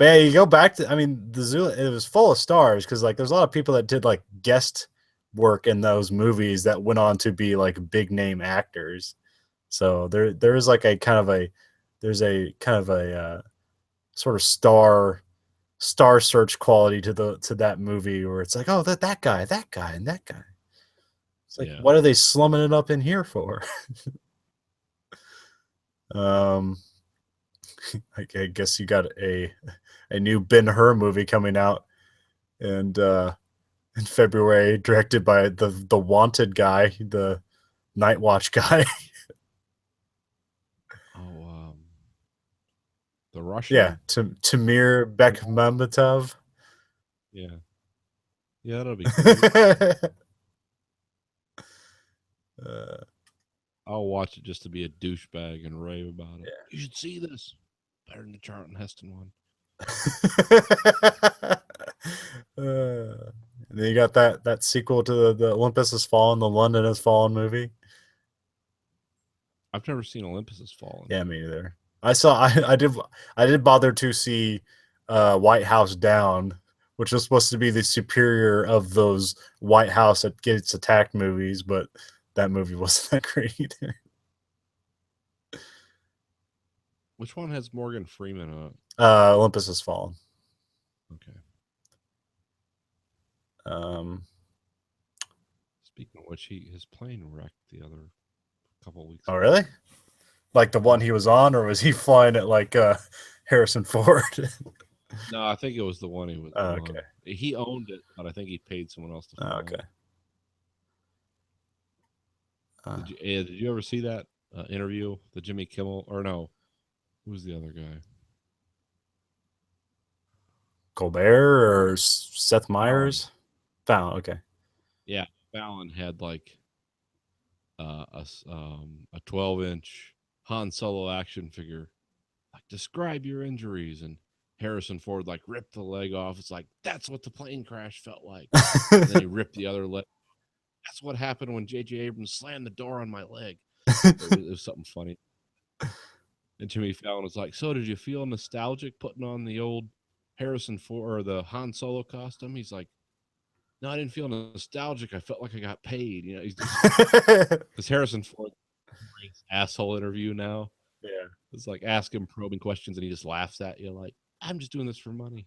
yeah, you go back to the zoo. It was full of stars because like there's a lot of people that did like guest work in those movies that went on to be like big name actors. So there is like a kind of a sort of star search quality to that movie where it's like, oh, that guy, and that guy. It's like, what are they slumming it up in here for? I guess you got a new Ben-Hur movie coming out, and in February, directed by the Wanted guy, the Night Watch guy. The Russian. Yeah, Tamir Bekmambetov. Yeah, that'll be cool. I'll watch it just to be a douchebag and rave about it. Yeah. You should see this. Better than the Charlton Heston one. And then you got that sequel to the Olympus Has Fallen, the London Has Fallen movie. I've never seen Olympus Has Fallen. Yeah, me neither. I did bother to see White House Down, which was supposed to be the superior of those White House that gets attacked movies, but that movie wasn't that great either. Which one has Morgan Freeman on it? Olympus Has Fallen. Okay. Speaking of which, his plane wrecked the other couple weeks ago. Oh, really? Like the one he was on, or was he flying it like Harrison Ford? No, I think it was the one he was on. Okay. He owned it, but I think he paid someone else to fly it. Did you ever see that interview, the Jimmy Kimmel, or no? Who's the other guy? Colbert or Seth Meyers? Fallon. Okay. Yeah, Fallon had like a 12-inch Han Solo action figure. Like, describe your injuries, and Harrison Ford like ripped the leg off. It's like, that's what the plane crash felt like. And then he ripped the other leg. That's what happened when J.J. Abrams slammed the door on my leg. It was something funny. And Jimmy Fallon was like, so did you feel nostalgic putting on the old Harrison Ford or the Han Solo costume? He's like, no, I didn't feel nostalgic. I felt like I got paid. He's just this Harrison Ford asshole interview now. Yeah. It's like, ask him probing questions and he just laughs at you like, I'm just doing this for money.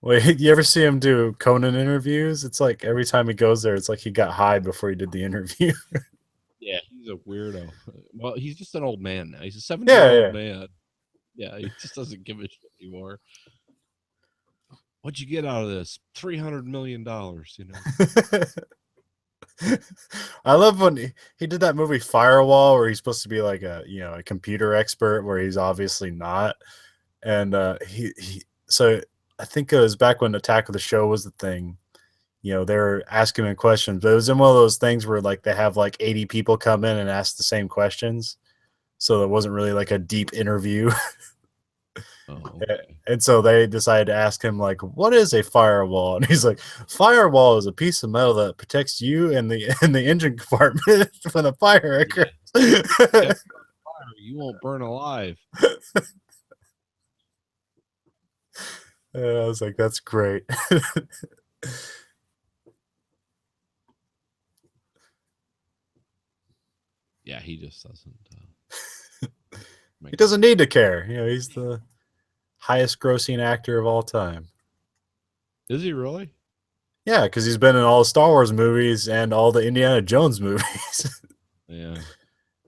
Wait, you ever see him do Conan interviews? It's like every time he goes there, it's like he got high before he did the interview. Yeah, he's a weirdo. Well, he's just an old man now. He's a 70-year-old man. Yeah, he just doesn't give a shit anymore. What'd you get out of this? $300 million, I love when he did that movie Firewall, where he's supposed to be like a computer expert, where he's obviously not. and he so I think it was back when Attack of the Show was the thing. You know, they're asking him questions, but it was in one of those things where like they have like 80 people come in and ask the same questions. So it wasn't really like a deep interview. Oh, okay. And so they decided to ask him like, what is a firewall? And he's like, firewall is a piece of metal that protects you and the engine compartment when a fire occurs. Fire, you won't burn alive. I was like, that's great. Yeah, he just doesn't. He doesn't need to care. You know, he's the highest grossing actor of all time. Is he really? Yeah, because he's been in all the Star Wars movies and all the Indiana Jones movies. Yeah.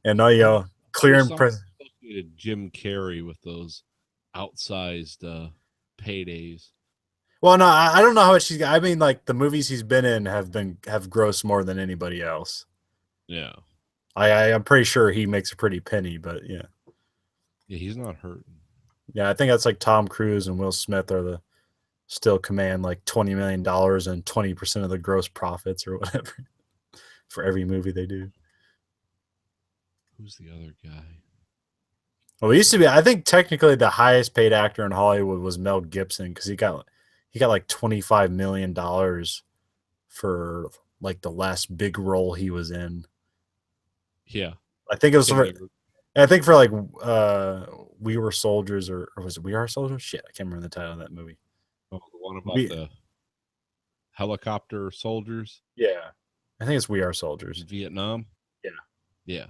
And now, you know, clear and present. Associated Jim Carrey with those outsized paydays. Well, no, I don't know how much he's got. I mean, like the movies he's been in have grossed more than anybody else. Yeah. I'm pretty sure he makes a pretty penny, but yeah. Yeah, he's not hurting. Yeah, I think that's like Tom Cruise and Will Smith are the still command like $20 million and 20% of the gross profits or whatever for every movie they do. Who's the other guy? Well, it used to be. I think technically the highest paid actor in Hollywood was Mel Gibson because he got like $25 million for like the last big role he was in. Yeah, I think it was. I think for like We Were Soldiers or was it We Are Soldiers? Shit, I can't remember the title of that movie. Oh, the one about the helicopter soldiers. Yeah, I think it's We Are Soldiers. Vietnam. Yeah, yeah,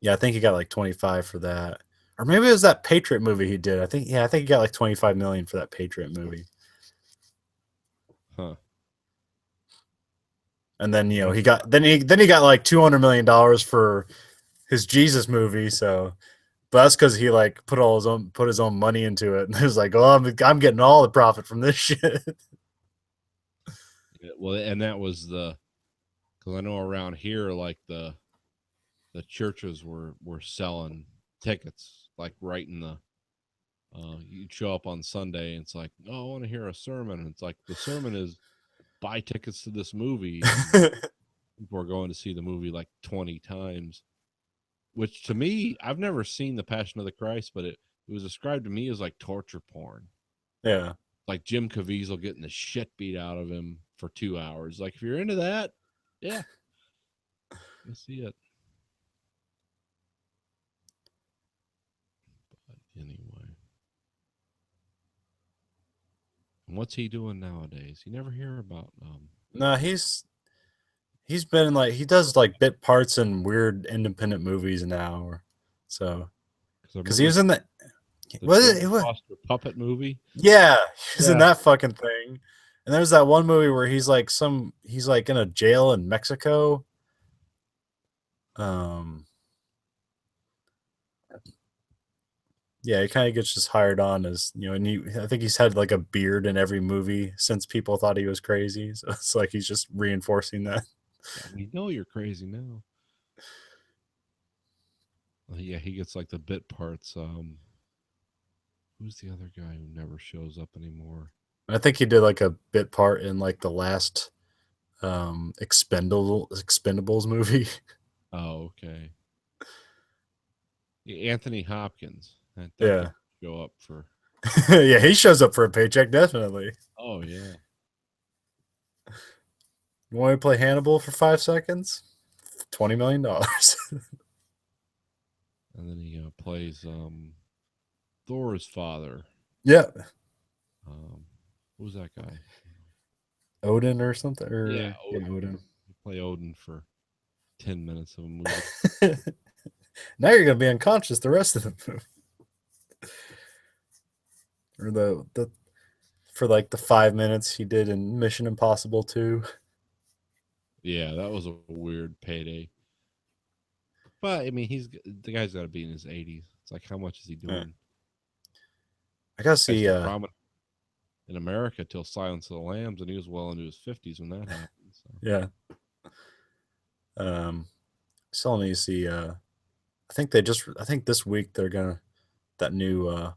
yeah. I think he got like 25 for that, or maybe it was that Patriot movie he did. I think he got like 25 million for that Patriot movie. Huh. And then you know he got like $200 million for his Jesus movie. So, but that's because he like put his own money into it, and he was like, "Oh, I'm getting all the profit from this shit." Yeah, well, and that was because I know around here, like the churches were selling tickets, like right in the. You'd show up on Sunday, and it's like, oh, I want to hear a sermon. And it's like the sermon is buy tickets to this movie. People are going to see the movie like 20 times, which to me, I've never seen The Passion of the Christ, but it was described to me as like torture porn. Yeah. Like Jim Caviezel getting the shit beat out of him for 2 hours. Like, if you're into that, yeah, you see it. But anyway. And what's he doing nowadays? You never hear about No, he's been in like he does like bit parts in weird independent movies now, or so because he was in the Foster puppet movie. Yeah, he was in that fucking thing. And there's that one movie where he's like in a jail in Mexico. Yeah, he kind of gets just hired on as, you know, and I think he's had like a beard in every movie since people thought he was crazy. So it's like he's just reinforcing that. Yeah, we know you're crazy now. Yeah, he gets like the bit parts. Who's the other guy who never shows up anymore? I think he did like a bit part in like the last Expendables movie. Oh, okay. Yeah, Anthony Hopkins. Yeah. Show up for. Yeah, he shows up for a paycheck, definitely. Oh, yeah. You want to play Hannibal for 5 seconds? $20 million. And then he plays Thor's father. Yeah. Who's that guy? Odin or something? Yeah, Odin. Yeah, Odin. You play Odin for 10 minutes of a movie. Now you're going to be unconscious the rest of the movie. Or the for like the 5 minutes he did in Mission Impossible 2. Yeah, that was a weird payday. But I mean, the guy's got to be in his 80s. It's like, how much is he doing? Yeah. I gotta see prominent in America till Silence of the Lambs, and he was well into his 50s when that happened. So. Yeah. Still need to see. I think this week they're gonna that new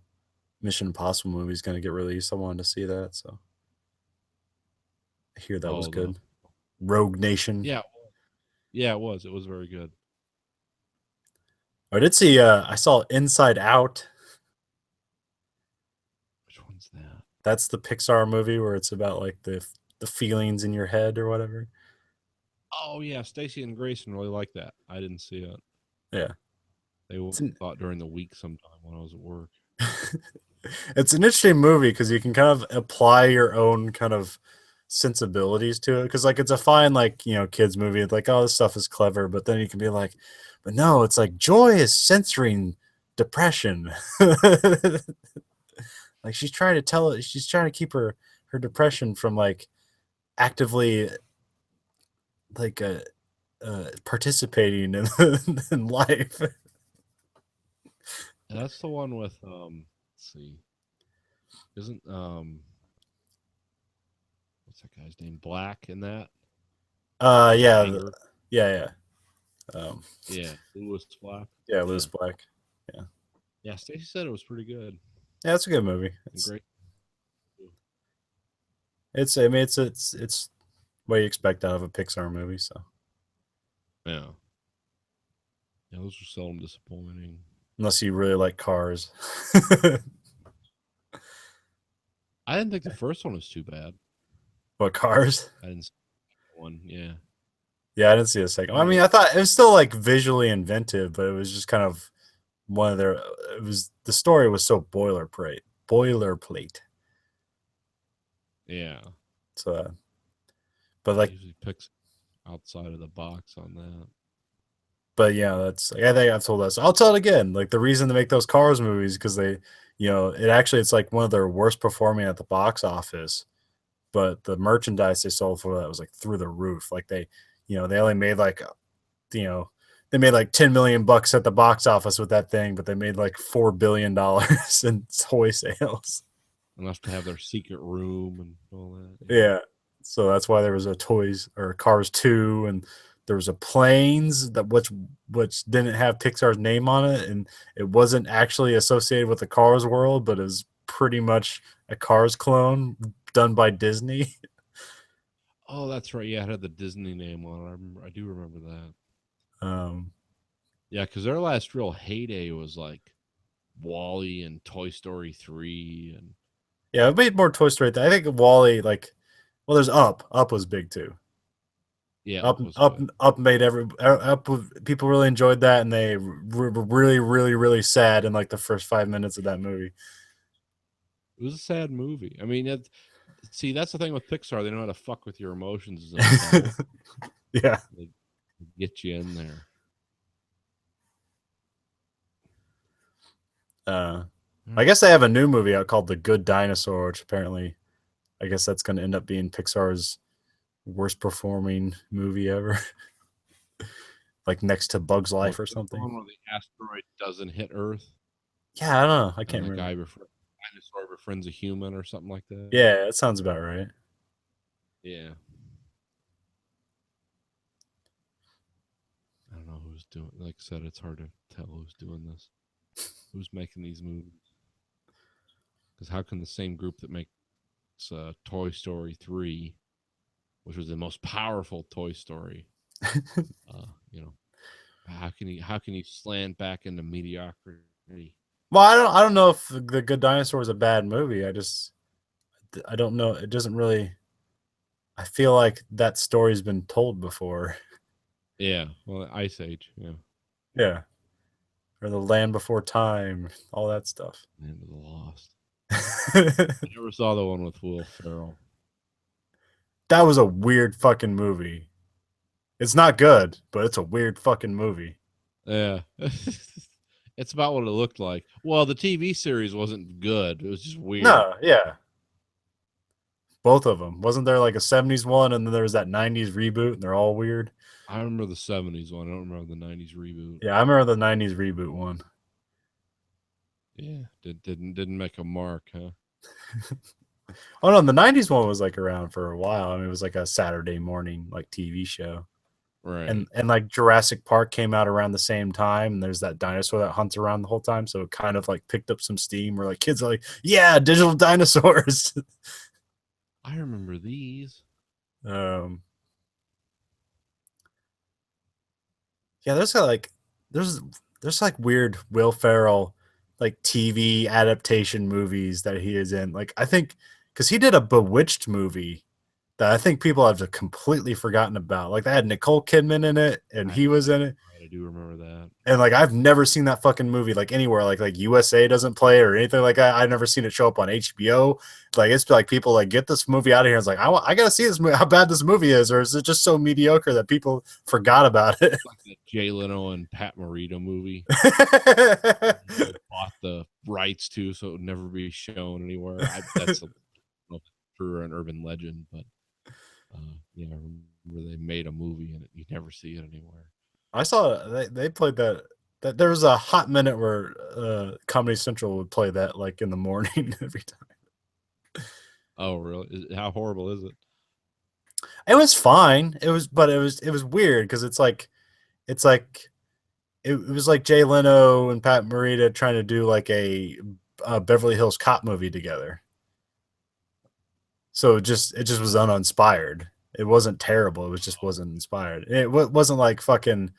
Mission Impossible movie is going to get released. I wanted to see that, so I hear that was Oh, good. Rogue Nation. Yeah. Yeah, it was. It was very good. I did see. I saw Inside Out. Which one's that? That's the Pixar movie where it's about like the feelings in your head or whatever. Oh yeah, Stacy and Grayson really liked that. I didn't see it. Yeah. They thought during the week sometime when I was at work. It's an interesting movie because you can kind of apply your own kind of sensibilities to it. Because like it's a fine like kids movie. It's like, oh, this stuff is clever, but then you can be like, but no, it's like joy is censoring depression. Like she's trying to keep her depression from like actively like participating in life. And that's the one with let's see. Isn't what's that guy's name? Black in that? Yeah, Hanger? yeah. Yeah, Lewis Black. Yeah, Lewis Black. Yeah, Stacy said it was pretty good. Yeah, it's a good movie. And great. It's what you expect out of a Pixar movie. So Yeah. Yeah, those are seldom disappointing. unless you really like Cars. I didn't think the first one was too bad. What, Cars? I didn't see that one. Yeah. Yeah, I didn't see a second. I mean, I thought it was still like visually inventive, but it was just kind of one of their. It was the story was so boilerplate. Yeah. So, but like, Usually picks outside of the box on that. but yeah, that's. I think I've told us. I'll tell it again. Like the reason to make those Cars movies because they, it's like one of their worst performing at the box office, but the merchandise they sold for that was like through the roof. Like they only made like, they made like $10 million at the box office with that thing, but they made like $4 billion in toy sales. Enough to have their secret room and all that. Yeah. So that's why there was a Cars 2, and there was a Planes that which didn't have Pixar's name on it, and it wasn't actually associated with the Cars world, but it was pretty much a Cars clone done by Disney. Oh, that's right. Yeah, it had the Disney name on it. I do remember that. Yeah, because their last real heyday was like WALL-E and Toy Story 3 and yeah, it made more Toy Story. I think WALL-E, there's Up. Up was big too. yeah, Up made people really enjoyed that, and they were really, really, really sad in like the first 5 minutes of that movie. It was a sad movie. I mean, see, that's the thing with Pixar. They know how to fuck with your emotions. Yeah. They get you in there. I guess they have a new movie out called The Good Dinosaur, which apparently, I guess that's going to end up being Pixar's worst performing movie ever. Like next to Bug's Life or something. The one where the asteroid doesn't hit Earth. Yeah, I don't know. I can't remember. Dinosaur befriends a human or something like that. Yeah, that sounds about right. Yeah. I don't know who's doing. Like I said, it's hard to tell who's doing this. Who's making these movies? Because how can the same group that makes Toy Story 3, which was the most powerful Toy Story, how can you slant back into mediocrity? Well, I don't know if The Good Dinosaur is a bad movie. I don't know. It doesn't really. I feel like that story's been told before. Yeah, well, Ice Age, yeah. Yeah. Or The Land Before Time, all that stuff. Land of the Lost. I never saw the one with Will Ferrell. That was a weird fucking movie. It's not good, but it's a weird fucking movie. Yeah. It's about what it looked like. Well, the TV series wasn't good. It was just weird. No, yeah. Both of them. Wasn't there like a 70s one and then there was that 90s reboot and they're all weird? I remember the 70s one. I don't remember the 90s reboot. Yeah, I remember the 90s reboot one. Yeah, didn't make a mark, huh? Oh no, the 90s one was like around for a while. I mean, it was like a Saturday morning like TV show. Right. and like Jurassic Park came out around the same time, and there's that dinosaur that hunts around the whole time, so it kind of like picked up some steam where like kids are like, yeah, digital dinosaurs. I remember these. Yeah, there's like weird Will Ferrell like TV adaptation movies that he is in. Like I think because he did a Bewitched movie that I think people have completely forgotten about. Like they had Nicole Kidman in it, and he was in it. I do remember that. And like I've never seen that fucking movie like anywhere. Like USA doesn't play it or anything like that. I've never seen it show up on HBO. Like it's like people like get this movie out of here. It's like I gotta see this movie, how bad this movie is, or is it just so mediocre that people forgot about it? Like the Jay Leno and Pat Morita movie. Bought the rights to, so it would never be shown anywhere. That's true or an urban legend, but yeah, I remember they made a movie and you never see it anywhere. I saw they played that there was a hot minute where Comedy Central would play that like in the morning every time. Oh, really? How horrible is it? It was fine. It was weird because it was like Jay Leno and Pat Morita trying to do like a Beverly Hills Cop movie together. So it just was uninspired. It wasn't terrible. It just wasn't inspired. It wasn't like fucking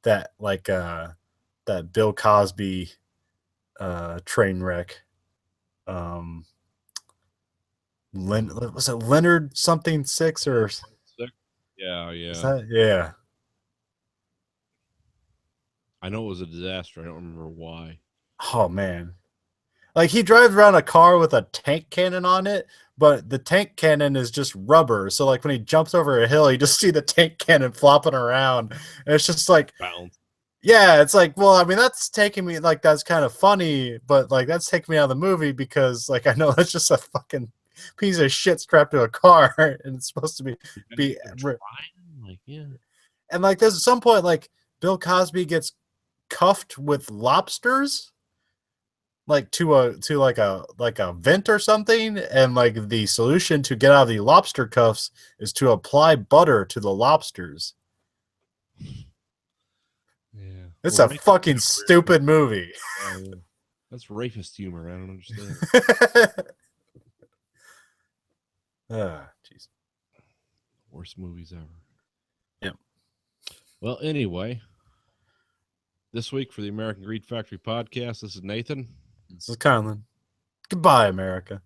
that that Bill Cosby train wreck. Was it Leonard something six or? Yeah. Yeah. I know it was a disaster. I don't remember why. Oh man. Like he drives around a car with a tank cannon on it, but the tank cannon is just rubber. So like when he jumps over a hill, you just see the tank cannon flopping around. And it's just like Bounce. yeah, it's like, well, I mean, that's taking me like that's kind of funny, but like that's taking me out of the movie because like I know that's just a fucking piece of shit strapped to a car and it's supposed to be like yeah. And like there's at some point like Bill Cosby gets cuffed with lobsters like to a vent or something, and like the solution to get out of the lobster cuffs is to apply butter to the lobsters. Yeah. It's a fucking stupid movie. Yeah. That's rapist humor. I don't understand. Jeez. Worst movies ever. Yep. Well, anyway, this week for the American Greed Factory podcast, this is Nathan. This is Conlon. Goodbye, America.